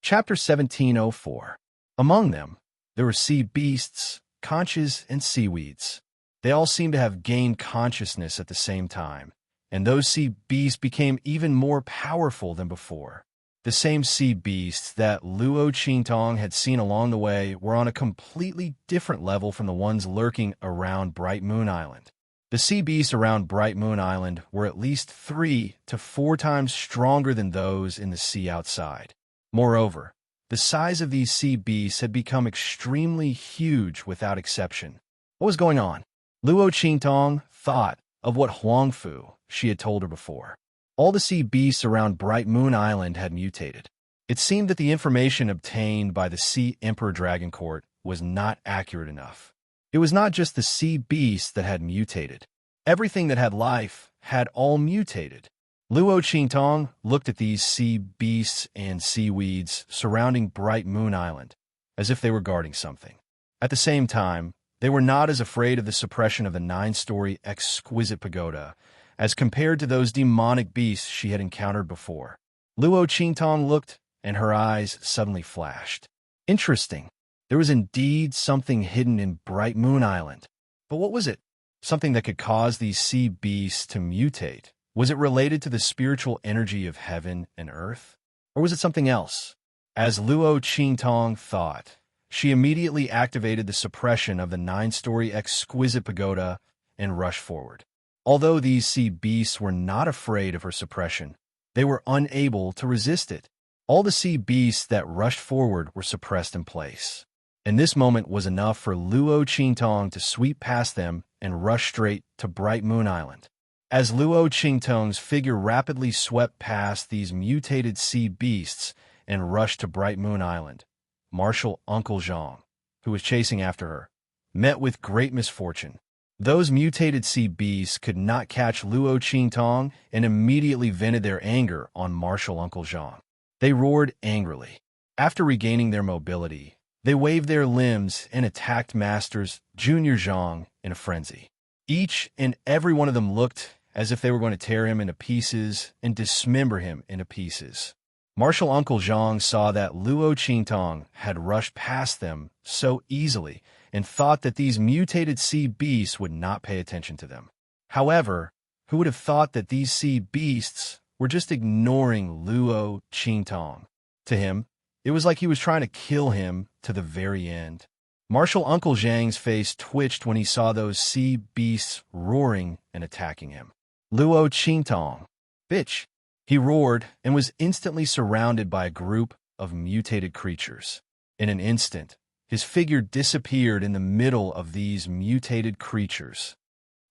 [SPEAKER 1] Chapter 1704. Among them, there were sea beasts, conches, and seaweeds. They all seemed to have gained consciousness at the same time, and those sea beasts became even more powerful than before. The same sea beasts that Luo Qingtong had seen along the way were on a completely different level from the ones lurking around Bright Moon Island. The sea beasts around Bright Moon Island were at least 3 to 4 times stronger than those in the sea outside. Moreover, the size of these sea beasts had become extremely huge without exception. What was going on? Luo Qingtong thought of what Huangfu she had told her before. All the sea beasts around Bright Moon Island had mutated. It seemed that the information obtained by the Sea Emperor Dragon Court was not accurate enough. It was not just the sea beasts that had mutated. Everything that had life had all mutated. Luo Qingtong looked at these sea beasts and seaweeds surrounding Bright Moon Island, as if they were guarding something. At the same time, they were not as afraid of the suppression of the 9-story exquisite pagoda as compared to those demonic beasts she had encountered before. Luo Qingtong looked, and her eyes suddenly flashed. Interesting. There was indeed something hidden in Bright Moon Island. But what was it? Something that could cause these sea beasts to mutate? Was it related to the spiritual energy of heaven and earth? Or was it something else? As Luo Qingtong thought, she immediately activated the suppression of the 9-story exquisite pagoda and rushed forward. Although these sea beasts were not afraid of her suppression, they were unable to resist it. All the sea beasts that rushed forward were suppressed in place. And this moment was enough for Luo Qingtong to sweep past them and rush straight to Bright Moon Island. As Luo Qingtong's figure rapidly swept past these mutated sea beasts and rushed to Bright Moon Island, Marshal Uncle Zhang, who was chasing after her, met with great misfortune. Those mutated sea beasts could not catch Luo Qingtong and immediately vented their anger on Marshal Uncle Zhang. They roared angrily. After regaining their mobility, they waved their limbs and attacked Masters Junior Zhang in a frenzy. Each and every one of them looked as if they were going to tear him into pieces and dismember him into pieces. Marshal Uncle Zhang saw that Luo Qingtong had rushed past them so easily and thought that these mutated sea beasts would not pay attention to them. However, who would have thought that these sea beasts were just ignoring Luo Qingtong? To him, it was like he was trying to kill him to the very end. Marshal Uncle Zhang's face twitched when he saw those sea beasts roaring and attacking him. Luo Qingtong, bitch! He roared and was instantly surrounded by a group of mutated creatures. In an instant, his figure disappeared in the middle of these mutated creatures.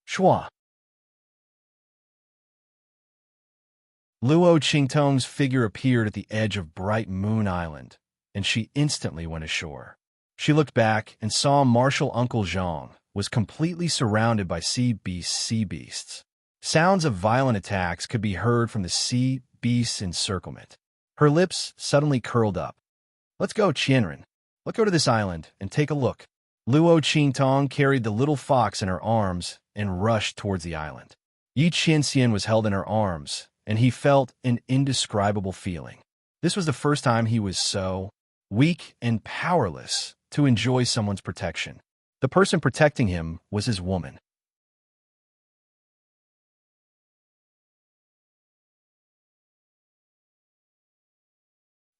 [SPEAKER 1] Shua! Luo Qingtong's figure appeared at the edge of Bright Moon Island, and she instantly went ashore. She looked back and saw Marshal Uncle Zhang was completely surrounded by sea beasts. Sounds of violent attacks could be heard from the sea beasts' encirclement. Her lips suddenly curled up. Let's go, Qianren. Let's go to this island and take a look. Luo Qingtong carried the little fox in her arms and rushed towards the island. Yi Qianxian was held in her arms, and he felt an indescribable feeling. This was the first time he was so weak and powerless to enjoy someone's protection. The person protecting him was his woman.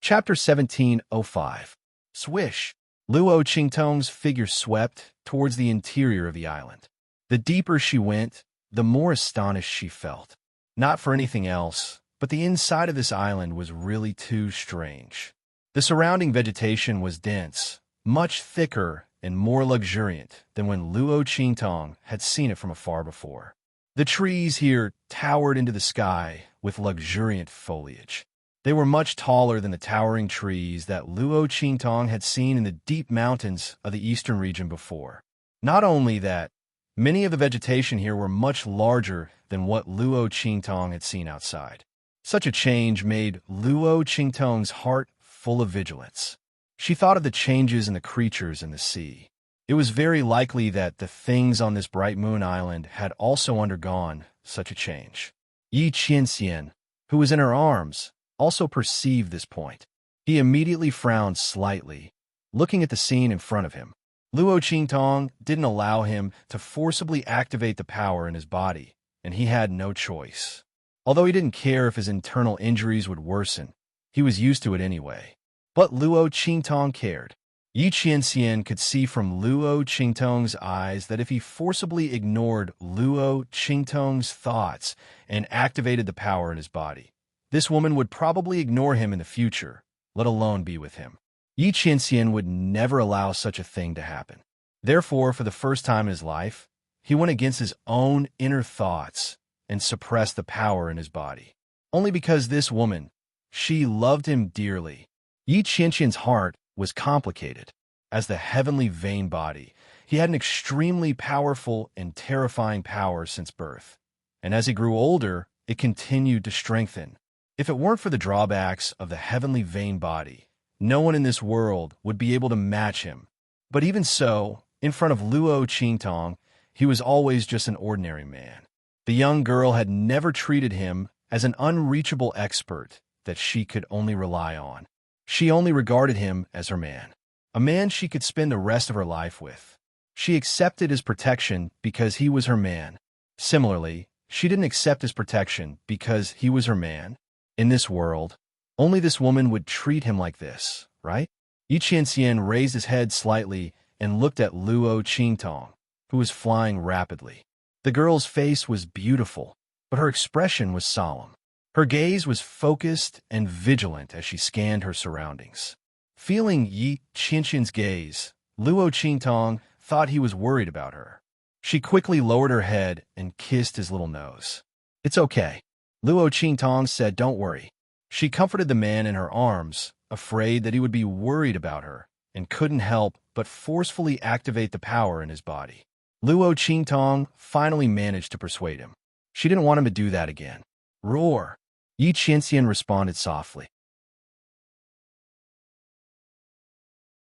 [SPEAKER 1] Chapter 17:05. Swish! Luo Qingtong's figure swept towards the interior of the island. The deeper she went, the more astonished she felt. Not for anything else, but the inside of this island was really too strange. The surrounding vegetation was dense, much thicker and more luxuriant than when Luo Qingtong had seen it from afar before. The trees here towered into the sky with luxuriant foliage. They were much taller than the towering trees that Luo Qingtong had seen in the deep mountains of the eastern region before. Not only that, many of the vegetation here were much larger than what Luo Qingtong had seen outside. Such a change made Luo Qingtong's heart full of vigilance. She thought of the changes in the creatures in the sea. It was very likely that the things on this Bright Moon Island had also undergone such a change. Yi Qianxian, who was in her arms, also perceived this point. He immediately frowned slightly, looking at the scene in front of him. Luo Qingtong didn't allow him to forcibly activate the power in his body, and he had no choice. Although he didn't care if his internal injuries would worsen, he was used to it anyway. But Luo Qingtong cared. Yi Qianxian could see from Luo Qingtong's eyes that if he forcibly ignored Luo Qingtong's thoughts and activated the power in his body, this woman would probably ignore him in the future, let alone be with him. Yi Qianxian would never allow such a thing to happen. Therefore, for the first time in his life, he went against his own inner thoughts and suppressed the power in his body. Only because this woman, she loved him dearly. Yi Qianxian's heart was complicated. As the heavenly vain body, he had an extremely powerful and terrifying power since birth. And as he grew older, it continued to strengthen. If it weren't for the drawbacks of the heavenly vain body, no one in this world would be able to match him. But even so, in front of Luo Qingtong, he was always just an ordinary man. The young girl had never treated him as an unreachable expert that she could only rely on. She only regarded him as her man, a man she could spend the rest of her life with. She accepted his protection because he was her man. Similarly, she didn't accept his protection because he was her man. In this world, only this woman would treat him like this, right? Yi Qianxian raised his head slightly and looked at Luo Qingtong, who was flying rapidly. The girl's face was beautiful, but her expression was solemn. Her gaze was focused and vigilant as she scanned her surroundings. Feeling Yi Qianxian's gaze, Luo Qingtong thought he was worried about her. She quickly lowered her head and kissed his little nose. It's okay. Luo Qingtong said, don't worry. She comforted the man in her arms, afraid that he would be worried about her, and couldn't help but forcefully activate the power in his body. Luo Qingtong finally managed to persuade him. She didn't want him to do that again. Roar! Yi Qianxian responded softly.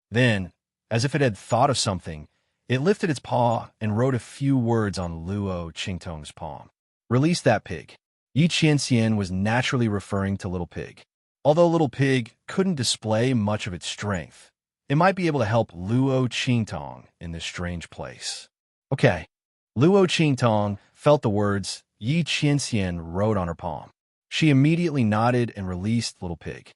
[SPEAKER 1] Then, as if it had thought of something, it lifted its paw and wrote a few words on Luo Qingtong's palm. Release that pig. Yi Qianxian was naturally referring to Little Pig. Although Little Pig couldn't display much of its strength, it might be able to help Luo Qingtong in this strange place. Okay. Luo Qingtong felt the words Yi Qianxian wrote on her palm. She immediately nodded and released Little Pig.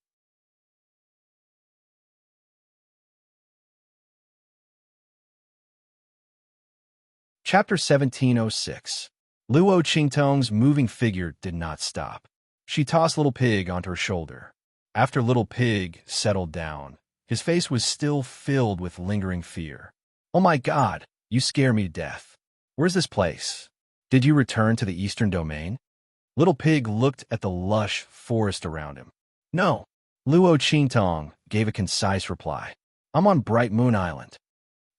[SPEAKER 1] Chapter 1706. Luo Qingtong's moving figure did not stop. She tossed Little Pig onto her shoulder. After Little Pig settled down, his face was still filled with lingering fear. "Oh my God, you scare me to death. Where's this place? Did you return to the Eastern Domain?" Little Pig looked at the lush forest around him. "No." Luo Qingtong gave a concise reply. "I'm on Bright Moon Island.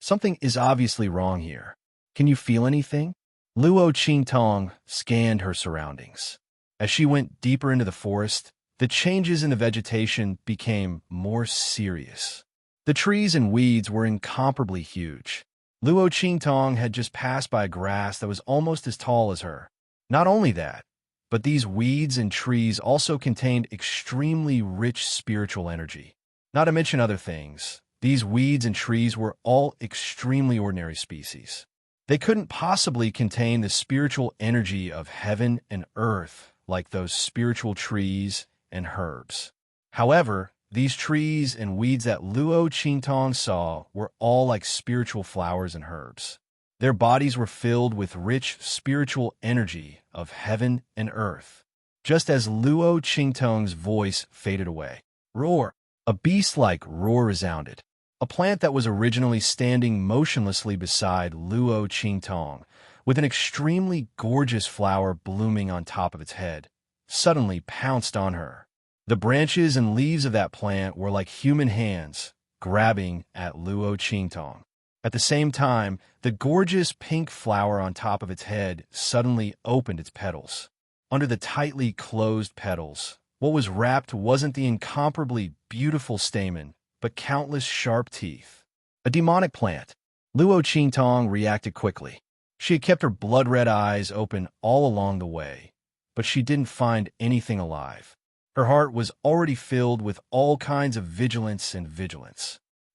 [SPEAKER 1] Something is obviously wrong here. Can you feel anything?" Luo Qingtong scanned her surroundings. As she went deeper into the forest, the changes in the vegetation became more serious. The trees and weeds were incomparably huge. Luo Qingtong had just passed by grass that was almost as tall as her. Not only that, but these weeds and trees also contained extremely rich spiritual energy. Not to mention other things, these weeds and trees were all extremely ordinary species. They couldn't possibly contain the spiritual energy of heaven and earth like those spiritual trees and herbs. However, these trees and weeds that Luo Qingtong saw were all like spiritual flowers and herbs. Their bodies were filled with rich spiritual energy of heaven and earth. Just as Luo Qingtong's voice faded away, roar! A beast-like roar resounded. A plant that was originally standing motionlessly beside Luo Qingtong, with an extremely gorgeous flower blooming on top of its head, suddenly pounced on her. The branches and leaves of that plant were like human hands, grabbing at Luo Qingtong. At the same time, the gorgeous pink flower on top of its head suddenly opened its petals. Under the tightly closed petals, what was wrapped wasn't the incomparably beautiful stamen, but countless sharp teeth. A demonic plant. Luo Qingtong reacted quickly. She had kept her blood-red eyes open all along the way, but she didn't find anything alive. Her heart was already filled with all kinds of vigilance.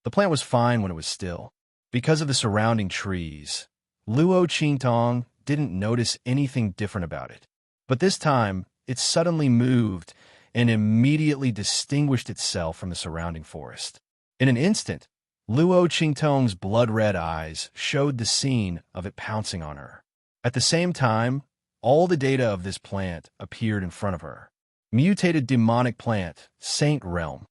[SPEAKER 1] The plant was fine when it was still. Because of the surrounding trees, Luo Qingtong didn't notice anything different about it. But this time, it suddenly moved and immediately distinguished itself from the surrounding forest. In an instant, Luo Qingtong's blood-red eyes showed the scene of it pouncing on her. At the same time, all the data of this plant appeared in front of her. Mutated demonic plant, Saint Realm.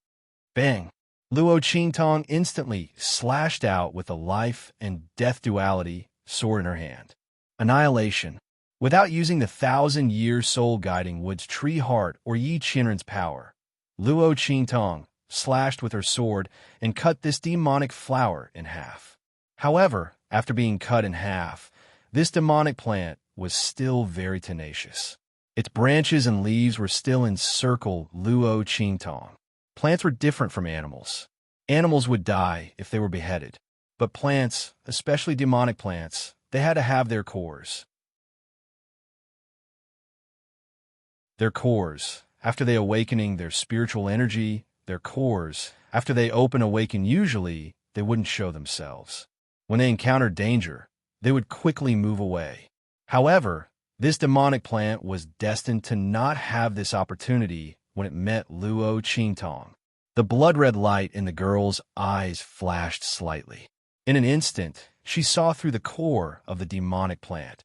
[SPEAKER 1] Bang! Luo Qingtong instantly slashed out with a life and death duality sword in her hand. Annihilation. Without using the 1,000-year soul-guiding Wood's tree heart or Yi Qianren's power, Luo Qingtong slashed with her sword and cut this demonic flower in half. However, after being cut in half, this demonic plant was still very tenacious. Its branches and leaves were still encircle Luo Qingtong. Plants were different from animals. Animals would die if they were beheaded, but plants, especially demonic plants, they had to have their cores. Their cores, after they awakening their spiritual energy, their cores, after they awaken usually, they wouldn't show themselves. When they encountered danger, they would quickly move away. However, this demonic plant was destined to not have this opportunity when it met Luo Qingtong. The blood-red light in the girl's eyes flashed slightly. In an instant, she saw through the core of the demonic plant.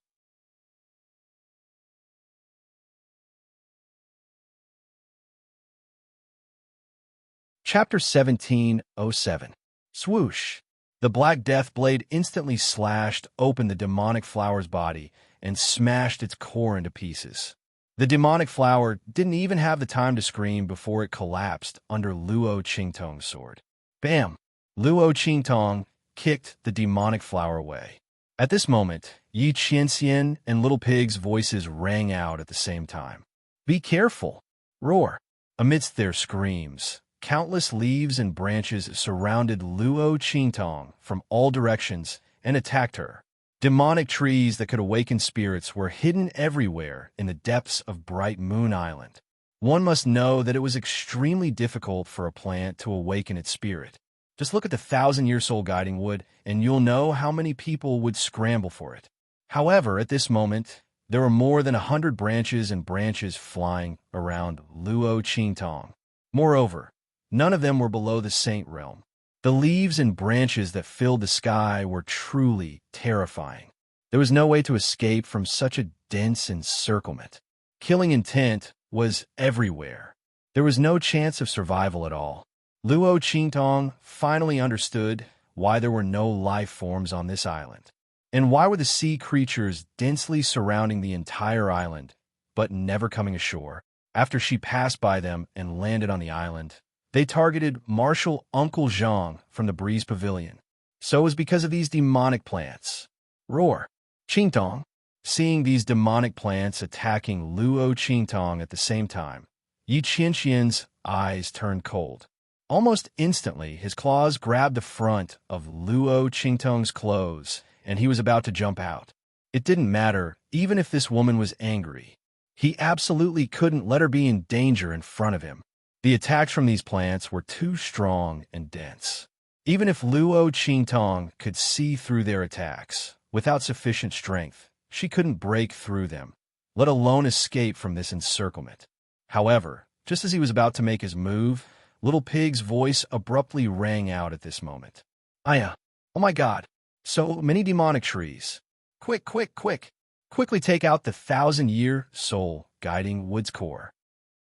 [SPEAKER 1] Chapter 1707. Swoosh! The Black Death Blade instantly slashed open the demonic flower's body and smashed its core into pieces. The demonic flower didn't even have the time to scream before it collapsed under Luo Qingtong's sword. Bam! Luo Qingtong kicked the demonic flower away. At this moment, Yi Qianxian and Little Pig's voices rang out at the same time. "Be careful!" Roar! Amidst their screams, countless leaves and branches surrounded Luo Qingtong from all directions and attacked her. Demonic trees that could awaken spirits were hidden everywhere in the depths of Bright Moon Island. One must know that it was extremely difficult for a plant to awaken its spirit. Just look at the 1,000-year soul guiding wood, and you'll know how many people would scramble for it. However, at this moment, there were more than 100 branches and branches flying around Luo Qingtong. Moreover, none of them were below the Saint Realm. The leaves and branches that filled the sky were truly terrifying. There was no way to escape from such a dense encirclement. Killing intent was everywhere. There was no chance of survival at all. Luo Qingtong finally understood why there were no life forms on this island. And why were the sea creatures densely surrounding the entire island, but never coming ashore? After she passed by them and landed on the island, they targeted Marshal Uncle Zhang from the Breeze Pavilion. So it was because of these demonic plants. Roar. Qingtong. Seeing these demonic plants attacking Luo Qingtong at the same time, Yi Qianqian's eyes turned cold. Almost instantly, his claws grabbed the front of Luo Qingtong's clothes, and he was about to jump out. It didn't matter, even if this woman was angry. He absolutely couldn't let her be in danger in front of him. The attacks from these plants were too strong and dense. Even if Luo Qingtong could see through their attacks, without sufficient strength, she couldn't break through them, let alone escape from this encirclement. However, just as he was about to make his move, Little Pig's voice abruptly rang out at this moment. Aya! Oh my god! So many demonic trees! Quick, quick, quick! Quickly take out the 1,000-year soul guiding wood's core.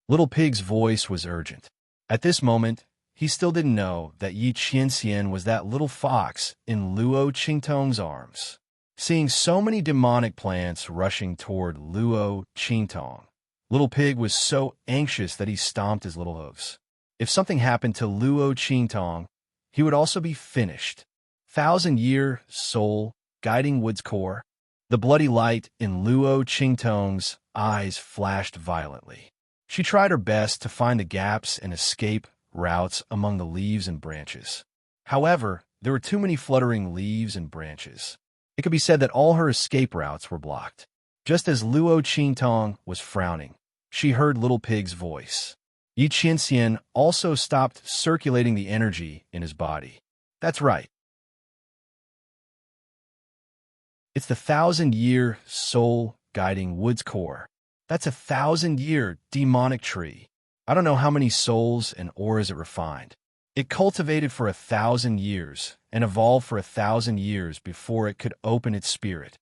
[SPEAKER 1] Little Pig's voice was urgent. At this moment, he still didn't know that Yi Qianxian was that little fox in Luo Qingtong's arms. Seeing so many demonic plants rushing toward Luo Qingtong, Little Pig was so anxious that he stomped his little hooves. If something happened to Luo Qingtong, he would also be finished. 1,000-year soul guiding wood's core. The bloody light in Luo Qingtong's eyes flashed violently. She tried her best to find the gaps and escape routes among the leaves and branches. However, there were too many fluttering leaves and branches. It could be said that all her escape routes were blocked. Just as Luo Qingtong was frowning, she heard Little Pig's voice. Yi Qianxian also stopped circulating the energy in his body. That's right. It's the 1,000-year soul guiding wood's core. That's a 1,000-year demonic tree. I don't know how many souls and auras it refined. It cultivated for 1,000 years and evolved for 1,000 years before it could open its spirit.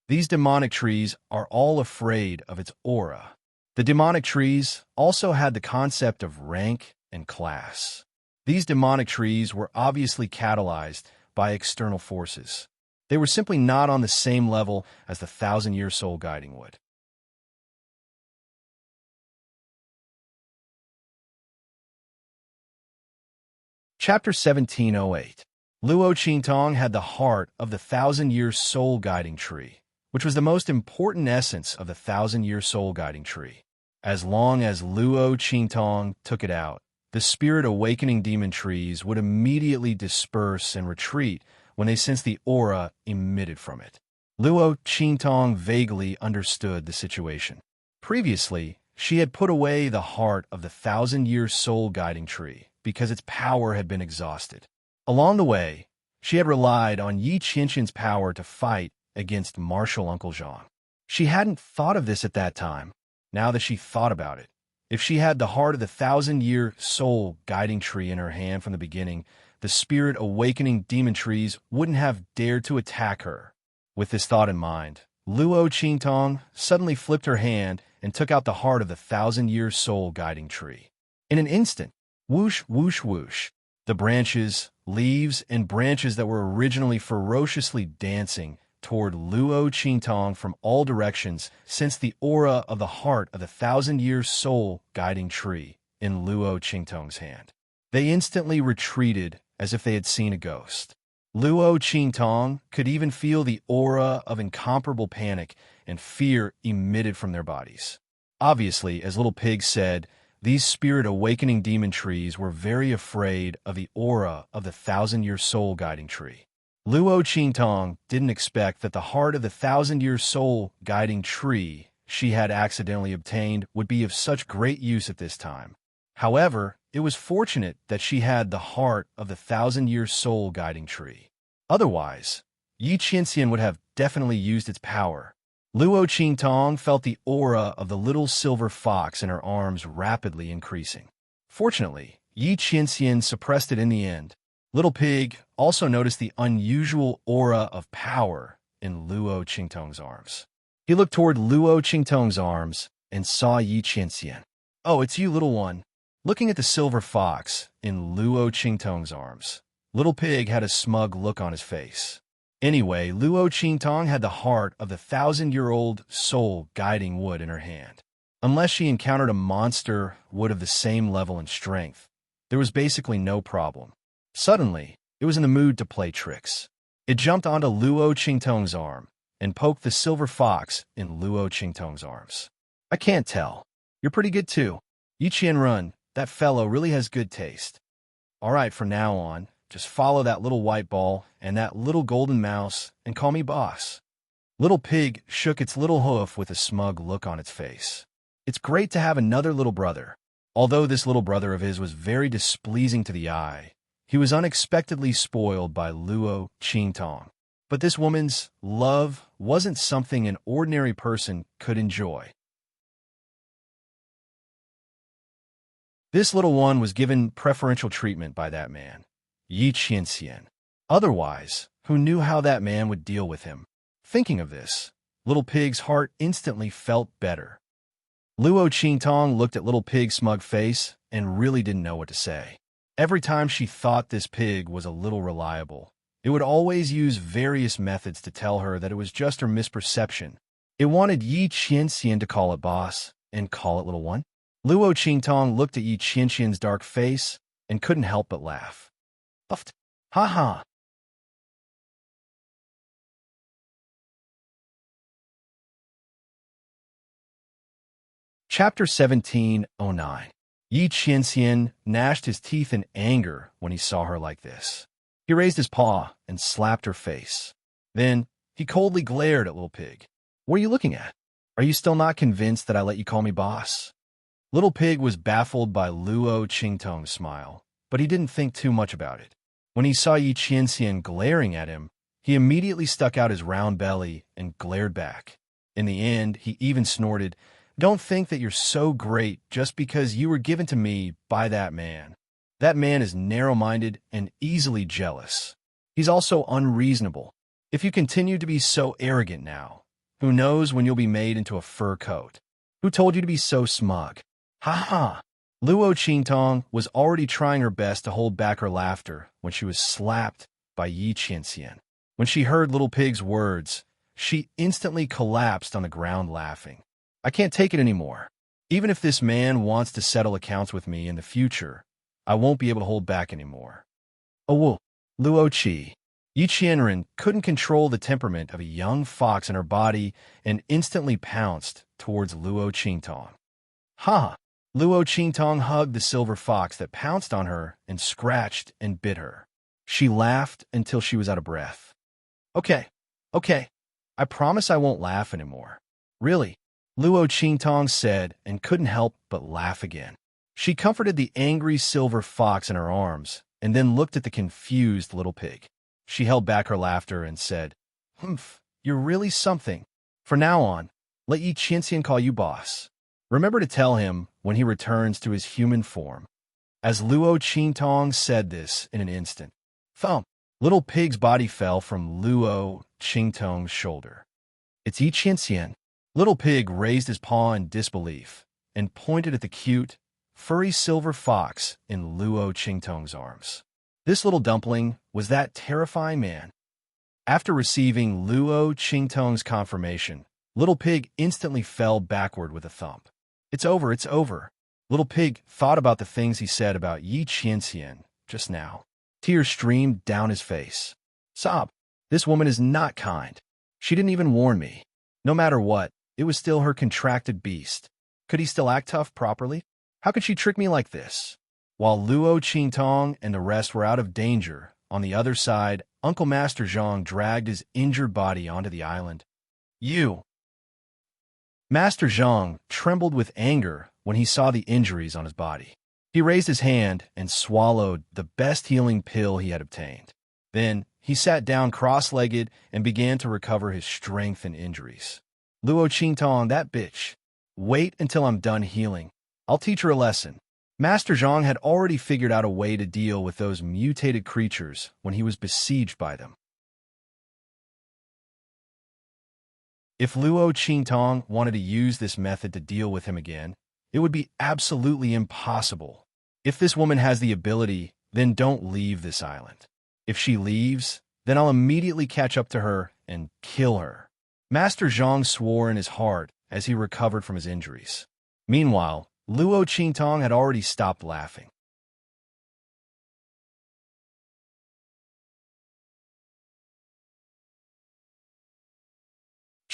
[SPEAKER 1] These demonic trees are all afraid of its aura. The demonic trees also had the concept of rank and class. These demonic trees were obviously catalyzed by external forces. They were simply not on the same level as the 1,000-year soul guiding wood. Chapter 1708. Luo Qingtong had the heart of the 1,000-year soul guiding tree, which was the most important essence of the 1,000-year soul guiding tree. As long as Luo Qingtong took it out, the spirit awakening demon trees would immediately disperse and retreat when they sensed the aura emitted from it. Luo Qingtong vaguely understood the situation. Previously, she had put away the heart of the 1,000-year soul guiding tree because its power had been exhausted. Along the way, she had relied on Yi Qianqian's power to fight against Marshal Uncle Zhang. She hadn't thought of this at that time. Now that she thought about it, if she had the heart of the 1,000-year soul guiding tree in her hand from the beginning, the spirit awakening demon trees wouldn't have dared to attack her. With this thought in mind, Luo Qingtong suddenly flipped her hand and took out the heart of the 1,000-year soul guiding tree. In an instant, whoosh, whoosh, whoosh, the branches, leaves, and branches that were originally ferociously dancing toward Luo Qingtong from all directions sensed the aura of the heart of the 1,000-year soul guiding tree in Luo Qingtong's hand. They instantly retreated as if they had seen a ghost. Luo Qingtong could even feel the aura of incomparable panic and fear emitted from their bodies. Obviously, as Little Pig said, these spirit awakening demon trees were very afraid of the aura of the 1,000-year soul guiding tree. Luo Qingtong didn't expect that the heart of the 1,000-year soul guiding tree she had accidentally obtained would be of such great use at this time. However, it was fortunate that she had the heart of the 1,000-year soul guiding tree. Otherwise, Yi Qianxian would have definitely used its power. Luo Qingtong felt the aura of the little silver fox in her arms rapidly increasing. Fortunately, Yi Qianxian suppressed it in the end. Little Pig also noticed the unusual aura of power in Luo Qingtong's arms. He looked toward Luo Qingtong's arms and saw Yi Qianxian. "Oh, it's you, little one." Looking at the silver fox in Luo Qingtong's arms, Little Pig had a smug look on his face. Anyway, Luo Qingtong had the heart of the 1,000-year-old soul guiding wood in her hand. Unless she encountered a monster wood of the same level and strength, there was basically no problem. Suddenly, it was in the mood to play tricks. It jumped onto Luo Qingtong's arm and poked the silver fox in Luo Qingtong's arms. "I can't tell. You're pretty good too. Yi Qianrun, that fellow really has good taste. All right, from now on, just follow that little white ball and that little golden mouse and call me boss." Little Pig shook its little hoof with a smug look on its face. It's great to have another little brother. Although this little brother of his was very displeasing to the eye, he was unexpectedly spoiled by Luo Qingtong. But this woman's love wasn't something an ordinary person could enjoy. This little one was given preferential treatment by that man, Yi Qianxian. Otherwise, who knew how that man would deal with him? Thinking of this, Little Pig's heart instantly felt better. Luo Qingtong looked at Little Pig's smug face and really didn't know what to say. Every time she thought this pig was a little reliable, it would always use various methods to tell her that it was just her misperception. It wanted Yi Qianxian to call it boss and call it little one. Luo Qingtong looked at Yi Qianxian's dark face and couldn't help but laugh. Puffed. Ha ha. Chapter 17:09. Yi Qianxian gnashed his teeth in anger when he saw her like this. He raised his paw and slapped her face. Then he coldly glared at Little Pig. "What are you looking at? Are you still not convinced that I let you call me boss?" Little Pig was baffled by Luo Qingtong's smile, but he didn't think too much about it. When he saw Yi Qianxian glaring at him, he immediately stuck out his round belly and glared back. In the end, he even snorted, "Don't think that you're so great just because you were given to me by that man. That man is narrow-minded and easily jealous. He's also unreasonable. If you continue to be so arrogant now, who knows when you'll be made into a fur coat? Who told you to be so smug?" Ha ha! Luo Qingtong was already trying her best to hold back her laughter when she was slapped by Yi Qianxian. When she heard Little Pig's words, she instantly collapsed on the ground laughing. "I can't take it anymore. Even if this man wants to settle accounts with me in the future, I won't be able to hold back anymore." "Oh, well, Luo Qi." Yi Qianren couldn't control the temperament of a young fox in her body and instantly pounced towards Luo Qingtong. "Ha!" Luo Qingtong hugged the silver fox that pounced on her and scratched and bit her. She laughed until she was out of breath. Okay, I promise I won't laugh anymore." "Really?" Luo Qingtong said and couldn't help but laugh again. She comforted the angry silver fox in her arms and then looked at the confused Little Pig. She held back her laughter and said, "Humph, you're really something. For now on, let Yi Qianxian call you boss. Remember to tell him when he returns to his human form." As Luo Qingtong said this in an instant, thump, Little Pig's body fell from Luo Qingtong's shoulder. "It's Yi Qianxian." Little Pig raised his paw in disbelief and pointed at the cute, furry silver fox in Luo Qingtong's arms. This little dumpling was that terrifying man. After receiving Luo Qingtong's confirmation, Little Pig instantly fell backward with a thump. It's over. Little Pig thought about the things he said about Yi Qianxian just now. Tears streamed down his face. Sob, this woman is not kind. She didn't even warn me. No matter what, it was still her contracted beast. Could he still act tough properly? How could she trick me like this? While Luo Qingtong and the rest were out of danger, on the other side, Uncle Master Zhang dragged his injured body onto the island. "You!" Master Zhang trembled with anger when he saw the injuries on his body. He raised his hand and swallowed the best healing pill he had obtained. Then he sat down cross-legged and began to recover his strength and injuries. "Luo Qingtong, that bitch. Wait until I'm done healing. I'll teach her a lesson." Master Zhang had already figured out a way to deal with those mutated creatures when he was besieged by them. If Luo Qingtong wanted to use this method to deal with him again, it would be absolutely impossible. If this woman has the ability, then don't leave this island. If she leaves, then I'll immediately catch up to her and kill her. Master Zhang swore in his heart as he recovered from his injuries. Meanwhile, Luo Qingtong had already stopped laughing.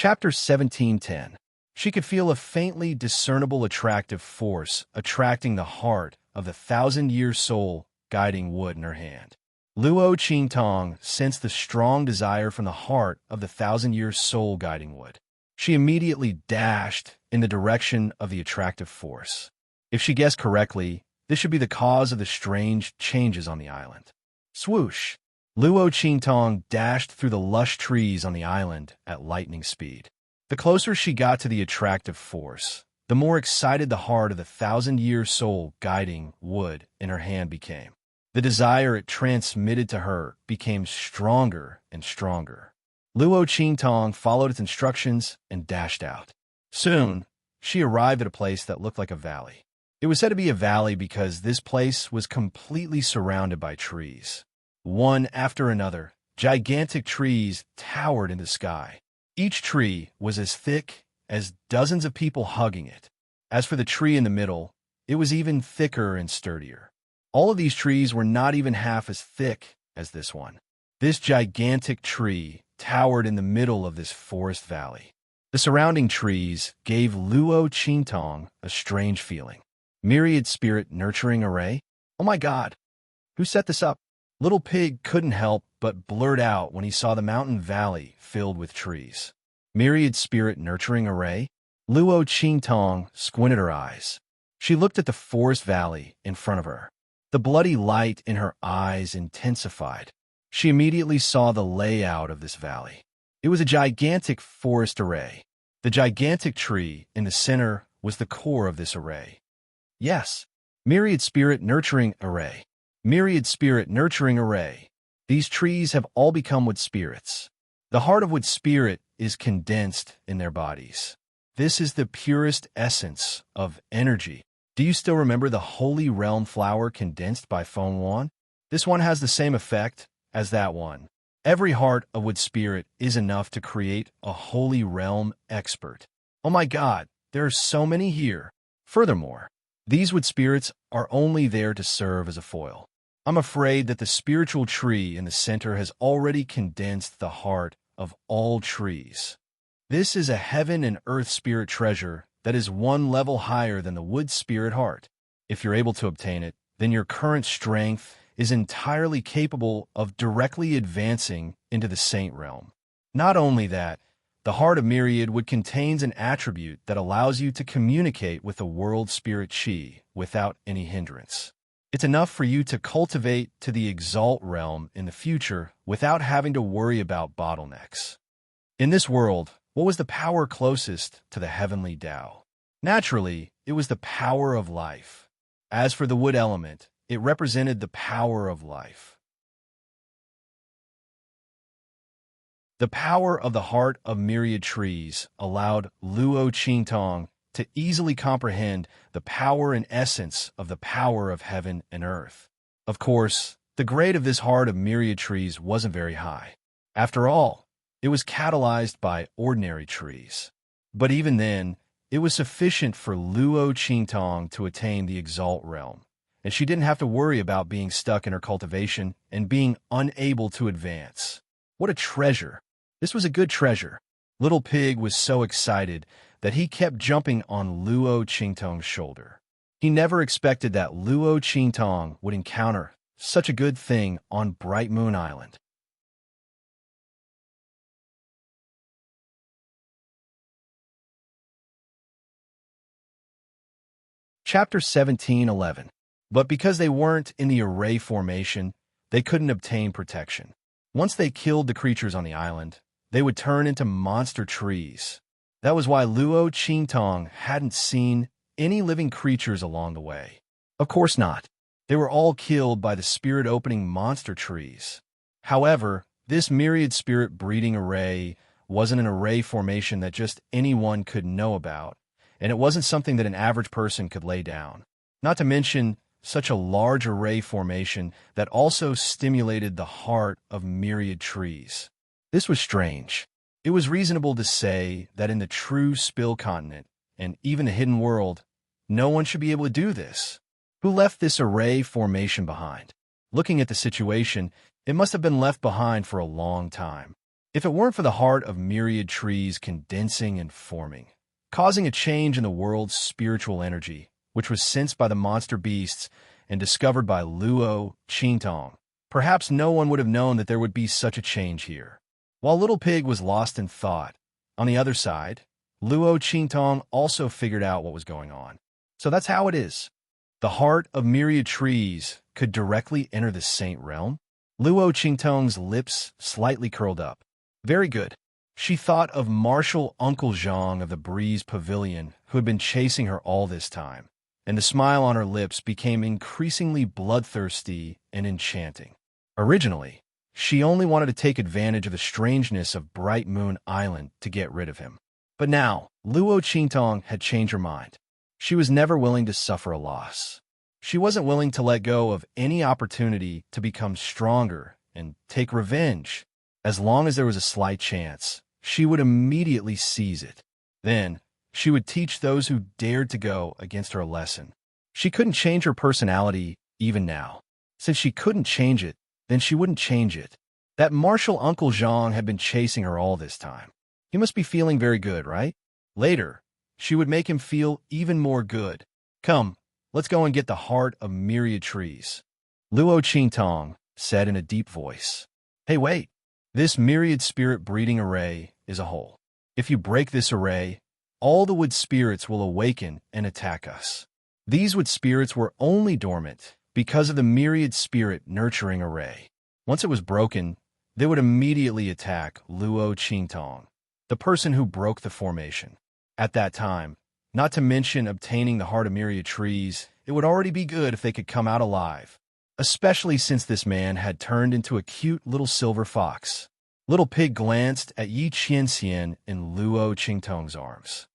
[SPEAKER 1] Chapter 17:10. She could feel a faintly discernible attractive force attracting the heart of the thousand-year soul guiding wood in her hand. Luo Qingtong sensed the strong desire from the heart of the thousand-year soul guiding wood. She immediately dashed in the direction of the attractive force. If she guessed correctly, this should be the cause of the strange changes on the island. Swoosh! Luo Qingtong dashed through the lush trees on the island at lightning speed. The closer she got to the attractive force, the more excited the heart of the thousand-year soul guiding wood in her hand became. The desire it transmitted to her became stronger and stronger. Luo Qingtong followed its instructions and dashed out. Soon, she arrived at a place that looked like a valley. It was said to be a valley because this place was completely surrounded by trees. One after another, gigantic trees towered in the sky. Each tree was as thick as dozens of people hugging it. As for the tree in the middle, it was even thicker and sturdier. All of these trees were not even half as thick as this one. This gigantic tree towered in the middle of this forest valley. The surrounding trees gave Luo Qingtong a strange feeling. Myriad spirit nurturing array? Oh my God! Who set this up? Little Pig couldn't help but blurt out when he saw the mountain valley filled with trees. Myriad spirit nurturing array? Luo Qingtong squinted her eyes. She looked at the forest valley in front of her. The bloody light in her eyes intensified. She immediately saw the layout of this valley. It was a gigantic forest array. The gigantic tree in the center was the core of this array. Yes, Myriad Spirit Nurturing Array. Myriad Spirit Nurturing Array. These trees have all become wood spirits. The heart of wood spirit is condensed in their bodies. This is the purest essence of energy. Do you still remember the Holy Realm flower condensed by Feng Wan? This one has the same effect as that one. Every heart of wood spirit is enough to create a Holy Realm expert. Oh my God, there are so many here. Furthermore, these wood spirits are only there to serve as a foil. I'm afraid that the spiritual tree in the center has already condensed the heart of all trees. This is a heaven and earth spirit treasure that is one level higher than the wood spirit heart. If you're able to obtain it, then your current strength is entirely capable of directly advancing into the saint realm. Not only that, the heart of Myriad would contains an attribute that allows you to communicate with the world spirit chi without any hindrance. It's enough for you to cultivate to the exalt realm in the future without having to worry about bottlenecks. In this world, what was the power closest to the heavenly Tao? Naturally, it was the power of life. As for the wood element, it represented the power of life. The power of the heart of myriad trees allowed Luo Qingtong to easily comprehend the power and essence of the power of heaven and earth. Of course, the grade of this heart of myriad trees wasn't very high. After all, it was catalyzed by ordinary trees. But even then, it was sufficient for Luo Qingtong to attain the exalt realm, and she didn't have to worry about being stuck in her cultivation and being unable to advance. What a treasure! This was a good treasure. Little Pig was so excited that he kept jumping on Luo Qingtong's shoulder. He never expected that Luo Qingtong would encounter such a good thing on Bright Moon Island. Chapter 17:11. But because they weren't in the array formation, they couldn't obtain protection. Once they killed the creatures on the island, they would turn into monster trees. That was why Luo Qingtong hadn't seen any living creatures along the way. Of course not. They were all killed by the spirit-opening monster trees. However, this myriad spirit breeding array wasn't an array formation that just anyone could know about, and it wasn't something that an average person could lay down. Not to mention such a large array formation that also stimulated the heart of myriad trees. This was strange. It was reasonable to say that in the true Spill continent, and even the hidden world, no one should be able to do this. Who left this array formation behind? Looking at the situation, it must have been left behind for a long time. If it weren't for the heart of myriad trees condensing and forming, causing a change in the world's spiritual energy, which was sensed by the monster beasts and discovered by Luo Qingtong, perhaps no one would have known that there would be such a change here. While Little Pig was lost in thought, on the other side, Luo Qingtong also figured out what was going on. So that's how it is. The heart of myriad trees could directly enter the saint realm? Luo Qingtong's lips slightly curled up. Very good. She thought of Marshal Uncle Zhang of the Breeze Pavilion, who had been chasing her all this time, and the smile on her lips became increasingly bloodthirsty and enchanting. Originally, she only wanted to take advantage of the strangeness of Bright Moon Island to get rid of him. But now, Luo Qingtong had changed her mind. She was never willing to suffer a loss. She wasn't willing to let go of any opportunity to become stronger and take revenge. As long as there was a slight chance, she would immediately seize it. Then, she would teach those who dared to go against her a lesson. She couldn't change her personality even now. Since she couldn't change it, then she wouldn't change it. That Marshal Uncle Zhang had been chasing her all this time. He must be feeling very good, right? Later, she would make him feel even more good. Come, let's go and get the heart of myriad trees. Luo Qingtong said in a deep voice. Hey, wait. This myriad spirit breeding array is a hole. If you break this array, all the wood spirits will awaken and attack us. These wood spirits were only dormant because of the myriad spirit nurturing array. Once it was broken, they would immediately attack Luo Qingtong, the person who broke the formation. At that time, not to mention obtaining the heart of myriad trees, it would already be good if they could come out alive, especially since this man had turned into a cute little silver fox. Little Pig glanced at Yi Qianxian in Luo Qingtong's arms.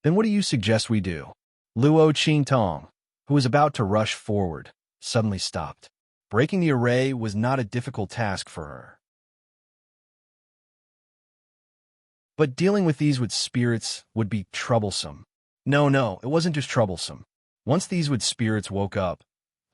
[SPEAKER 1] Then what do you suggest we do? Luo Qingtong, who was about to rush forward, suddenly stopped. Breaking the array was not a difficult task for her. But dealing with these wood spirits would be troublesome. No, it wasn't just troublesome. Once these wood spirits woke up,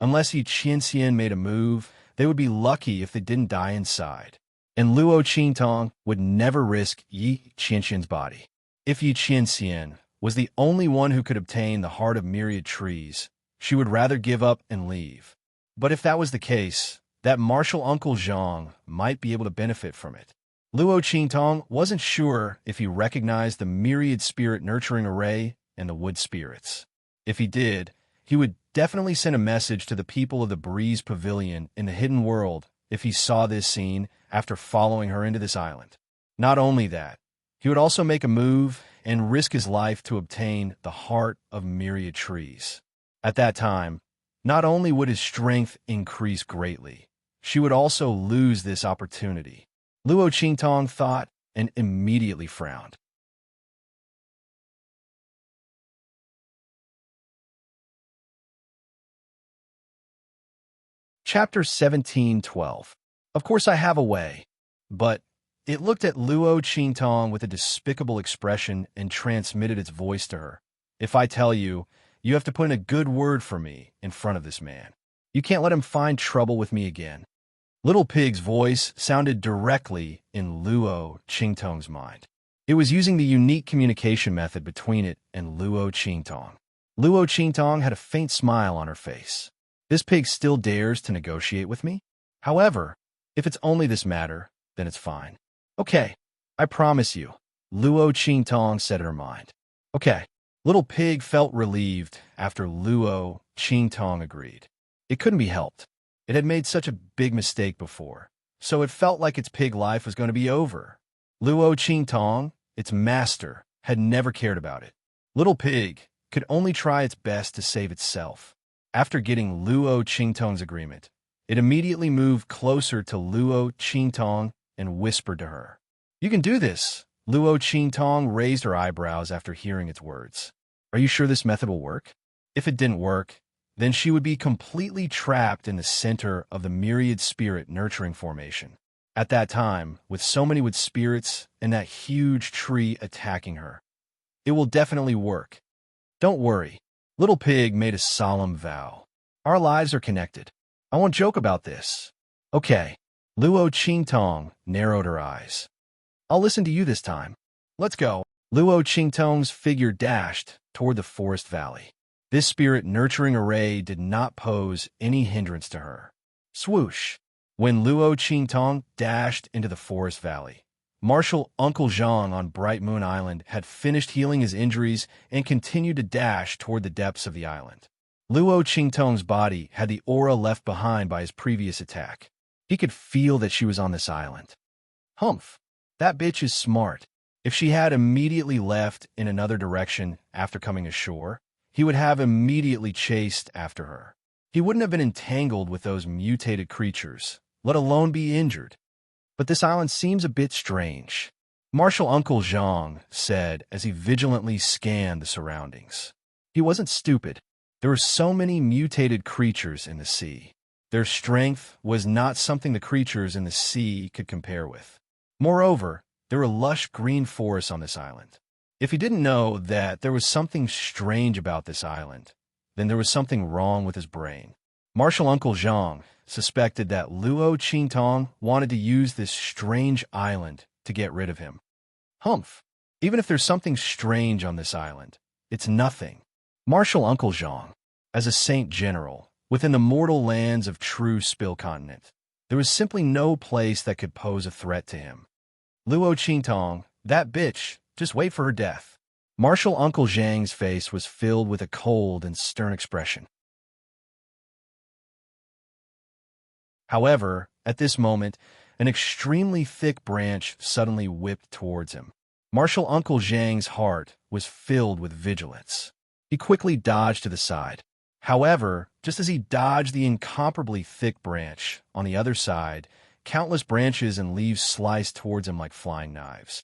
[SPEAKER 1] unless Yi Qianxian made a move, they would be lucky if they didn't die inside. And Luo Qingtong would never risk Yi Qianxian's body. If Yi Qianxian was the only one who could obtain the heart of myriad trees, she would rather give up and leave. But if that was the case, that Marshal Uncle Zhang might be able to benefit from it. Luo Qingtong wasn't sure if he recognized the myriad spirit nurturing array and the wood spirits. If he did, he would definitely send a message to the people of the Breeze Pavilion in the hidden world if he saw this scene after following her into this island. Not only that, he would also make a move and risk his life to obtain the heart of myriad trees. At that time, not only would his strength increase greatly, she would also lose this opportunity. Luo Qingtong thought and immediately frowned. Chapter 17:12. Of course I have a way, but it looked at Luo Qingtong with a despicable expression and transmitted its voice to her. If I tell you, you have to put in a good word for me in front of this man. You can't let him find trouble with me again. Little Pig's voice sounded directly in Luo Qingtong's mind. It was using the unique communication method between it and Luo Qingtong. Luo Qingtong had a faint smile on her face. This pig still dares to negotiate with me? However, if it's only this matter, then it's fine. Okay, I promise you, Luo Qingtong said in her mind. Okay. Little Pig felt relieved after Luo Qingtong agreed. It couldn't be helped. It had made such a big mistake before, so it felt like its pig life was going to be over. Luo Qingtong, its master, had never cared about it. Little Pig could only try its best to save itself. After getting Luo Qingtong's agreement, it immediately moved closer to Luo Qingtong and whispered to her. You can do this. Luo Qingtong raised her eyebrows after hearing its words. Are you sure this method will work? If it didn't work, then she would be completely trapped in the center of the myriad spirit nurturing formation. At that time, with so many wood spirits and that huge tree attacking her. It will definitely work. Don't worry. Little Pig made a solemn vow. Our lives are connected. I won't joke about this. Okay. Luo Qingtong narrowed her eyes. I'll listen to you this time. Let's go. Luo Qingtong's figure dashed toward the forest valley. This spirit-nurturing array did not pose any hindrance to her. Swoosh! When Luo Qingtong dashed into the forest valley, Marshal Uncle Zhang on Bright Moon Island had finished healing his injuries and continued to dash toward the depths of the island. Luo Qingtong's body had the aura left behind by his previous attack. He could feel that she was on this island. Humph! That bitch is smart. If she had immediately left in another direction after coming ashore, he would have immediately chased after her. He wouldn't have been entangled with those mutated creatures, let alone be injured. But this island seems a bit strange, Marshal Uncle Zhang said as he vigilantly scanned the surroundings. He wasn't stupid. There were so many mutated creatures in the sea. Their strength was not something the creatures in the sea could compare with. Moreover, there were lush green forests on this island. If he didn't know that there was something strange about this island, then there was something wrong with his brain. Marshal Uncle Zhang suspected that Luo Qingtong wanted to use this strange island to get rid of him. Humph! Even if there's something strange on this island, it's nothing. Marshal Uncle Zhang, as a saint general, within the mortal lands of true Spill Continent, there was simply no place that could pose a threat to him. Luo Qingtong, that bitch, just wait for her death. Marshal Uncle Zhang's face was filled with a cold and stern expression. However, at this moment, an extremely thick branch suddenly whipped towards him. Marshal Uncle Zhang's heart was filled with vigilance. He quickly dodged to the side. However, just as he dodged the incomparably thick branch, on the other side, countless branches and leaves sliced towards him like flying knives.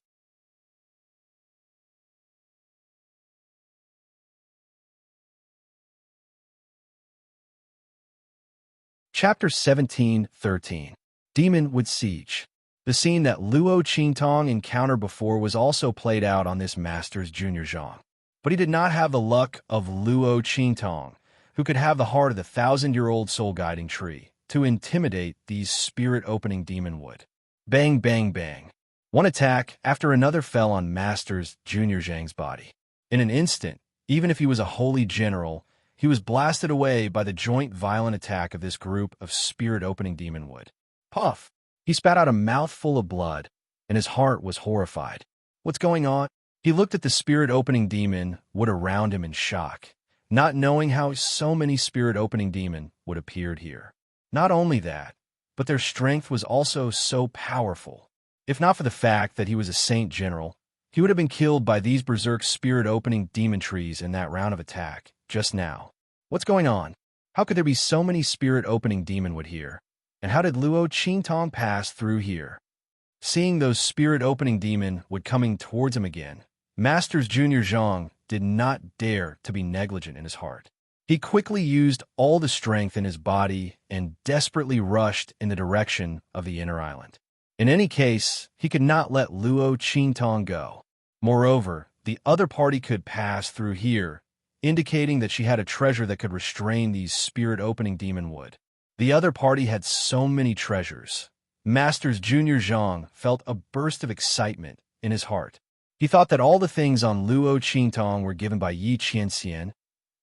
[SPEAKER 1] Chapter 17:13 Demonwood Siege. The scene that Luo Qingtong encountered before was also played out on this Master's Junior Zhang. But he did not have the luck of Luo Qingtong, who could have the heart of the 1,000-year-old soul-guiding tree, to intimidate these spirit-opening demonwood. Bang, bang, bang. One attack after another fell on Master's Junior Zhang's body. In an instant, even if he was a holy general, he was blasted away by the joint violent attack of this group of spirit-opening demonwood. Puff! He spat out a mouthful of blood, and his heart was horrified. What's going on? He looked at the spirit-opening demon wood around him in shock, not knowing how so many spirit-opening demon would appeared here. Not only that, but their strength was also so powerful. If not for the fact that he was a saint general, he would have been killed by these berserk spirit-opening demon trees in that round of attack, just now. What's going on? How could there be so many spirit-opening demonwood here? And how did Luo Qingtong pass through here? Seeing those spirit-opening demonwood coming towards him again, Master's Junior Zhang did not dare to be negligent in his heart. He quickly used all the strength in his body and desperately rushed in the direction of the inner island. In any case, he could not let Luo Qingtong go. Moreover, the other party could pass through here, indicating that she had a treasure that could restrain these spirit-opening demonwood. The other party had so many treasures. Master's Junior Zhang felt a burst of excitement in his heart. He thought that all the things on Luo Qingtong were given by Yi Qianxian,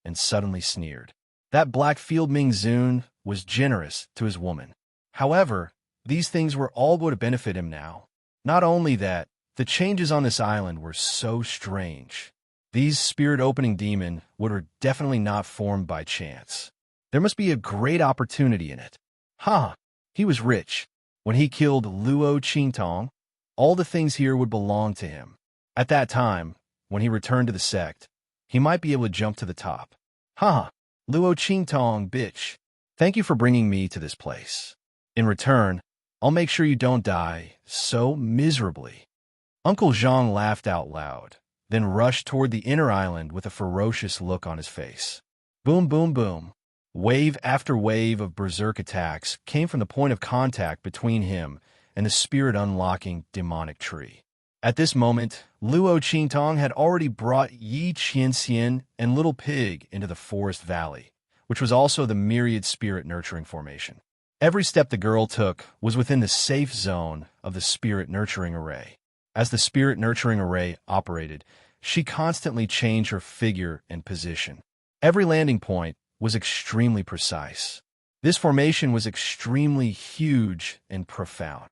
[SPEAKER 1] and suddenly sneered. That Black Field Ming Zun was generous to his woman. However, these things were all going to benefit him now. Not only that, the changes on this island were so strange. These spirit-opening demon were definitely not formed by chance. There must be a great opportunity in it. He was rich. When he killed Luo Qingtong, all the things here would belong to him. At that time, when he returned to the sect, he might be able to jump to the top. Luo Qingtong, bitch. Thank you for bringing me to this place. In return, I'll make sure you don't die so miserably. Uncle Zhang laughed out loud, then rushed toward the inner island with a ferocious look on his face. Boom, boom, boom. Wave after wave of berserk attacks came from the point of contact between him and the spirit-unlocking demonic tree. At this moment, Luo Qingtong had already brought Yi Qianxian and Little Pig into the forest valley, which was also the myriad spirit-nurturing formation. Every step the girl took was within the safe zone of the spirit-nurturing array. As the spirit-nurturing array operated, she constantly changed her figure and position. Every landing point was extremely precise. This formation was extremely huge and profound.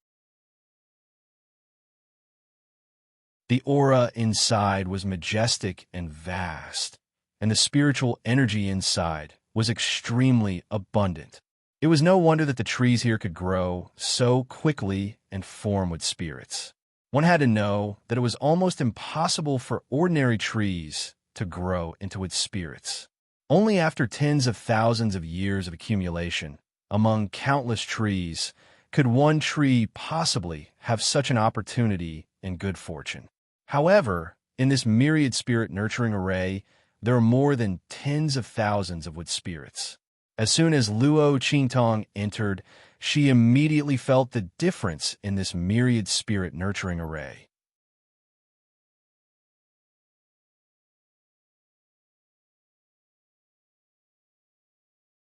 [SPEAKER 1] The aura inside was majestic and vast, and the spiritual energy inside was extremely abundant. It was no wonder that the trees here could grow so quickly and form with spirits. One had to know that it was almost impossible for ordinary trees to grow into its spirits. Only after tens of thousands of years of accumulation among countless trees could one tree possibly have such an opportunity and good fortune. However, in this myriad spirit-nurturing array, there are more than tens of thousands of wood spirits. As soon as Luo Qingtong entered, she immediately felt the difference in this myriad spirit-nurturing array.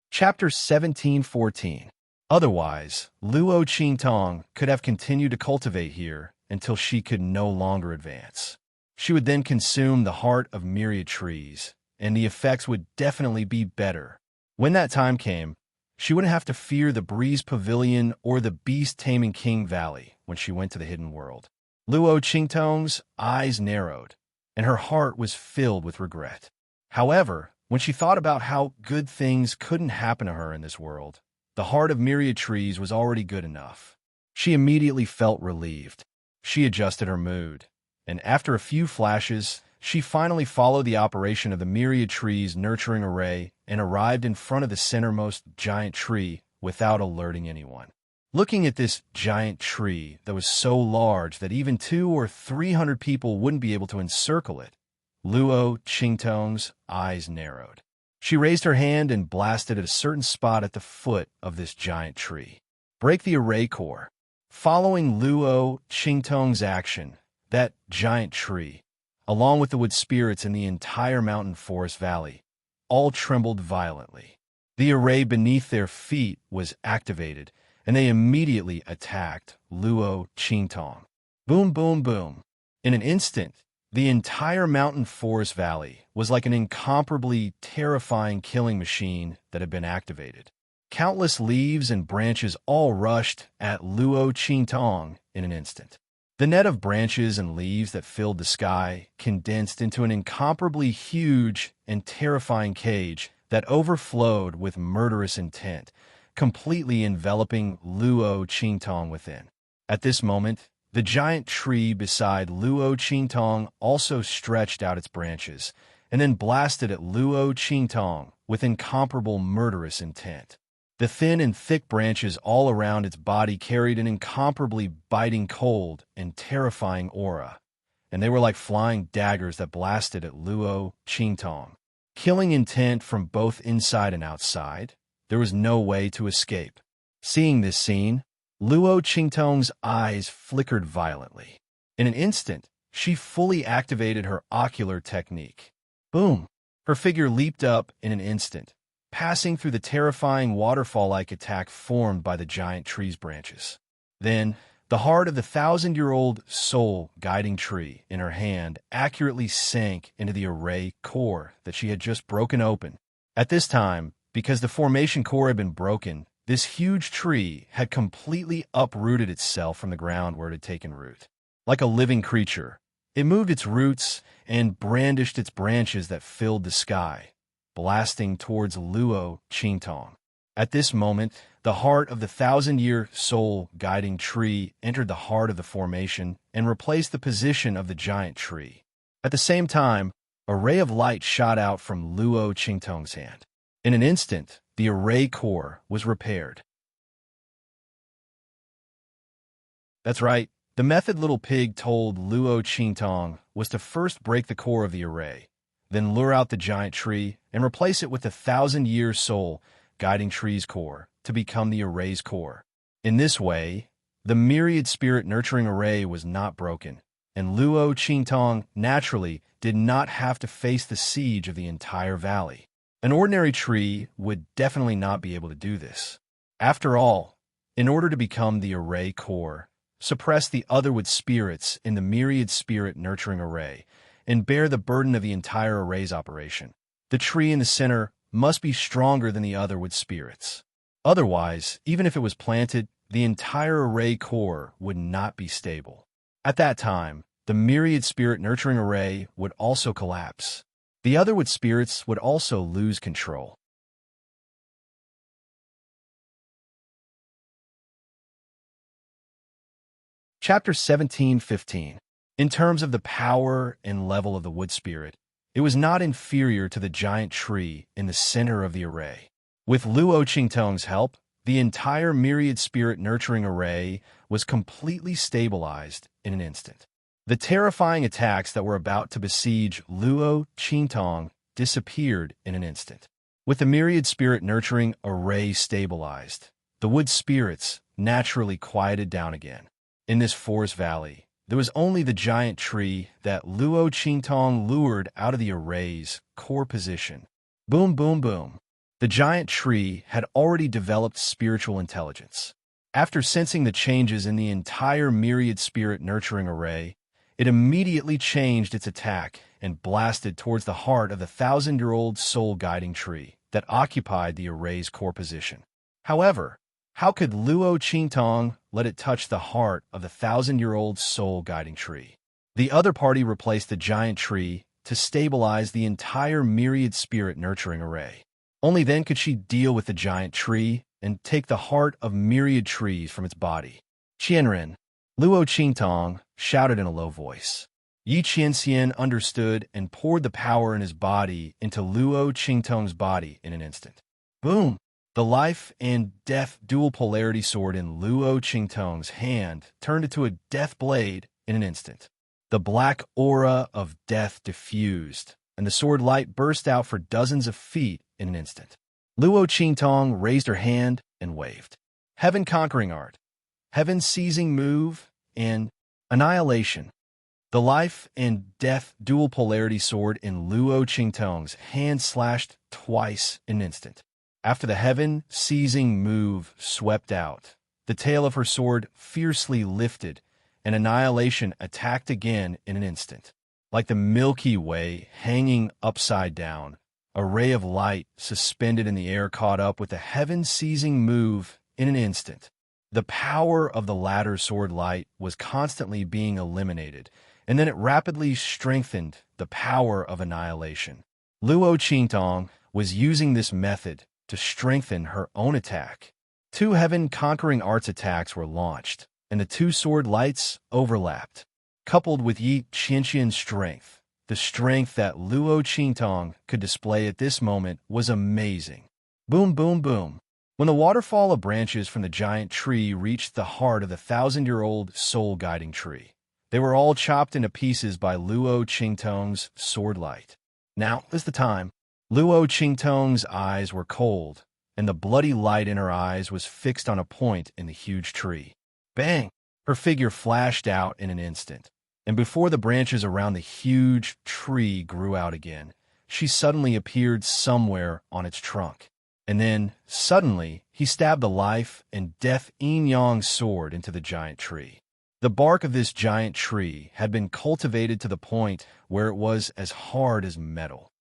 [SPEAKER 1] Chapter 17:14. Otherwise, Luo Qingtong could have continued to cultivate here until she could no longer advance. She would then consume the heart of myriad trees, and the effects would definitely be better. When that time came, she wouldn't have to fear the Breeze Pavilion or the Beast-Taming King Valley when she went to the hidden world. Luo Qingtong's eyes narrowed, and her heart was filled with regret. However, when she thought about how good things couldn't happen to her in this world, the heart of myriad trees was already good enough. She immediately felt relieved. She adjusted her mood, and after a few flashes, she finally followed the operation of the myriad trees' nurturing array and arrived in front of the centermost giant tree without alerting anyone. Looking at this giant tree that was so large that even 200 or 300 people wouldn't be able to encircle it, Luo Qingtong's eyes narrowed. She raised her hand and blasted at a certain spot at the foot of this giant tree. Break the array core. Following Luo Qingtong's action, that giant tree, along with the wood spirits in the entire mountain forest valley, all trembled violently. The array beneath their feet was activated, and they immediately attacked Luo Qingtong. Boom, boom, boom. In an instant, the entire mountain forest valley was like an incomparably terrifying killing machine that had been activated. Countless leaves and branches all rushed at Luo Qingtong in an instant. The net of branches and leaves that filled the sky condensed into an incomparably huge and terrifying cage that overflowed with murderous intent, completely enveloping Luo Qingtong within. At this moment, the giant tree beside Luo Qingtong also stretched out its branches and then blasted at Luo Qingtong with incomparable murderous intent. The thin and thick branches all around its body carried an incomparably biting cold and terrifying aura, and they were like flying daggers that blasted at Luo Qingtong. Killing intent from both inside and outside, there was no way to escape. Seeing this scene, Luo Qingtong's eyes flickered violently. In an instant, she fully activated her ocular technique. Boom! Her figure leaped up in an instant, passing through the terrifying waterfall-like attack formed by the giant tree's branches. Then, the heart of the 1,000-year-old soul-guiding tree in her hand accurately sank into the array core that she had just broken open. At this time, because the formation core had been broken, this huge tree had completely uprooted itself from the ground where it had taken root. Like a living creature, it moved its roots and brandished its branches that filled the sky, blasting towards Luo Qingtong. At this moment, the heart of the 1,000-year soul-guiding tree entered the heart of the formation and replaced the position of the giant tree. At the same time, a ray of light shot out from Luo Qingtong's hand. In an instant, the array core was repaired. That's right, The method Little Pig told Luo Qingtong was to first break the core of the array, then lure out the giant tree and replace it with the 1,000-year soul guiding tree's core to become the array's core. In this way, the myriad spirit nurturing array was not broken, and Luo Qingtong naturally did not have to face the siege of the entire valley. An ordinary tree would definitely not be able to do this. After all, in order to become the array core, suppress the otherwood spirits in the myriad spirit nurturing array, and bear the burden of the entire array's operation, the tree in the center must be stronger than the otherwood spirits. Otherwise, even if it was planted, the entire array core would not be stable. At that time, the myriad spirit nurturing array would also collapse. The otherwood spirits would also lose control. Chapter 17:15. In terms of the power and level of the wood spirit, it was not inferior to the giant tree in the center of the array. With Luo Qingtong's help, the entire myriad spirit nurturing array was completely stabilized in an instant. The terrifying attacks that were about to besiege Luo Qingtong disappeared in an instant. With the myriad spirit nurturing array stabilized, the wood spirits naturally quieted down again. In this forest valley, there was only the giant tree that Luo Qingtong lured out of the array's core position. Boom, boom, boom. The giant tree had already developed spiritual intelligence. After sensing the changes in the entire myriad spirit nurturing array, it immediately changed its attack and blasted towards the heart of the 1,000-year-old soul-guiding tree that occupied the array's core position. However, how could Luo Qingtong let it touch the heart of the 1,000-year-old soul-guiding tree? The other party replaced the giant tree to stabilize the entire myriad spirit nurturing array. Only then could she deal with the giant tree and take the heart of myriad trees from its body. Qianren, Luo Qingtong shouted in a low voice. Yi Qianxian understood and poured the power in his body into Luo Qingtong's body in an instant. Boom! The life and death dual polarity sword in Luo Qingtong's hand turned into a death blade in an instant. The black aura of death diffused, and the sword light burst out for dozens of feet in an instant. Luo Qingtong raised her hand and waved. Heaven conquering art, heaven seizing move, and annihilation. The life and death dual polarity sword in Luo Qingtong's hand slashed twice in an instant. After the heaven-seizing move swept out, the tail of her sword fiercely lifted, and annihilation attacked again in an instant. Like the Milky Way hanging upside down, a ray of light suspended in the air caught up with the heaven-seizing move in an instant. The power of the latter sword light was constantly being eliminated, and then it rapidly strengthened the power of annihilation. Luo Qingtong was using this method to strengthen her own attack. Two heaven-conquering arts attacks were launched, and the two sword lights overlapped. Coupled with Yi Qianxian's strength, the strength that Luo Qingtong could display at this moment was amazing. Boom, boom, boom. When the waterfall of branches from the giant tree reached the heart of the 1,000-year-old soul-guiding tree, they were all chopped into pieces by Luo Qingtong's sword light. Now is the time. Luo Qingtong's eyes were cold, and the bloody light in her eyes was fixed on a point in the huge tree. Bang! Her figure flashed out in an instant, and before the branches around the huge tree grew out again, she suddenly appeared somewhere on its trunk. And then, suddenly, he stabbed the life and death yin-yang sword into the giant tree. The bark of this giant tree had been cultivated to the point where it was as hard as metal.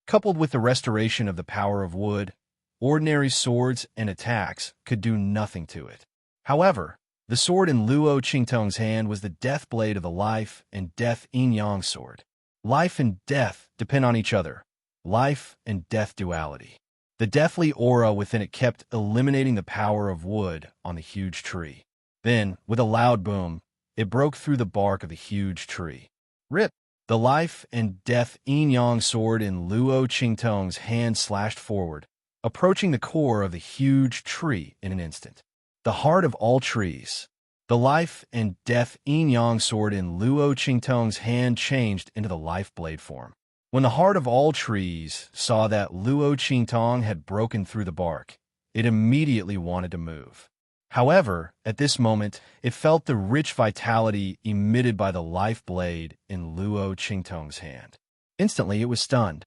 [SPEAKER 1] Coupled with the restoration of the power of wood, ordinary swords and attacks could do nothing to it. However, the sword in Luo Qingtong's hand was the death blade of the life and death yin-yang sword. Life and death depend on each other. Life and death duality. The deathly aura within it kept eliminating the power of wood on the huge tree. Then, with a loud boom, it broke through the bark of the huge tree. Rip! The life and death yin-yang sword in Luo Qingtong's hand slashed forward, approaching the core of the huge tree in an instant. The heart of all trees. The life and death yin-yang sword in Luo Qingtong's hand changed into the life blade form. When the heart of all trees saw that Luo Qingtong had broken through the bark, it immediately wanted to move. However, at this moment, it felt the rich vitality emitted by the life blade in Luo Qingtong's hand. Instantly, it was stunned.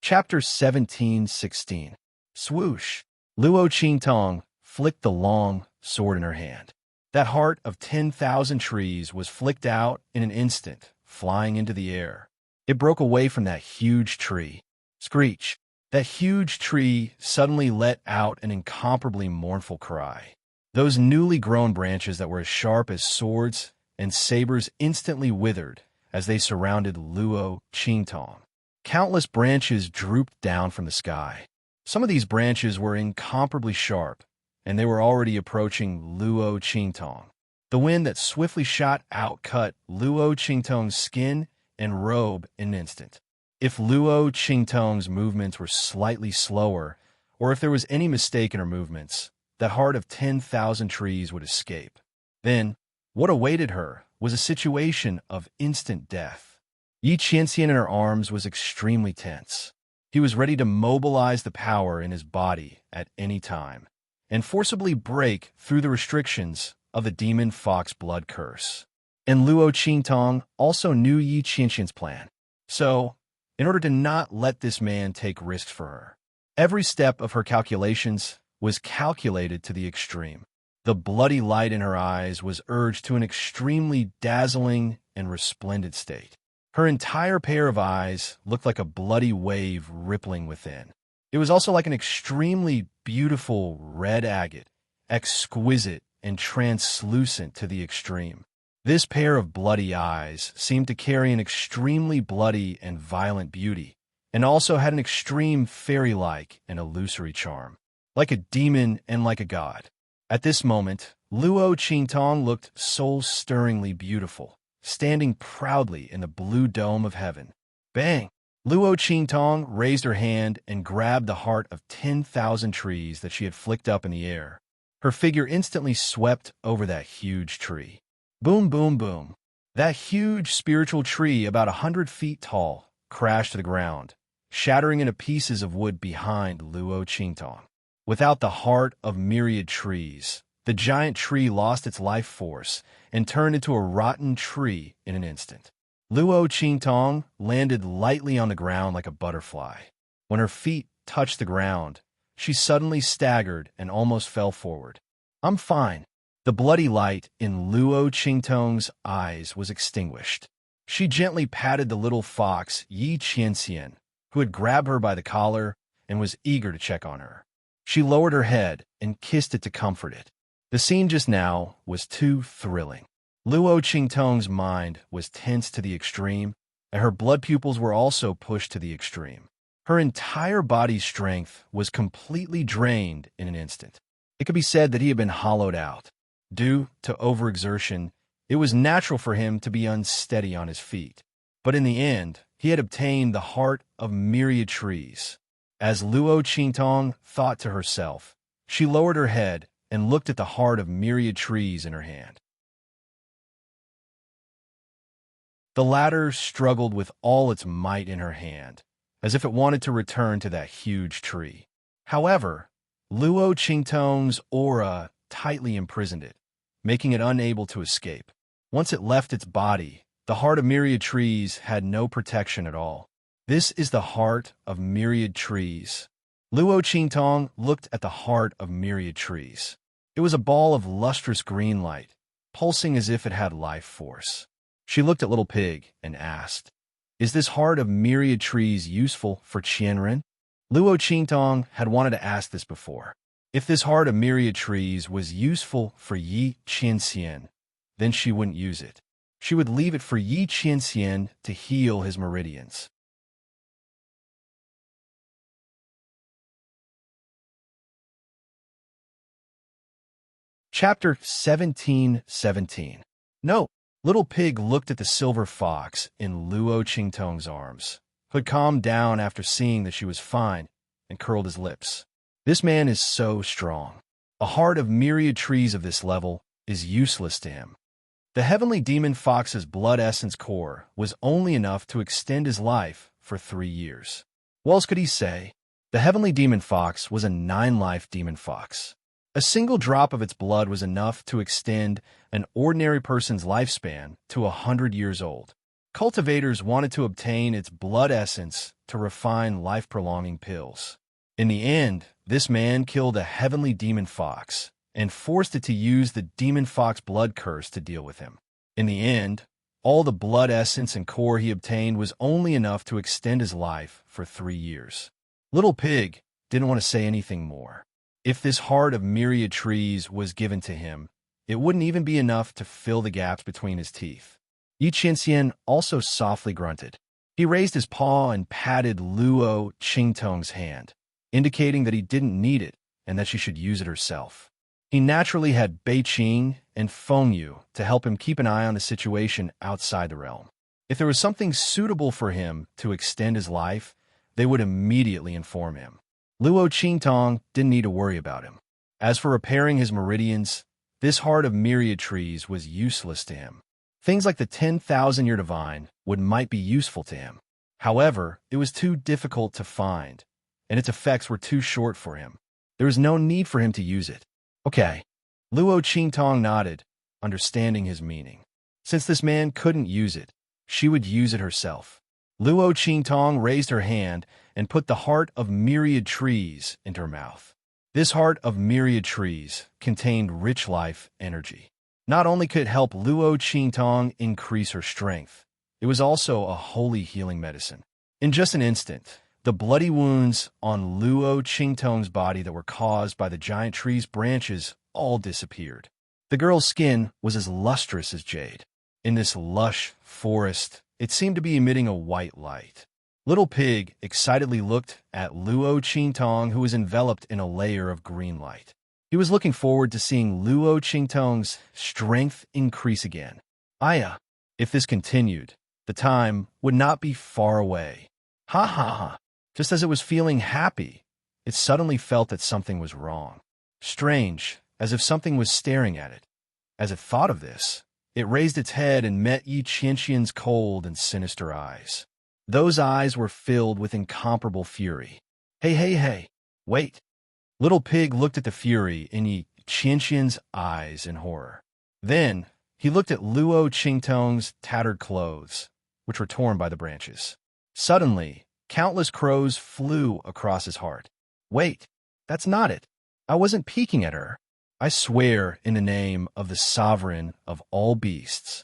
[SPEAKER 1] Chapter 17:16. Swoosh. Luo Qingtong flicked the long sword in her hand. That heart of 10,000 trees was flicked out in an instant, flying into the air. It broke away from that huge tree. Screech. That huge tree suddenly let out an incomparably mournful cry. Those newly grown branches that were as sharp as swords and sabers instantly withered as they surrounded Luo Qingtong. Countless branches drooped down from the sky. Some of these branches were incomparably sharp, and they were already approaching Luo Qingtong. The wind that swiftly shot out cut Luo Qingtong's skin and robe in an instant. If Luo Qingtong's movements were slightly slower, or if there was any mistake in her movements, that heart of 10,000 trees would escape. Then, what awaited her was a situation of instant death. Yi Qianxian in her arms was extremely tense. He was ready to mobilize the power in his body at any time, and forcibly break through the restrictions of the demon fox blood curse. And Luo Qingtong also knew Yi Qianxian's plan. So, in order to not let this man take risks for her, every step of her calculations was calculated to the extreme. The bloody light in her eyes was urged to an extremely dazzling and resplendent state. Her entire pair of eyes looked like a bloody wave rippling within. It was also like an extremely beautiful red agate, exquisite and translucent to the extreme. This pair of bloody eyes seemed to carry an extremely bloody and violent beauty, and also had an extreme fairy-like and illusory charm, like a demon and like a god. At this moment, Luo Qingtong looked soul-stirringly beautiful, standing proudly in the blue dome of heaven. Bang! Luo Qingtong raised her hand and grabbed the heart of 10,000 trees that she had flicked up in the air. Her figure instantly swept over that huge tree. Boom, boom, boom. That huge spiritual tree, about 100 feet tall, crashed to the ground, shattering into pieces of wood behind Luo Qingtong. Without the heart of myriad trees, the giant tree lost its life force and turned into a rotten tree in an instant. Luo Qingtong landed lightly on the ground like a butterfly. When her feet touched the ground, she suddenly staggered and almost fell forward. "I'm fine." The bloody light in Luo Qingtong's eyes was extinguished. She gently patted the little fox Yi Qianxian, who had grabbed her by the collar and was eager to check on her. She lowered her head and kissed it to comfort it. The scene just now was too thrilling. Luo Qingtong's mind was tense to the extreme, and her blood pupils were also pushed to the extreme. Her entire body's strength was completely drained in an instant. It could be said that he had been hollowed out. Due to overexertion, it was natural for him to be unsteady on his feet. But in the end, he had obtained the heart of myriad trees. As Luo Qingtong thought to herself, she lowered her head and looked at the heart of myriad trees in her hand. The latter struggled with all its might in her hand, as if it wanted to return to that huge tree. However, Luo Qingtong's aura tightly imprisoned it, making it unable to escape. Once it left its body, the heart of myriad trees had no protection at all. This is the heart of myriad trees. Luo Qingtong looked at the heart of myriad trees. It was a ball of lustrous green light, pulsing as if it had life force. She looked at Little Pig and asked, "Is this heart of myriad trees useful for Qianren?" Luo Qingtong had wanted to ask this before. If this heart of myriad trees was useful for Yi Qianxian, then she wouldn't use it. She would leave it for Yi Qianxian to heal his meridians. Chapter 17:17. No. Little Pig looked at the silver fox in Luo Qingtong's arms, who had calmed down after seeing that she was fine, and curled his lips. This man is so strong. A heart of myriad trees of this level is useless to him. The heavenly demon fox's blood essence core was only enough to extend his life for 3 years. What else could he say? The heavenly demon fox was a 9-life demon fox. A single drop of its blood was enough to extend an ordinary person's lifespan to 100 years old. Cultivators wanted to obtain its blood essence to refine life-prolonging pills. In the end, this man killed a heavenly demon fox and forced it to use the demon fox blood curse to deal with him. In the end, all the blood essence and core he obtained was only enough to extend his life for 3 years. Little Pig didn't want to say anything more. If this heart of myriad trees was given to him, it wouldn't even be enough to fill the gaps between his teeth. Yi Qianxian also softly grunted. He raised his paw and patted Luo Qingtong's hand, indicating that he didn't need it and that she should use it herself. He naturally had Bei Qing and Feng Yu to help him keep an eye on the situation outside the realm. If there was something suitable for him to extend his life, they would immediately inform him. Luo Qingtong didn't need to worry about him. As for repairing his meridians, this heart of myriad trees was useless to him. Things like the 10,000-year divine might be useful to him. However, it was too difficult to find, and its effects were too short for him. There was no need for him to use it. Okay. Luo Qingtong nodded, understanding his meaning. Since this man couldn't use it, she would use it herself. Luo Qingtong raised her hand and put the heart of myriad trees into her mouth. This heart of myriad trees contained rich life energy. Not only could it help Luo Qingtong increase her strength, it was also a holy healing medicine. In just an instant, the bloody wounds on Luo Qingtong's body that were caused by the giant tree's branches all disappeared. The girl's skin was as lustrous as jade. In this lush forest, it seemed to be emitting a white light. Little Pig excitedly looked at Luo Qingtong, who was enveloped in a layer of green light. He was looking forward to seeing Luo Qingtong's strength increase again. Aya, if this continued, the time would not be far away. Ha ha ha. Just as it was feeling happy, it suddenly felt that something was wrong. Strange, as if something was staring at it. As it thought of this, it raised its head and met Yi Qianxian's cold and sinister eyes. Those eyes were filled with incomparable fury. Hey, wait. Little Pig looked at the fury in Yi Qianxian's eyes in horror. Then, he looked at Luo Qingtong's tattered clothes, which were torn by the branches. Suddenly, countless crows flew across his heart. Wait, that's not it. I wasn't peeking at her. I swear in the name of the sovereign of all beasts.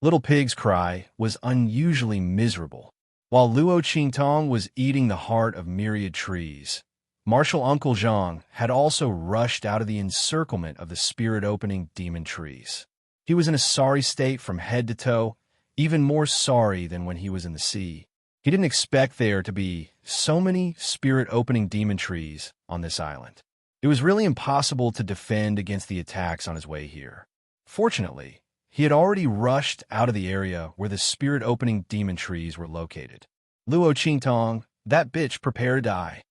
[SPEAKER 1] Little Pig's cry was unusually miserable. While Luo Qingtong was eating the heart of myriad trees, Martial Uncle Zhang had also rushed out of the encirclement of the spirit-opening demon trees. He was in a sorry state from head to toe, even more sorry than when he was in the sea. He didn't expect there to be so many spirit-opening demon trees on this island. It was really impossible to defend against the attacks on his way here. Fortunately, he had already rushed out of the area where the spirit-opening demon trees were located. Luo Qingtong, that bitch, prepare to die.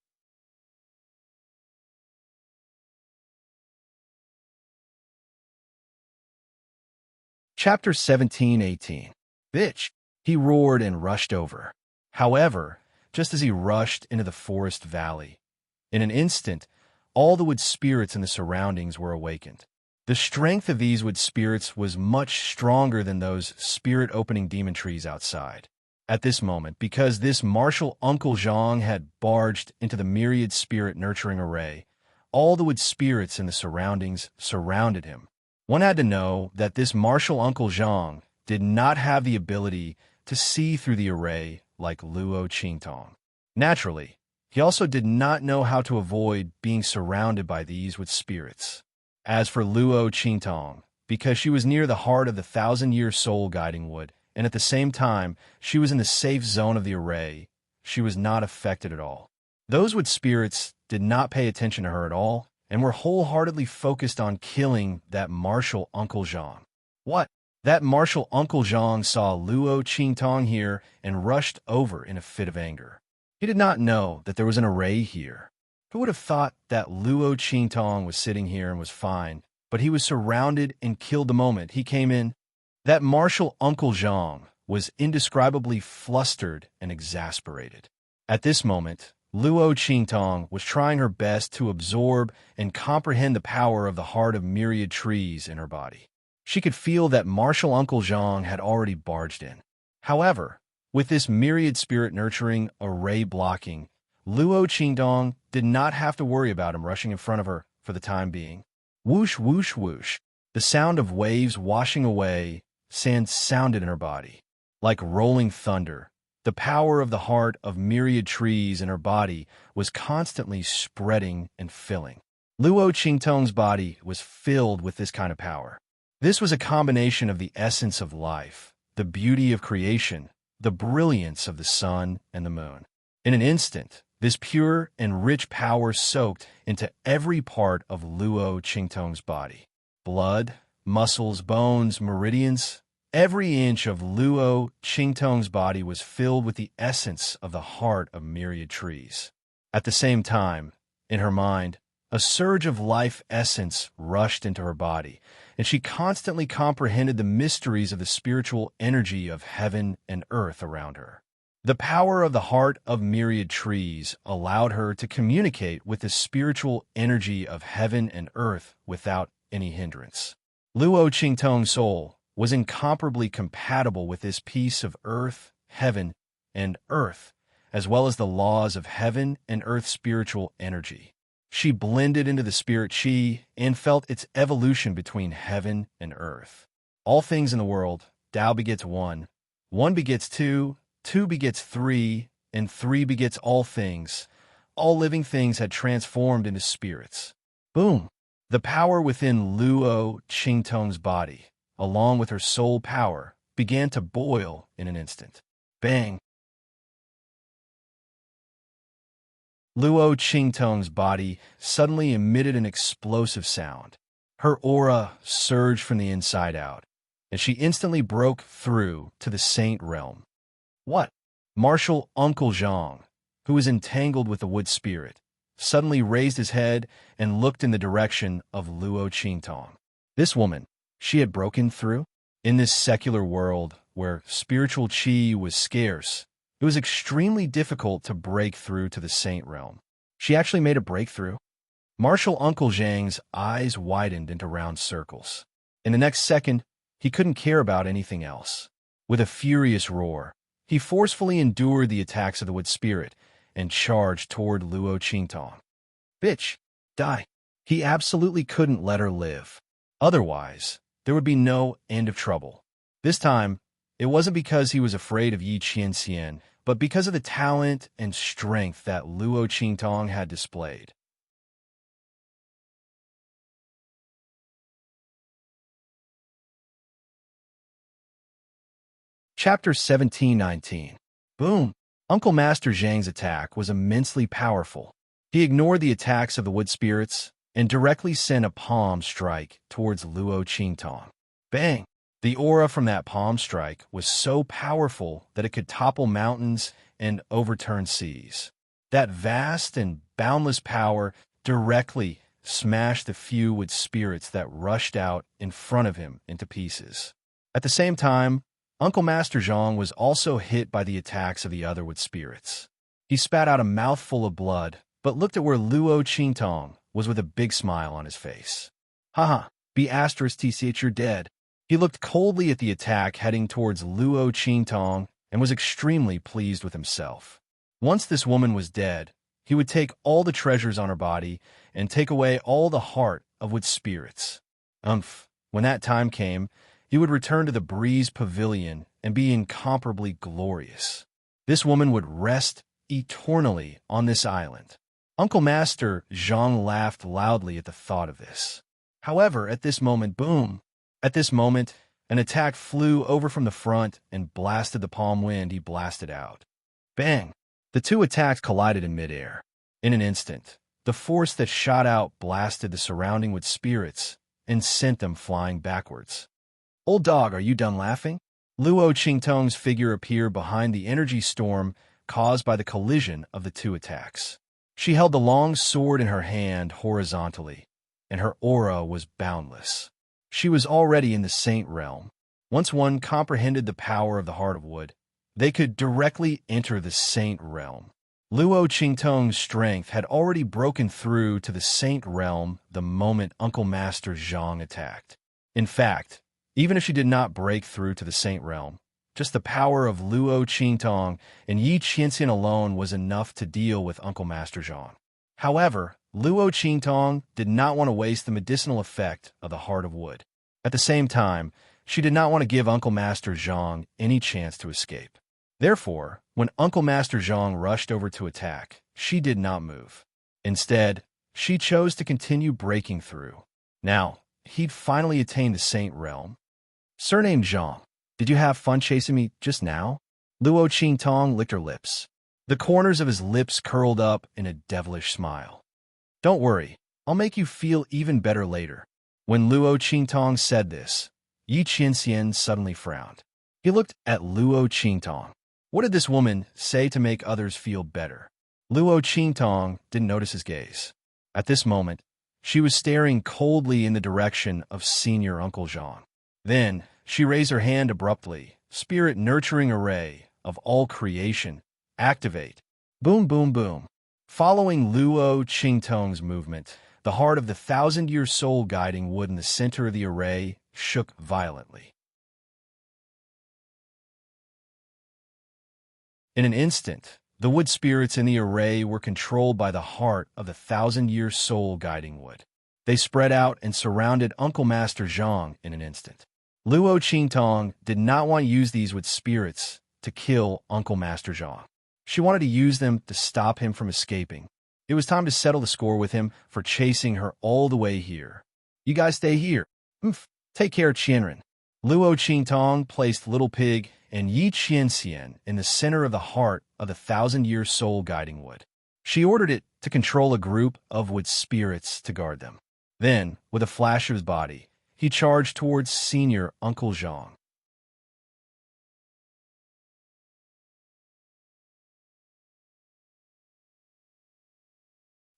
[SPEAKER 1] Chapter 17-18. Bitch, he roared and rushed over. However, just as he rushed into the forest valley, in an instant, all the wood spirits in the surroundings were awakened. The strength of these wood spirits was much stronger than those spirit-opening demon trees outside. At this moment, because this martial Uncle Zhang had barged into the myriad spirit-nurturing array, all the wood spirits in the surroundings surrounded him. One had to know that this martial Uncle Zhang did not have the ability to see through the array like Luo Qingtong. Naturally, he also did not know how to avoid being surrounded by these with spirits. As for Luo Qingtong, because she was near the heart of the 1,000-year soul guiding wood, and at the same time she was in the safe zone of the array, she was not affected at all. Those wood spirits did not pay attention to her at all, and were wholeheartedly focused on killing that martial Uncle Zhang. What? That martial Uncle Zhang saw Luo Qingtong here and rushed over in a fit of anger. He did not know that there was an array here. Who would have thought that Luo Qingtong was sitting here and was fine, but he was surrounded and killed the moment he came in? That martial Uncle Zhang was indescribably flustered and exasperated. At this moment, Luo Qingtong was trying her best to absorb and comprehend the power of the heart of myriad trees in her body. She could feel that martial Uncle Zhang had already barged in. However, with this myriad spirit nurturing array blocking, Luo Qingtong did not have to worry about him rushing in front of her for the time being. Whoosh, whoosh, whoosh. The sound of waves washing away sand sounded in her body. Like rolling thunder, the power of the heart of myriad trees in her body was constantly spreading and filling. Luo Qingtong's body was filled with this kind of power. This was a combination of the essence of life, the beauty of creation, the brilliance of the sun and the moon. In an instant, this pure and rich power soaked into every part of Luo Qingtong's body. Blood, muscles, bones, meridians. Every inch of Luo Qingtong's body was filled with the essence of the heart of myriad trees. At the same time, in her mind, a surge of life essence rushed into her body, and she constantly comprehended the mysteries of the spiritual energy of heaven and earth around her. The power of the heart of myriad trees allowed her to communicate with the spiritual energy of heaven and earth without any hindrance. Luo Qingtong's soul was incomparably compatible with this piece of earth, heaven, and earth, as well as the laws of heaven and earth spiritual energy. She blended into the spirit chi and felt its evolution between heaven and earth. All things in the world, Tao begets one, one begets two, two begets three, and three begets all things. All living things had transformed into spirits. Boom! The power within Luo Qingtong's body, along with her soul power, began to boil in an instant. Bang! Luo Qingtong's body suddenly emitted an explosive sound. Her aura surged from the inside out, and she instantly broke through to the saint realm. What? Martial Uncle Zhang, who was entangled with the wood spirit, suddenly raised his head and looked in the direction of Luo Qingtong. This woman, she had broken through? In this secular world where spiritual chi was scarce, it was extremely difficult to break through to the saint realm. She actually made a breakthrough. Martial Uncle Zhang's eyes widened into round circles. In the next second, he couldn't care about anything else. With a furious roar, he forcefully endured the attacks of the wood spirit and charged toward Luo Qingtong. Bitch, die. He absolutely couldn't let her live. Otherwise, there would be no end of trouble. This time, it wasn't because he was afraid of Yi Qianxian, but because of the talent and strength that Luo Qingtong had displayed. Chapter 17-19. Boom! Uncle Master Zhang's attack was immensely powerful. He ignored the attacks of the wood spirits and directly sent a palm strike towards Luo Qingtong. Bang! The aura from that palm strike was so powerful that it could topple mountains and overturn seas. That vast and boundless power directly smashed the few wood spirits that rushed out in front of him into pieces. At the same time, Uncle Master Zhang was also hit by the attacks of the other wood spirits. He spat out a mouthful of blood, but looked at where Luo Qingtong was with a big smile on his face. Haha, be asterisk TCH, you're dead. He looked coldly at the attack heading towards Luo Qingtong and was extremely pleased with himself. Once this woman was dead, he would take all the treasures on her body and take away all the heart of wood spirits. When that time came, he would return to the Breeze Pavilion and be incomparably glorious. This woman would rest eternally on this island. Uncle Master Zhang laughed loudly at the thought of this. However, at this moment, boom! At this moment, an attack flew over from the front and blasted the palm wind he blasted out. Bang! The two attacks collided in midair. In an instant, The force that shot out blasted the surrounding wood spirits and sent them flying backwards. "Old dog, are you done laughing?" Luo Qingtong's figure appeared behind the energy storm caused by the collision of the two attacks. She held the long sword in her hand horizontally, and her aura was boundless. She was already in the Saint Realm. Once one comprehended the power of the Heart of Wood, they could directly enter the Saint Realm. Luo Qingtong's strength had already broken through to the Saint Realm the moment Uncle Master Zhang attacked. In fact, even if she did not break through to the Saint Realm, just the power of Luo Qingtong and Yi Qianxian alone was enough to deal with Uncle Master Zhang. However, Luo Qingtong did not want to waste the medicinal effect of the Heart of Wood. At the same time, she did not want to give Uncle Master Zhang any chance to escape. Therefore, when Uncle Master Zhang rushed over to attack, she did not move. Instead, she chose to continue breaking through. Now, he'd finally attained the Saint Realm. "Surnamed Zhang, did you have fun chasing me just now?" Luo Qingtong licked her lips. The corners of his lips curled up in a devilish smile. "Don't worry, I'll make you feel even better later." When Luo Qingtong said this, Yi Qianxian suddenly frowned. He looked at Luo Qingtong. What did this woman say to make others feel better? Luo Qingtong didn't notice his gaze. At this moment, she was staring coldly in the direction of Senior Uncle Zhang. Then, she raised her hand abruptly. "Spirit nurturing array of all creation, activate." Boom, boom, boom. Following Luo Qingtong's movement, the heart of the 1,000-year soul guiding wood in the center of the array shook violently. In an instant, the wood spirits in the array were controlled by the heart of the 1,000-year soul guiding wood. They spread out and surrounded Uncle Master Zhang in an instant. Luo Qingtong did not want to use these wood spirits to kill Uncle Master Zhang. She wanted to use them to stop him from escaping. It was time to settle the score with him for chasing her all the way here. "You guys stay here. Take care, Qianren." Luo Qingtong placed Little Pig and Yi Qianxian in the center of the heart of the 1,000-year soul guiding wood. She ordered it to control a group of wood spirits to guard them. Then, with a flash of his body, he charged towards Senior Uncle Zhang.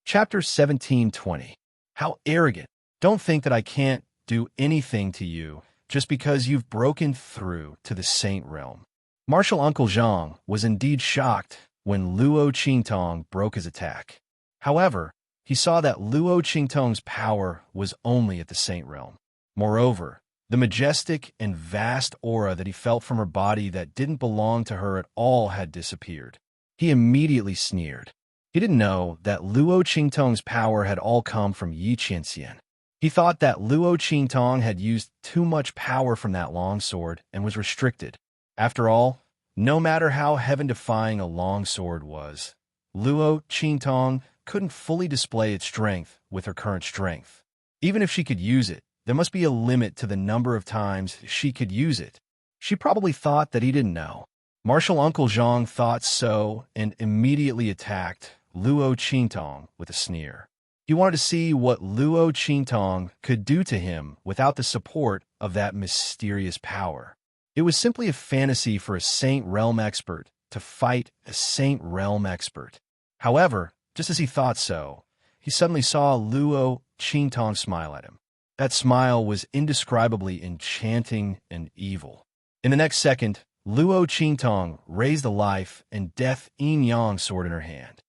[SPEAKER 1] Chapter 1720. How arrogant. Don't think that I can't do anything to you just because you've broken through to the Saint Realm. Martial Uncle Zhang was indeed shocked when Luo Qingtong broke his attack. However, he saw that Luo Qingtong's power was only at the Saint Realm. Moreover, the majestic and vast aura that he felt from her body that didn't belong to her at all had disappeared. He immediately sneered. He didn't know that Luo Qingtong's power had all come from Yi Qianxian. He thought that Luo Qingtong had used too much power from that longsword and was restricted. After all, no matter how heaven-defying a longsword was, Luo Qingtong couldn't fully display its strength with her current strength. Even if she could use it, there must be a limit to the number of times she could use it. She probably thought that he didn't know. Martial Uncle Zhang thought so and immediately attacked Luo Qingtong with a sneer. He wanted to see what Luo Qingtong could do to him without the support of that mysterious power. It was simply a fantasy for a Saint Realm expert to fight a Saint Realm expert. However, just as he thought so, he suddenly saw Luo Qingtong smile at him. That smile was indescribably enchanting and evil. In the next second, Luo Qingtong raised the life and death yin-yang sword in her hand.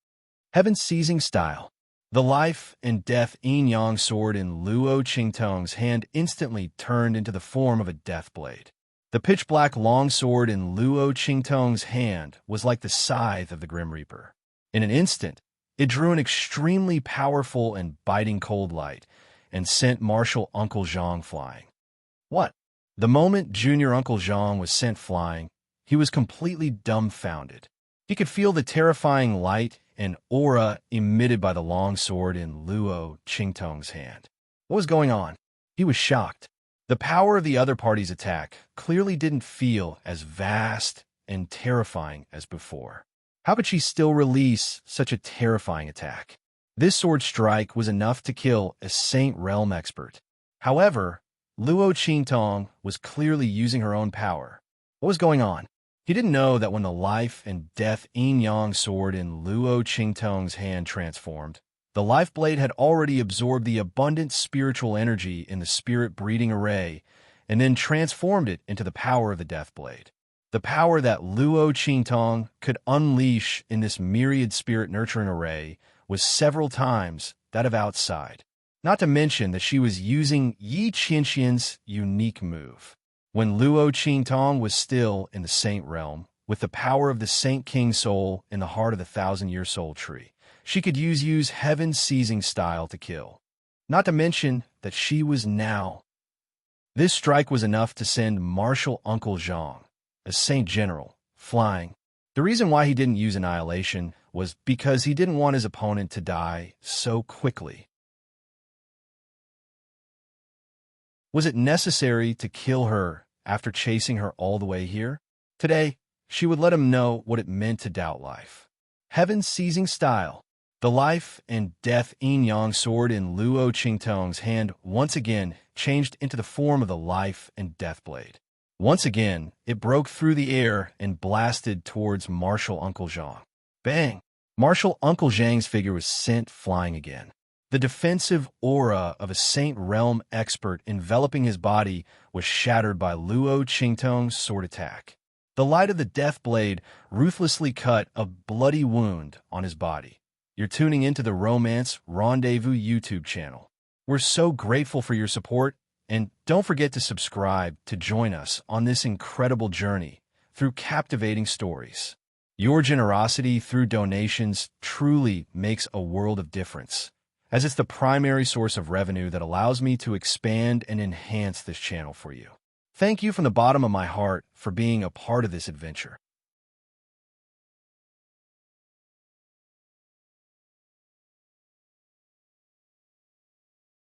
[SPEAKER 1] Heaven-seizing style. The life and death yin-yang sword in Luo Qingtong's hand instantly turned into the form of a death blade. The pitch-black longsword in Luo Qingtong's hand was like the scythe of the Grim Reaper. In an instant, it drew an extremely powerful and biting cold light and sent Martial Uncle Zhang flying. What? The moment Junior Uncle Zhang was sent flying, he was completely dumbfounded. He could feel the terrifying light and aura emitted by the longsword in Luo Qingtong's hand. What was going on? He was shocked. The power of the other party's attack clearly didn't feel as vast and terrifying as before. How could she still release such a terrifying attack? This sword strike was enough to kill a Saint Realm expert. However, Luo Qingtong was clearly using her own power. What was going on? He didn't know that when the life and death yin-yang sword in Luo Qingtong's hand transformed, the life blade had already absorbed the abundant spiritual energy in the spirit breeding array and then transformed it into the power of the death blade. The power that Luo Qingtong could unleash in this myriad spirit nurturing array was several times that of outside. Not to mention that she was using Yi Qianxian's unique move. When Luo Qingtong was still in the Saint Realm, with the power of the Saint King Soul in the heart of the thousand-year soul tree, she could use Heaven's seizing style to kill. Not to mention that she was now. This strike was enough to send Marshal Uncle Zhang, a Saint General, flying. The reason why he didn't use annihilation was because he didn't want his opponent to die so quickly. Was it necessary to kill her after chasing her all the way here? Today, she would let him know what it meant to doubt life. Heaven's seizing style. The life and death yin-yang sword in Luo Qingtong's hand once again changed into the form of the life and death blade. Once again, it broke through the air and blasted towards Marshal Uncle Zhang. Bang! Marshal Uncle Zhang's figure was sent flying again. The defensive aura of a Saint Realm expert enveloping his body was shattered by Luo Qingtong's sword attack. The light of the death blade ruthlessly cut a bloody wound on his body. You're tuning into the Romance Rendezvous YouTube channel. We're so grateful for your support, and don't forget to subscribe to join us on this incredible journey through captivating stories. Your generosity through donations truly makes a world of difference, as it's the primary source of revenue that allows me to expand and enhance this channel for you. Thank you from the bottom of my heart for being a part of this adventure.